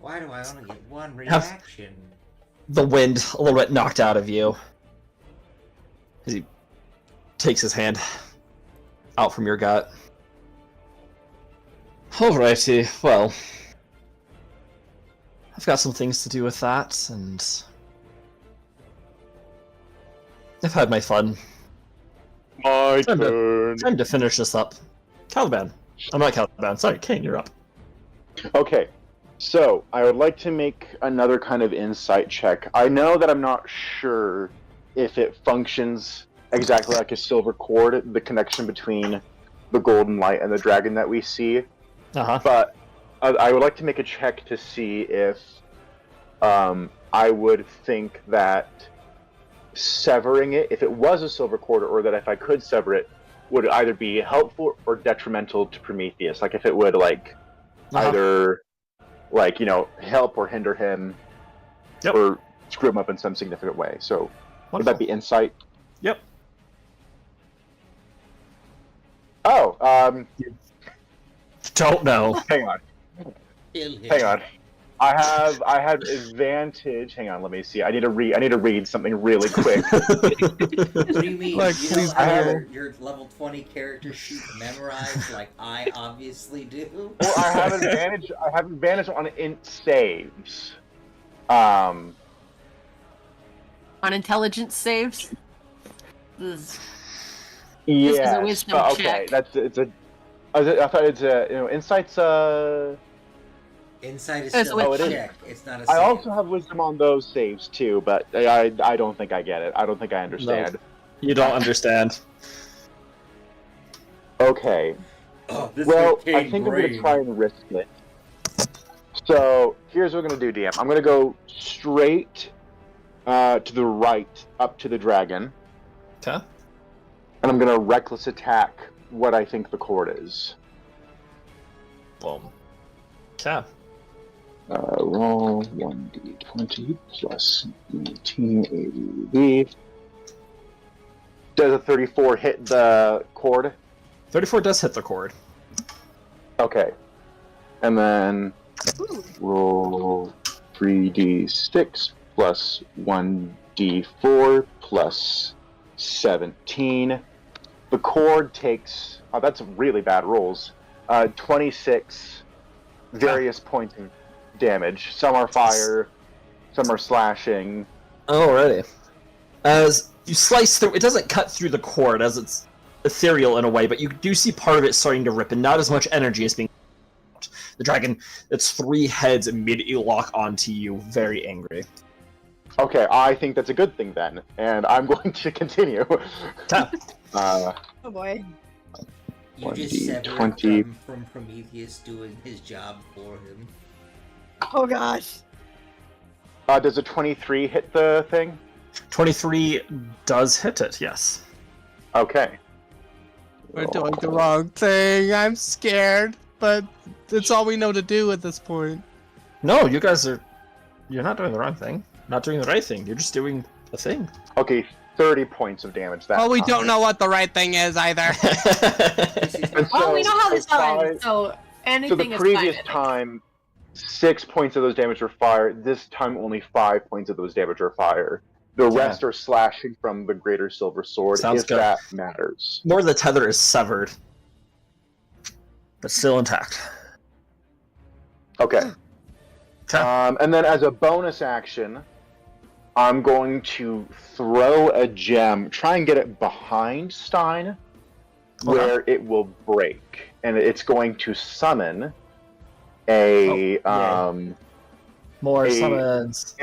Why do I only get one reaction? The wind a little bit knocked out of you. As he takes his hand out from your gut. Alrighty, well. I've got some things to do with that, and I've had my fun. My turn. Time to finish this up. Caliban. I'm not Caliban, sorry, Kane, you're up. Okay, so I would like to make another kind of insight check. I know that I'm not sure if it functions exactly like a silver cord, the connection between the golden light and the dragon that we see, but I would like to make a check to see if I would think that severing it, if it was a silver cord, or that if I could sever it, would either be helpful or detrimental to Prometheus. Like if it would either help or hinder him, or screw him up in some significant way. So would that be insight? Yep. Oh, don't know. Hang on. Kill him. Hang on. I have advantage. Hang on, let me see. I need to read something really quick. What do you mean? Like, You please don't have no. your level 20 character sheet memorized like I obviously do? Well, I have advantage on int saves. On intelligence saves. This is a Yes. wisdom Okay, check. I thought it's insights. Insight is It's still with- a it is. check. It's not a save. I also have wisdom on those saves too, but I don't think I get it. I don't think I understand. You don't understand. Okay. Oh, this Well, I arcane think I'm gonna brain. try and risk it. So here's what we're gonna do, DM. I'm gonna go straight to the right, up to the dragon, Okay. and I'm gonna reckless attack what I think the cord is. Boom. Okay. Roll 1d20 plus 19 ABV. Does a 34 hit the cord? 34 does hit the cord. Okay. And then roll 3d6 plus 1d4 plus 17. The cord takes... Oh, that's really bad rolls. 26 various points of damage. Some are fire, some are slashing. Alrighty. As you slice through, it doesn't cut through the cord as it's ethereal in a way, but you do see part of it starting to rip, and not as much energy is being. The dragon, its 3 heads immediately lock onto you, very angry. Okay, I think that's a good thing then, and I'm going to continue. Okay. Oh boy. You just 1d20. severed him from Prometheus doing his job for him. Oh gosh. Does a 23 hit the thing? 23 does hit it, yes. Okay. We're doing the wrong thing. I'm scared, but it's all we know to do at this point. No, you guys are. You're not doing the wrong thing. Not doing the right thing. You're just doing a thing. Okay, 30 points of damage that Well, we time. don't know what the right thing is either. And Well, we know how this aside- ends, so So anything the is previous fine. time, 6 points of those damage were fire. This time, only 5 points of those damage are fire. The Yeah. rest are slashing from the greater silver sword, Sounds if good. that matters. More the tether is severed, but still intact. Okay. Okay. And then as a bonus action, I'm going to throw a gem, try and get it behind Stein, where it will break, and it's going to summon a More a- summons.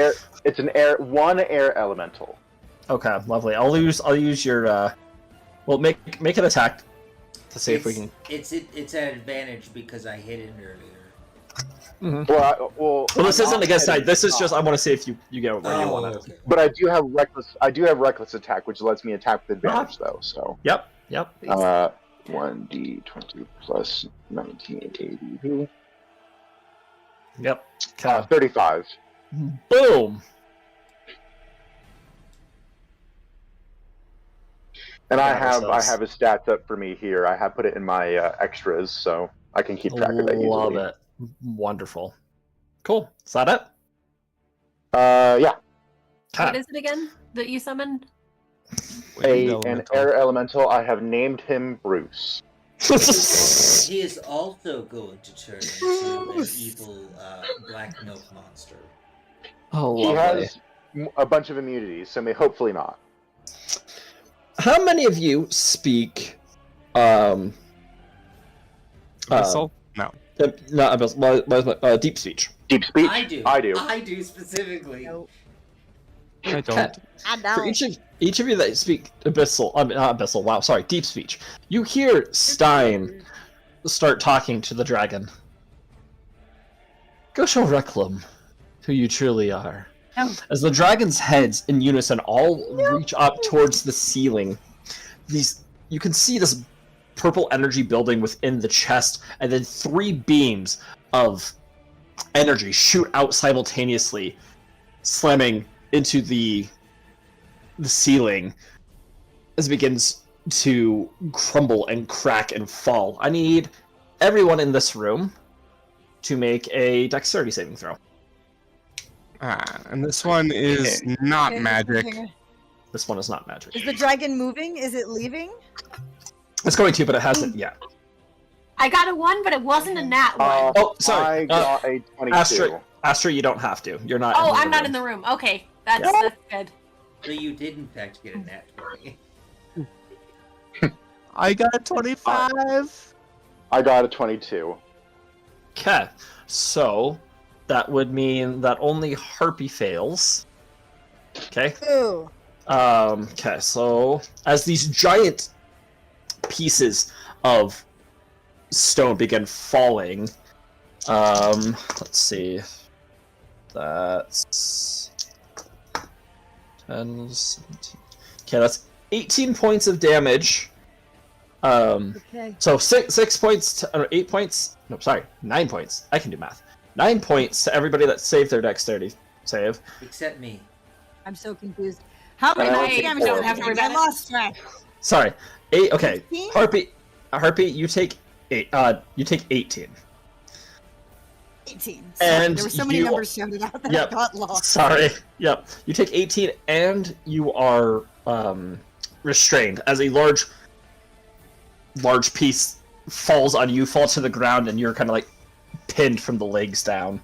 it's an one air elemental. Okay, lovely. I'll use your. Well, make an attack to see if we can. It's an advantage because I hit it earlier. Well, Well, this I'm isn't not against hitting side. This is it. just. I want to see if you get where you want it. Okay. But I do have reckless attack, which lets me attack with advantage though. So Yep. 1d20 plus 19 ADV. Yep. Okay. 35. Boom. And I Yeah, have ourselves. his stats up for me here. I have put it in my extras, so I can keep track of that easily. Love it. Wonderful. Cool. Is that it? Yeah. What is it again that you summoned? An air elemental. I have named him Bruce. He is also going to turn into an evil black milk monster. Oh, He lovely. has a bunch of immunities, so hopefully not. How many of you speak? Whistle? No. Not deep speech. Deep speech. I do. I do. I do specifically. Nope. I don't. I For don't. each of you that speak abyssal, not abyssal. Wow, sorry, deep speech. You hear Stein start talking to the dragon. Go show Reclam who you truly are. No. As the dragon's heads in unison all reach up towards the ceiling, you can see this purple energy building within the chest, and then 3 beams of energy shoot out simultaneously, slamming into the ceiling as it begins to crumble and crack and fall. I need everyone in this room to make a dexterity saving throw. And this one is not magic. This one is not magic. Is the dragon moving? Is it leaving? It's going to, but it hasn't yet. I got a 1, but it wasn't a nat 1. Oh, sorry. I got a 22. Astra, you don't have to. You're not. I'm not in the room. Okay, that's good. So you did in fact get a nat 20. I got a 25. I got a 22. Okay, so that would mean that only Harpy fails. Okay. Ooh. Okay, so as these giant pieces of stone begin falling, let's see. That's 10, 17. Okay, that's 18 points of damage. Okay. So 6 points or 8 points. No, sorry, 9 points. I can do math. 9 points to everybody that saved their dexterity save. Except me. I'm so confused. How many I damage don't did have to worry I about it. lost track. Sorry, 8. Okay, 15? Harpy, you take 8. You take 18. 18. Sorry, And there were so many you- numbers shouted out that Yep. I got lost. Sorry. Yep. You take 18, and you are restrained as a large piece falls on you, fall to the ground, and you're kind of like pinned from the legs down.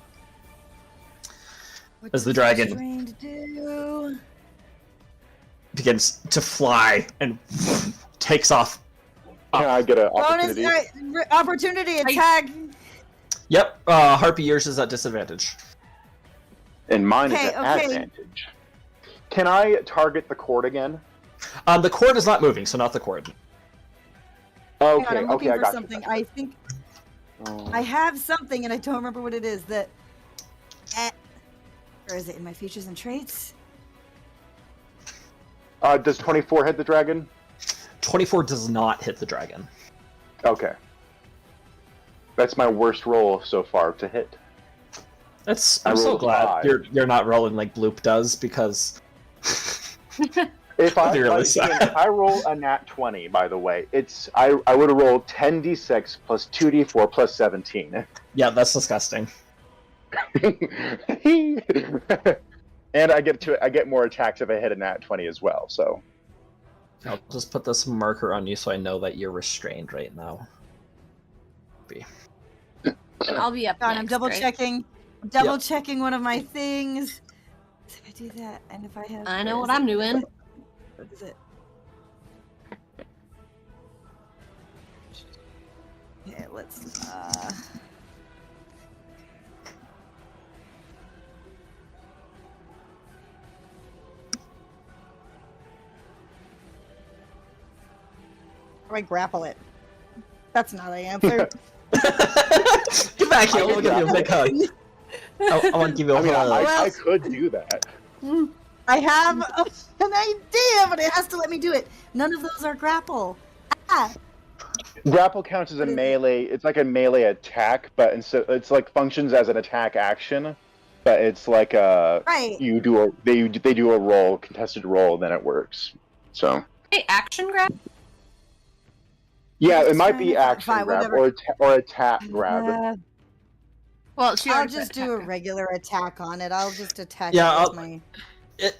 What As the does dragon- restrained do? Begins to fly and takes off. Can I get an Bonus opportunity? opportunity attack. Yep. Harpy, yours is at disadvantage. And mine Okay, is an okay. advantage. Can I target the cord again? The cord is not moving, so not the cord. Hang on, Okay, I'm looking okay, I for got something. you. I think Oh. I have something, and I don't remember what it is. That, or is it in my features and traits? Does 24 hit the dragon? 24 does not hit the dragon. Okay. That's my worst roll so far to hit. I I'm so rolled glad 5. you're not rolling like Bloop does, because If I, Really like, sad. if I roll a nat 20, by the way, I would have rolled 10d6 plus 2d4 plus 17. yeah, that's disgusting. And I get more attacks if I hit a nat 20 as well. So I'll just put this marker on you so I know that you're restrained right now. I'll be up God, next, I'm double right? checking. Double checking one of my things. If I do that, and if I have, I know where what is I'm it? doing. What is it? Okay, let's. How do I grapple it? That's not an answer. Get back here, I'll give you a big hug. I want to give you a I mean, hug. I could do that. I have an idea, but it has to let me do it. None of those are grapple. Ah, Grapple counts as a melee. It's like a melee attack, but it's like functions as an attack action. But it's like right. they do a roll, contested roll, and then it works. So Hey, action grab? yeah, it Just might trying be to- action fine, grab whatever. or attack grab. Well, she I'll already just said do a attack. regular attack on it. I'll just attack Yeah, it with I'll- my.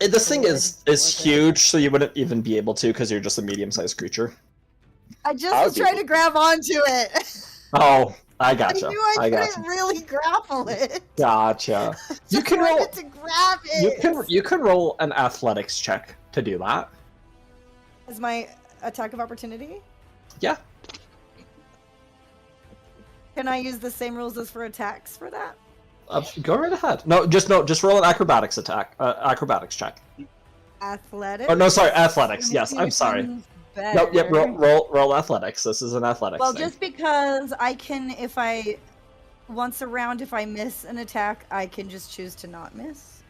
This thing is Okay. huge, so you wouldn't even be able to because you're just a medium-sized creature. I just I'll was do trying it. to grab onto it. Oh, I gotcha. I knew I I couldn't gotcha. really grapple it. Gotcha. You Just can roll. wanted to grab it. You can roll an athletics check to do that. Is my attack of opportunity? Yeah. Can I use the same rules as for attacks for that? Go right ahead. No, just roll an acrobatics attack. Acrobatics check. Athletics. Oh no, sorry, athletics. Yes, I'm sorry. Nope. Yep. Better. Roll athletics. This is an athletics Well, thing. just because I can, if I once a round, if I miss an attack, I can just choose to not miss.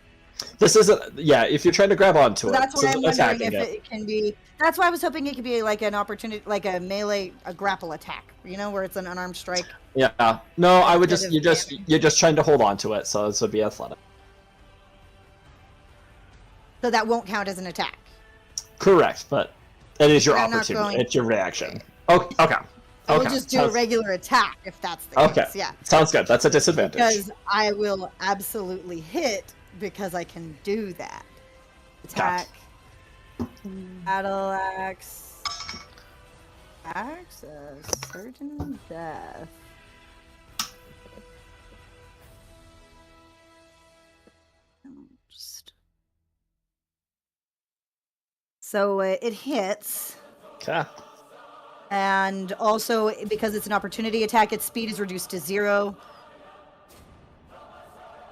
This isn't. Yeah, if you're trying to grab onto So it, that's this why is I'm wondering attacking if it can be. That's why I was hoping it could be like an opportunity, like a melee, a grapple attack. You know, where it's an unarmed strike. Yeah. No, I would Instead just of you're just trying to hold on to it, so this would be athletic. So that won't count as an attack. Correct, but it is your I'm not opportunity. going It's your reaction. Okay. Okay. I will Okay, just do a sounds- regular attack if that's the Okay. case. Yeah. Sounds good. That's a disadvantage. Because I will absolutely hit because I can do that. Attack. Battle axe. Axe of certain death. So it hits. Okay. And also, because it's an opportunity attack, its speed is reduced to 0.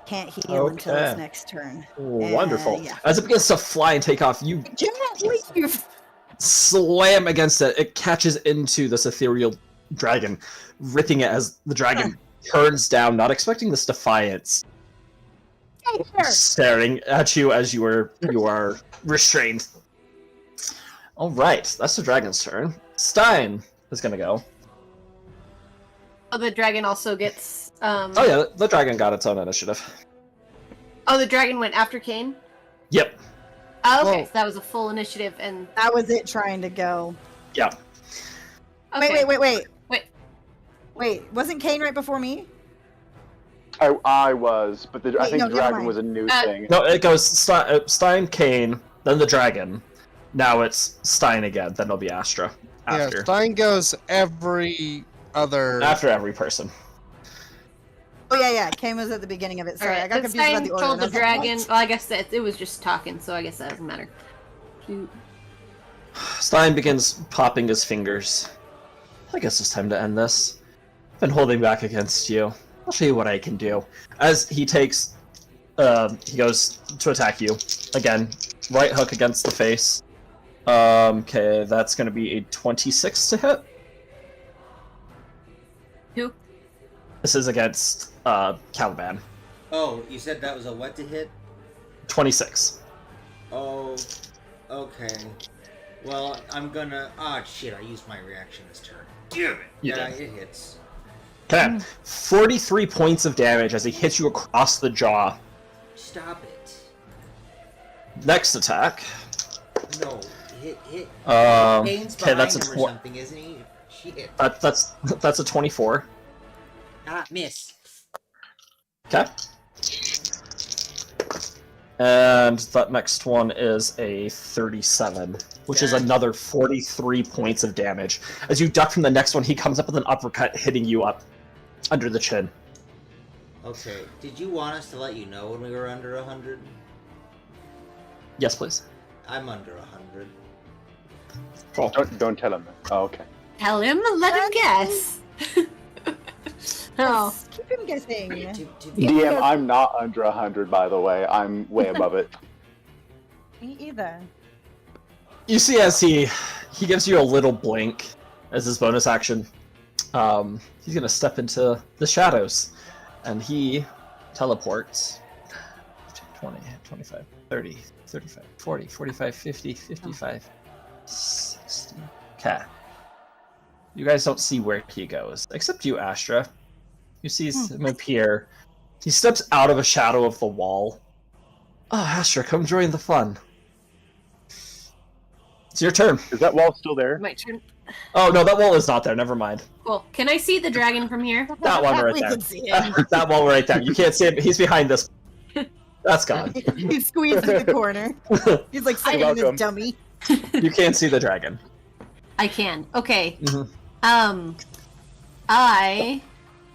Can't heal until its Okay. next turn. Wonderful. Yeah. As it begins to fly and take off, you Can't leave. slam against it. It catches into this ethereal dragon, ripping it as the dragon turns down, not expecting this defiance, staring at you as you are restrained. All right, that's the dragon's turn. Stein is gonna go. Oh, the dragon also gets. Oh yeah, the dragon got its own initiative. Oh, the dragon went after Kane. Yep. Oh, okay, Whoa. so that was a full initiative, and That was it trying to go. Yeah. okay. Wait. Wait. Wait, wasn't Kane right before me? I was, but I Wait, think no, never dragon mind. was a new Uh, thing. No, it goes Stein, Kane, then the dragon. Now it's Stein again. Then it'll be Astra after. Yeah, Stein goes every other. After every person. Oh yeah. Kane was at the beginning of it. Sorry, Alright, I got confused about the order. told and I the was like, dragon. what? Well, I guess that it was just talking, so I guess that doesn't matter. Shoot. Stein begins popping his fingers. I guess it's time to end this. I've been holding back against you. I'll show you what I can do. As he takes, he goes to attack you again. Right hook against the face. Okay, that's going to be a 26 to hit. Who? This is against Caliban. Oh, you said that was a what to hit? 26. Oh, okay. Well, I'm gonna. Ah, shit! I used my reaction this turn. Damn it! You Yeah, did. it hits. Okay, 43 points of damage as he hits you across the jaw. Stop it! Next attack. No, hit. Okay, Kane's behind that's a him or something, isn't he? Shit! that's a 24. Ah, miss. Okay. And that next one is a 37, which is Yeah. another 43 points of damage. As you duck from the next one, he comes up with an uppercut, hitting you up under the chin. Okay. Did you want us to let you know when we were under 100? Yes, please. I'm under 100. Cool. Don't tell him that. Oh, okay. Tell him. Let him guess. Oh. Let's keep him guessing. DM, I'm not under 100, by the way. I'm way above it. Me either. You see as he gives you a little blink as his bonus action. He's gonna step into the shadows, and he teleports 20, 25, 30, 35, 40, 45, 50, 55, 60. Okay. You guys don't see where he goes, except you, Astra. You see him appear. He steps out of a shadow of the wall. Oh, Astra, come join the fun. It's your turn. Is that wall still there? My turn. Oh, no, that wall is not there. Never mind. Cool. Can I see the dragon from here? That one right We there. can see him. That wall right there. You can't see him. He's behind this. That's gone. He squeezed through the corner. He's like sitting in welcome. this dummy. You can't see the dragon. I can. Okay. Mhm. I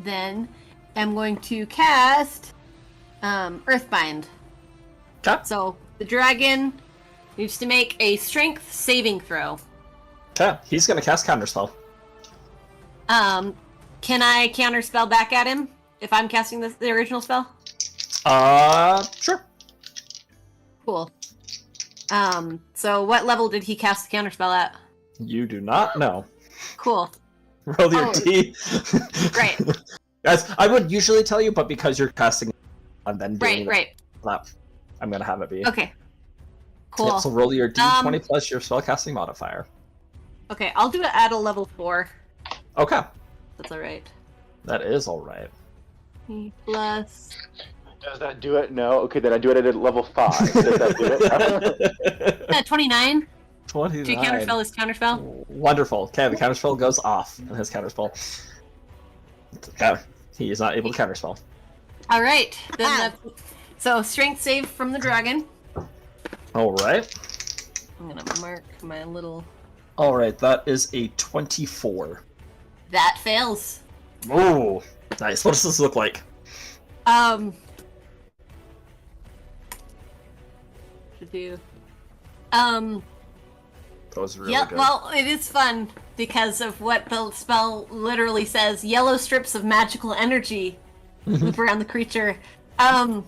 then am going to cast Earthbind. Okay. So the dragon needs to make a strength saving throw. Okay. He's going to cast Counterspell. Can I counterspell back at him if I'm casting the original spell? Sure. Cool. So what level did he cast the counterspell at? You do not know. Cool. Roll your Oh. D. Right. As I would usually tell you, but because you're casting and then doing Right. that, I'm going to have it be. Okay. Cool. Yep, so roll your D20 plus your spellcasting modifier. Okay, I'll do it at a level 4. Okay. That's alright. That is alright. Plus... Does that do it? No. Okay, then I do it at level 5. Does that do it? 29? 29. Do you counterspell his counterspell? Wonderful. Okay, the counterspell goes off in his counterspell. Okay, he is not able to counterspell. All right. Then so strength save from the dragon. All right. I'm gonna mark my little. All right, that is a 24. That fails. Oh, nice. What does this look like? To do. That was really Yep. good. Well, it is fun because of what the spell literally says. Yellow strips of magical energy loop around the creature. Some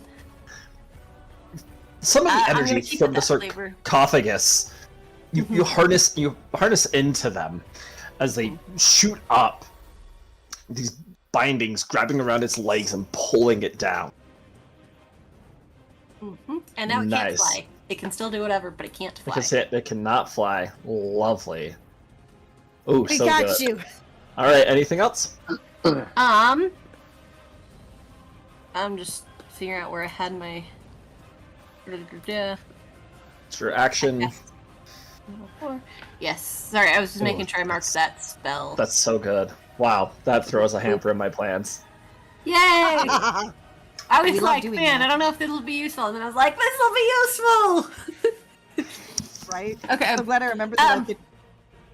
of the I'm gonna energy keep from it the that sarcophagus, you harness into them as they shoot up. These bindings grabbing around its legs and pulling it down. And now it can't Nice. fly. It can still do whatever, but it can't fly. Because it cannot fly. Lovely. Oh, We so got good. you. All right. Anything else? I'm just figuring out where I had my. It's your action. Yes. Sorry, I was just making Ooh, sure I marked that spell. That's so good. Wow, that throws a hamper in my plans. Yay! I was We love like, doing man, that. I don't know if it'll be useful. And then I was like, this will be useful! Right? Okay. I'm glad I remembered that I Um, could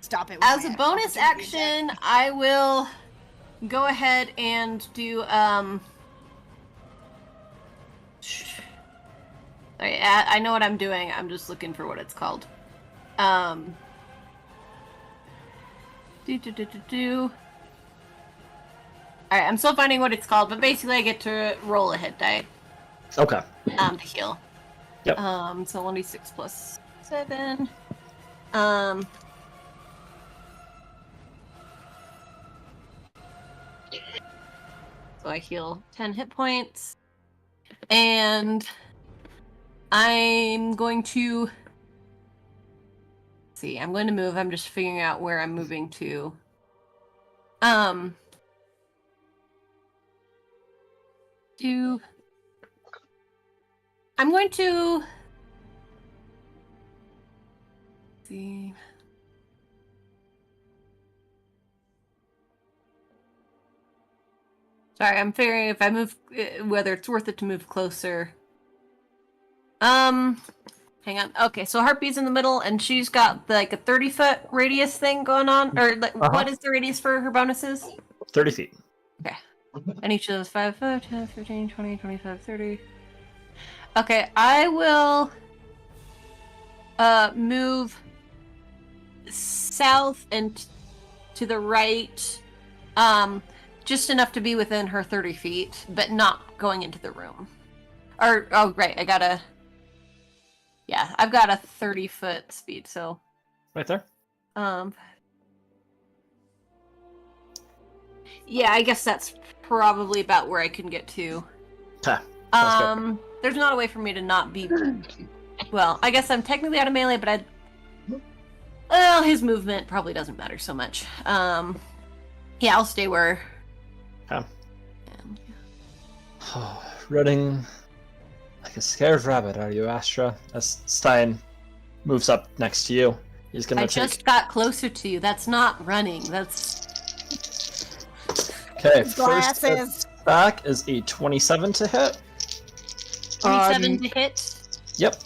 stop it. with As my a bonus opportunity attack. action, I will go ahead and do, I know what I'm doing. I'm just looking for what it's called. Alright, I'm still finding what it's called, but basically I get to roll a hit die, Okay. to heal. Yep. So 1d6 plus 7. So I heal 10 hit points. And I'm going to see, I'm going to move. I'm just figuring out where I'm moving to. I'm going to see. Sorry, I'm figuring if I move, whether it's worth it to move closer. Hang on. Okay, so Harpy's in the middle, and she's got like a 30-foot radius thing going on. Or like, what is the radius for her bonuses? 30 feet. Okay. And each of those 5 foot, 10, 15, 20, 25, 30. Okay, I will move south and to the right. Just enough to be within her 30 feet, but not going into the room. Or, oh, right, yeah, I've got a 30-foot speed, so. Right there. Yeah, I guess that's probably about where I can get to. Okay. Sounds There's not a way for me to not be. Well, I guess I'm technically out of melee, but well, his movement probably doesn't matter so much. Yeah, I'll stay where. Okay. Running like a scared rabbit, are you, Astra? As Stein moves up next to you, he's gonna I take. just got closer to you. That's not running. That's Okay, first Glasses. attack is a 27 to hit. 27 to hit. Yep.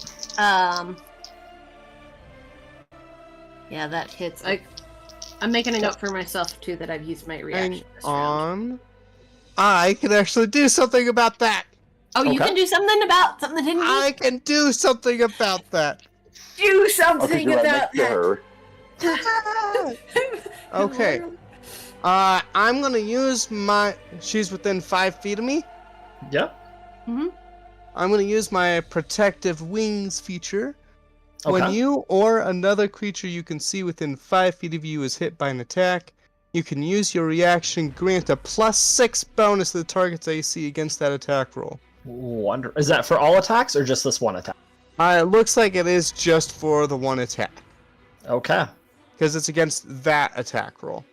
Yeah, that hits. I'm making a note for myself too that I've used my reaction. Hang this round. on. I can actually do something about that. Oh, you Okay. can do something about something that didn't I can do something about that. do Okay, something you're right about next to that. her. Okay. I'm gonna use my. She's within 5 feet of me. Yep. I'm gonna use my protective wings feature. Okay. When you or another creature you can see within 5 feet of you is hit by an attack, you can use your reaction, grant a +6 bonus to the target's AC against that attack roll. Is that for all attacks or just this one attack? It looks like it is just for the one attack, Okay. because it's against that attack roll.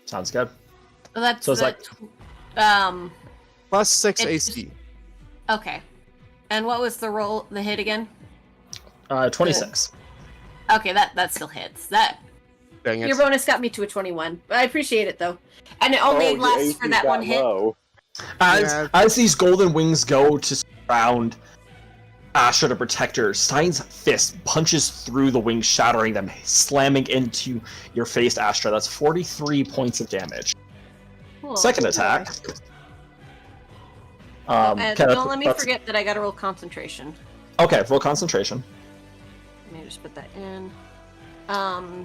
Sounds good. Well, that's So it's like- +6 It's AC. okay. And what was the hit again? 26. Okay, that still hits. That Dang it. your bonus got me to a 21. But I appreciate it though, and it only your lasts AC for that one hit. low. As these golden wings go to surround Astra to protect her, Stein's fist punches through the wings, shattering them, slamming into your face, Astra. That's 43 points of damage. Cool. Second attack. And okay, don't let me forget that I gotta roll concentration. Okay, roll concentration. Let me just put that in.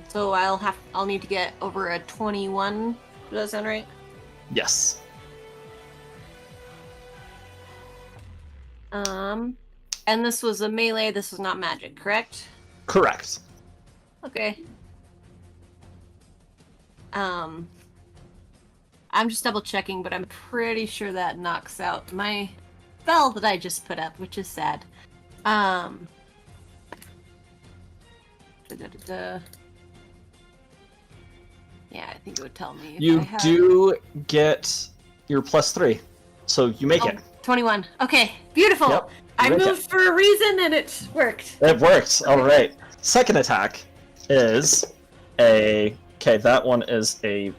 So I'll need to get over a 21. Does that sound right? Yes. And this was a melee, this was not magic, correct? Correct. Okay. I'm just double checking, but I'm pretty sure that knocks out my spell that I just put up, which is sad. Yeah, I think it would tell me. If You I have... do get your +3, so you make it. 21. Okay, beautiful. Yep, I make it. moved for a reason and it worked. It worked. All right. Second attack is a. Okay, that one is a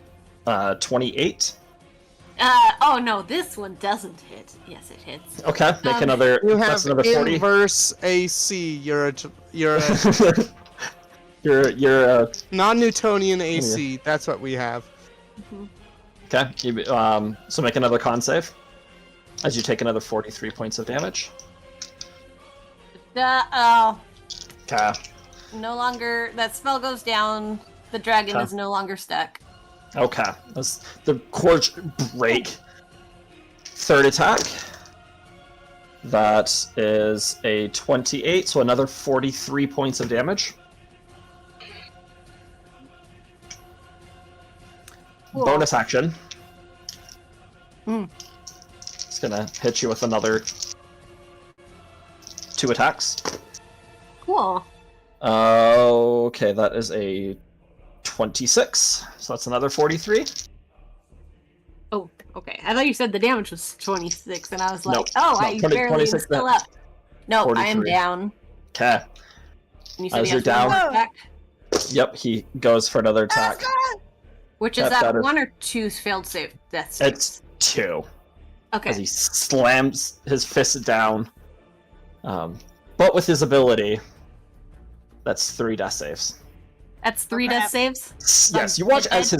28. Oh no, this one doesn't hit. Yes, it hits. Okay, make another. You That's have another 40. inverse AC. You're a you're non-Newtonian AC. That's what we have. okay. So make another con save as you take another 43 points of damage. Oh, Okay. no longer. That spell goes down. The dragon Okay. is no longer stuck. Okay. The cords break. Third attack. That is a 28, so another 43 points of damage. Cool. Bonus action. Hmm. It's gonna hit you with another 2 attacks. Cool. Okay, that is a 26, so that's another 43. Oh, okay. I thought you said the damage was 26, and I was like, Nope. oh, No, I 20 barely am 26 still then. up. No, I am 43. down. Okay. And you said As he you're has one more down- attack? Yep, he goes for another attack. Which is That that is- 1 or 2 failed save death saves? It's 2. Okay. As he slams his fist down. But with his ability, that's 3 death saves. That's 3 crap. death saves? Yes, you watch as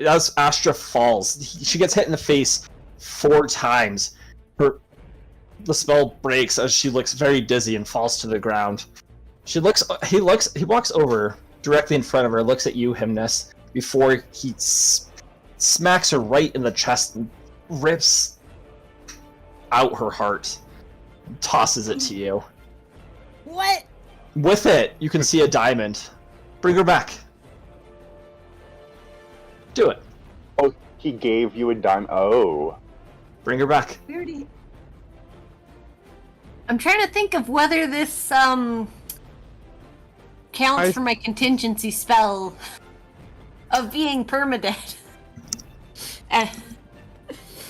as Astra falls. She gets hit in the face 4 times. The spell breaks as she looks very dizzy and falls to the ground. He walks over directly in front of her, looks at you, Hymnus, before he smacks her right in the chest and rips out her heart, and tosses it to you. What? With it, you can see a diamond. Bring her back. Do it. Oh, he gave you a dime. Oh. Bring her back. I'm trying to think of whether this counts for my contingency spell of being permadead.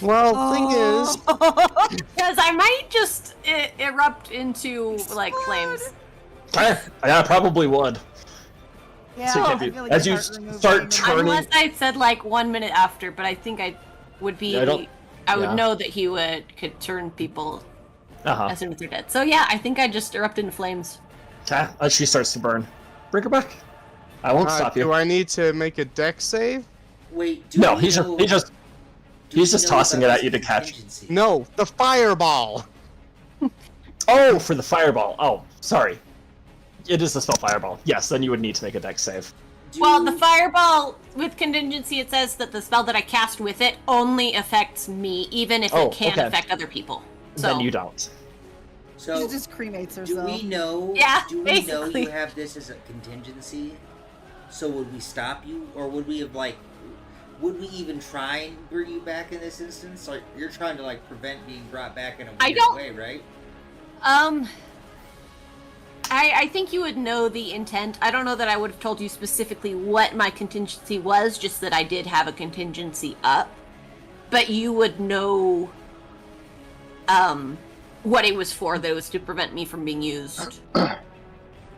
Well, thing is, Because I might just erupt into like flames. Yeah, probably would. Yeah, So you I can't do- feel like as my you heart removed start even turning- Unless I said like 1 minute after, but I think I would be. Yeah, I would yeah. know that he could turn people Uh-huh. as soon as they're dead. So yeah, I think I just erupt into flames. Okay, as she starts to burn. Bring her back. I won't stop you. do I need to make a dex save? Wait, do No, we he's know- just do we he's just know tossing about it at you to this catch. contingency? No, the fireball. Oh, for the fireball. Oh, sorry. It is the spell fireball. Yes, then you would need to make a dex save. Well, the fireball with contingency, it says that the spell that I cast with it only affects me, even if Oh, it can okay. affect other people. So Then you don't. So, She just cremates do herself. we know? Yeah, Do we know basically. you have this as a contingency? So would we stop you, or would we have like? Would we even try and bring you back in this instance? Like you're trying to like prevent being brought back in a I weird don't- way, right? I think you would know the intent. I don't know that I would have told you specifically what my contingency was, just that I did have a contingency up. But you would know what it was for, that it was to prevent me from being used.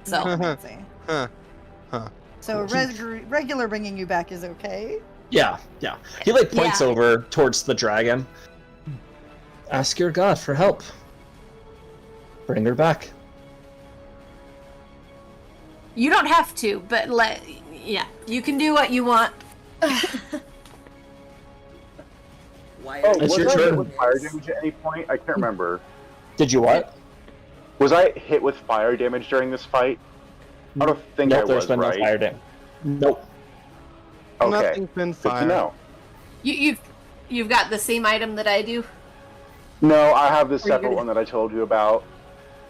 So Let's see. Huh. So regular bringing you back is okay. Yeah. He like points Yeah. over towards the dragon. Ask your god for help. Bring her back. You don't have to, but yeah, you can do what you want. Why Oh, are It's was your I turn. hit with fire damage at any point? I can't remember. Did you what? Was I hit with fire damage during this fight? I don't think Nope, I there's was, been right? no fire damage. Nope. Okay, Nothing's been good to fired. know. You've got the same item that I do. No, I have this Are you separate gonna- one that I told you about.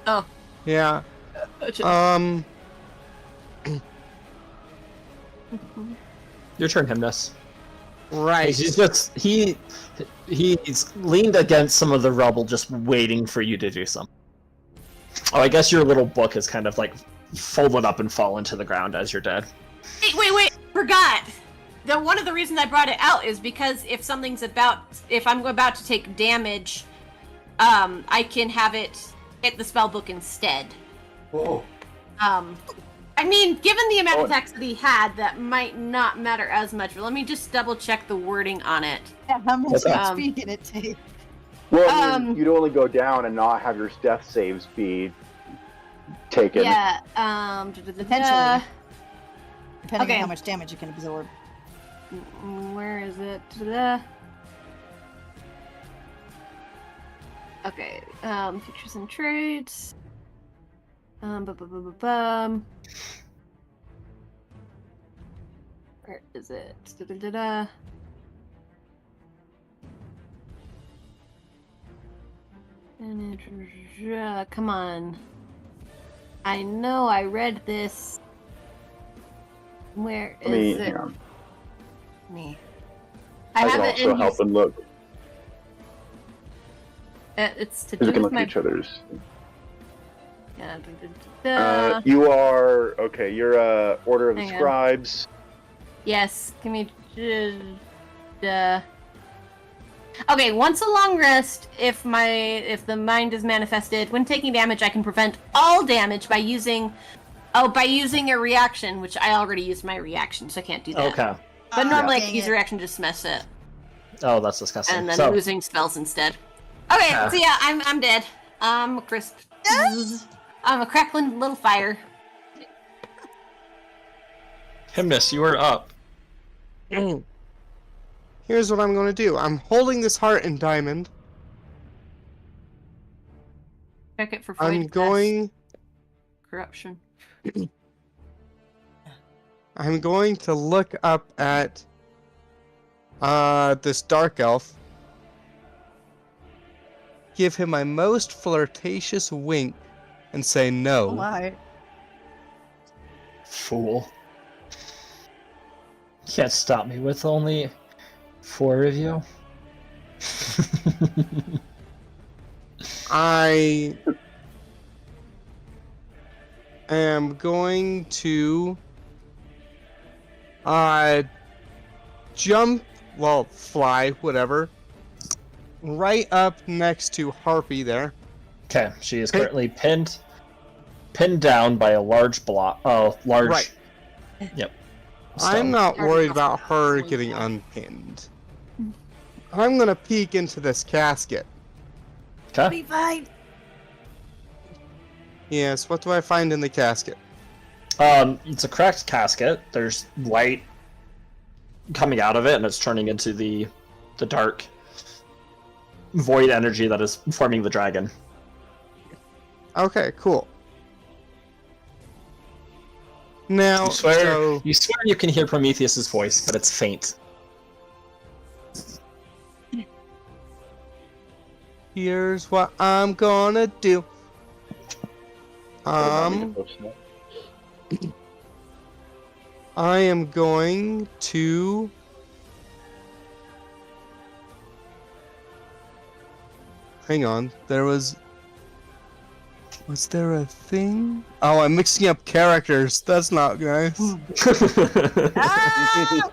Oh, Yeah. gotcha. Your turn, Hymnus. Right. He's leaned against some of the rubble, just waiting for you to do something. Oh, I guess your little book is kind of like folded up and fallen to the ground as you're dead. Hey, wait! Forgot. One of the reasons I brought it out is because if I'm about to take damage, I can have it hit the spell book instead. Whoa. I mean, given the amount of text that he had, that might not matter as much. But let me just double check the wording on it. Yeah, how much Okay. XP can it take? Well, I mean, Um, you'd only go down and not have your death saves be taken. Yeah. Potentially. Depending Okay. on how much damage you can absorb. Where is it? Okay. Features and traits. Where is it? Come on. I know I read this. Where Let me, is it? hang on. Me. I have can it also in help and look, it's to because we do can with look at my. each other's. Yeah, You are, okay, you're Order of the Hang on. Scribes. yes, give me. Okay, once a long rest, if the mind is manifested, when taking damage, I can prevent all damage by using a reaction, which I already used my reaction, so I can't do that. Okay. But normally I Dang can use it. a reaction to smash it, Oh, that's disgusting. and then So, losing spells instead. Okay, Yeah. so yeah, I'm dead. I'm a crisp. I'm a crackling little fire. Hymnus, you are up. Here's what I'm going to do. I'm holding this heart in diamond. Check it for I'm void going. corruption. I'm going to look up at this dark elf. Give him my most flirtatious wink and say no. Why? Fool. Can't stop me with only 4 of you. I am going to jump, well, fly, whatever, right up next to Harpy there. Okay, she is currently pinned down by a large block. Oh, large. Right. Yep. I'm Stone. not Already worried off about the her point. getting unpinned. I'm gonna peek into this casket. Okay. Be fine. Yes, what do I find in the casket? It's a cracked casket. There's light coming out of it, and it's turning into the dark void energy that is forming the dragon. Okay, cool. Now, You swear you can hear Prometheus's voice, but it's faint. here's what I'm gonna do. I am going to hang on. Was there a thing? Oh, I'm mixing up characters. That's not nice. Ah!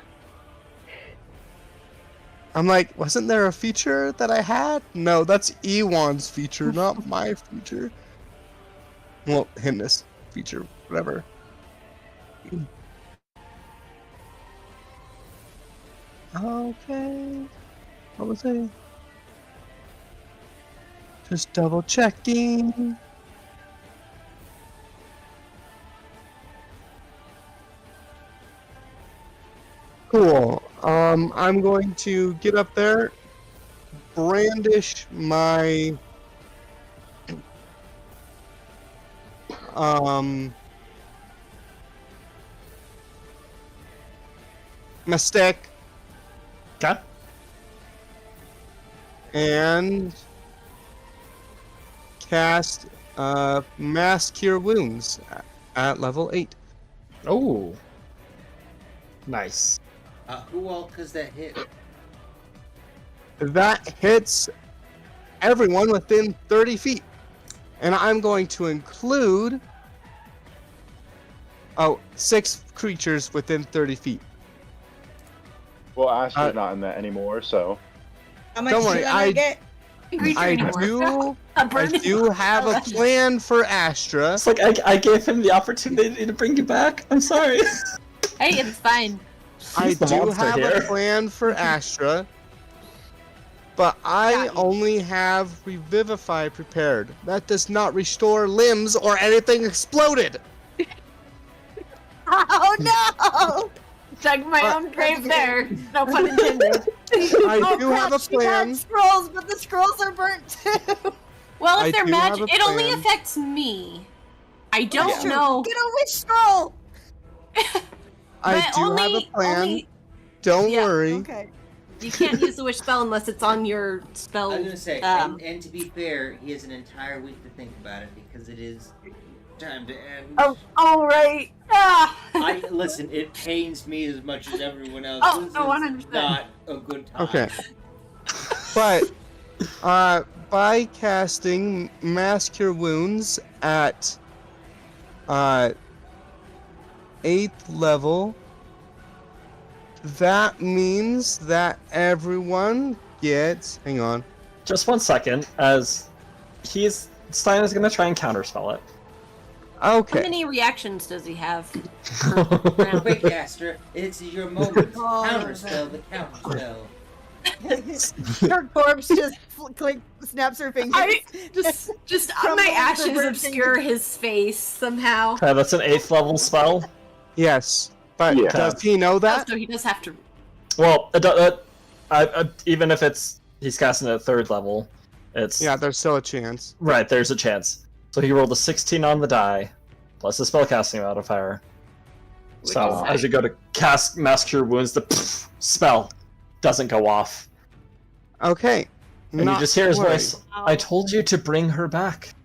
I'm like, wasn't there a feature that I had? No, that's Ewan's feature, not my feature. Well, Hymnus feature, whatever. Okay. What was I? Just double checking. Cool. I'm going to get up there, brandish my my stick Okay. and cast Mass Cure Wounds at level 8. Oh. Nice. Who all does that hit? That hits everyone within 30 feet. And I'm going to include 6 creatures within 30 feet. Well, Astra's not in that anymore, so. How much Don't worry, do I get? I do have a plan for Astra. It's like I gave him the opportunity to bring you back. I'm sorry. Hey, it's fine. I He's the do monster have here. a plan for Astra, but I only have Revivify prepared. That does not restore limbs or anything exploded. Oh no! Dug my own grave there. No pun intended. I do have a She had plan. scrolls, but the scrolls are burnt too. Well, if I they're do have magic, a it only plan. affects me. I don't That's true. know. Get a witch scroll. I But do only, have a plan. only- Don't yeah, worry. Okay. you can't use the wish spell unless it's on your spell. I was gonna say, and to be fair, he has an entire week to think about it because it is time to end. Oh, right. Ah. I listen. It pains me as much as everyone else. Oh, This no, is 100%. not a good time. Okay. But by casting Mass Cure Wounds at 8th level, that means that everyone gets. Hang on. Just 1 second, as Stein is gonna try and counterspell it. How Okay. many reactions does he have? per round? Quick, Astra, it's your moment. Oh, Counterspell the counterspell. Her corpse just snaps her fingers. Just Crumbles my the ashes burnt obsure his face somehow. Okay, that's an 8th level spell. Yes. But Yeah. does he know Oh, that? so he does have to. Well, even if he's casting it at 3rd level, it's Yeah, there's still a chance. right. There's a chance. So he rolled a 16 on the die, plus the spellcasting modifier. Which So is as you go to cast Mass Cure Wounds, the spell doesn't go off, Okay. and Not you just hear his to worry. voice. I told you to bring her back.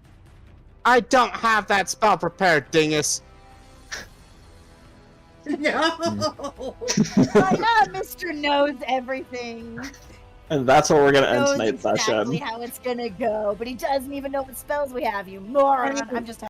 I don't have that spell prepared, dingus. No. Mr. knows everything. And that's where we're gonna end Knows tonight's session. exactly how it's gonna go, but he doesn't even know what spells we have. You moron! I'm just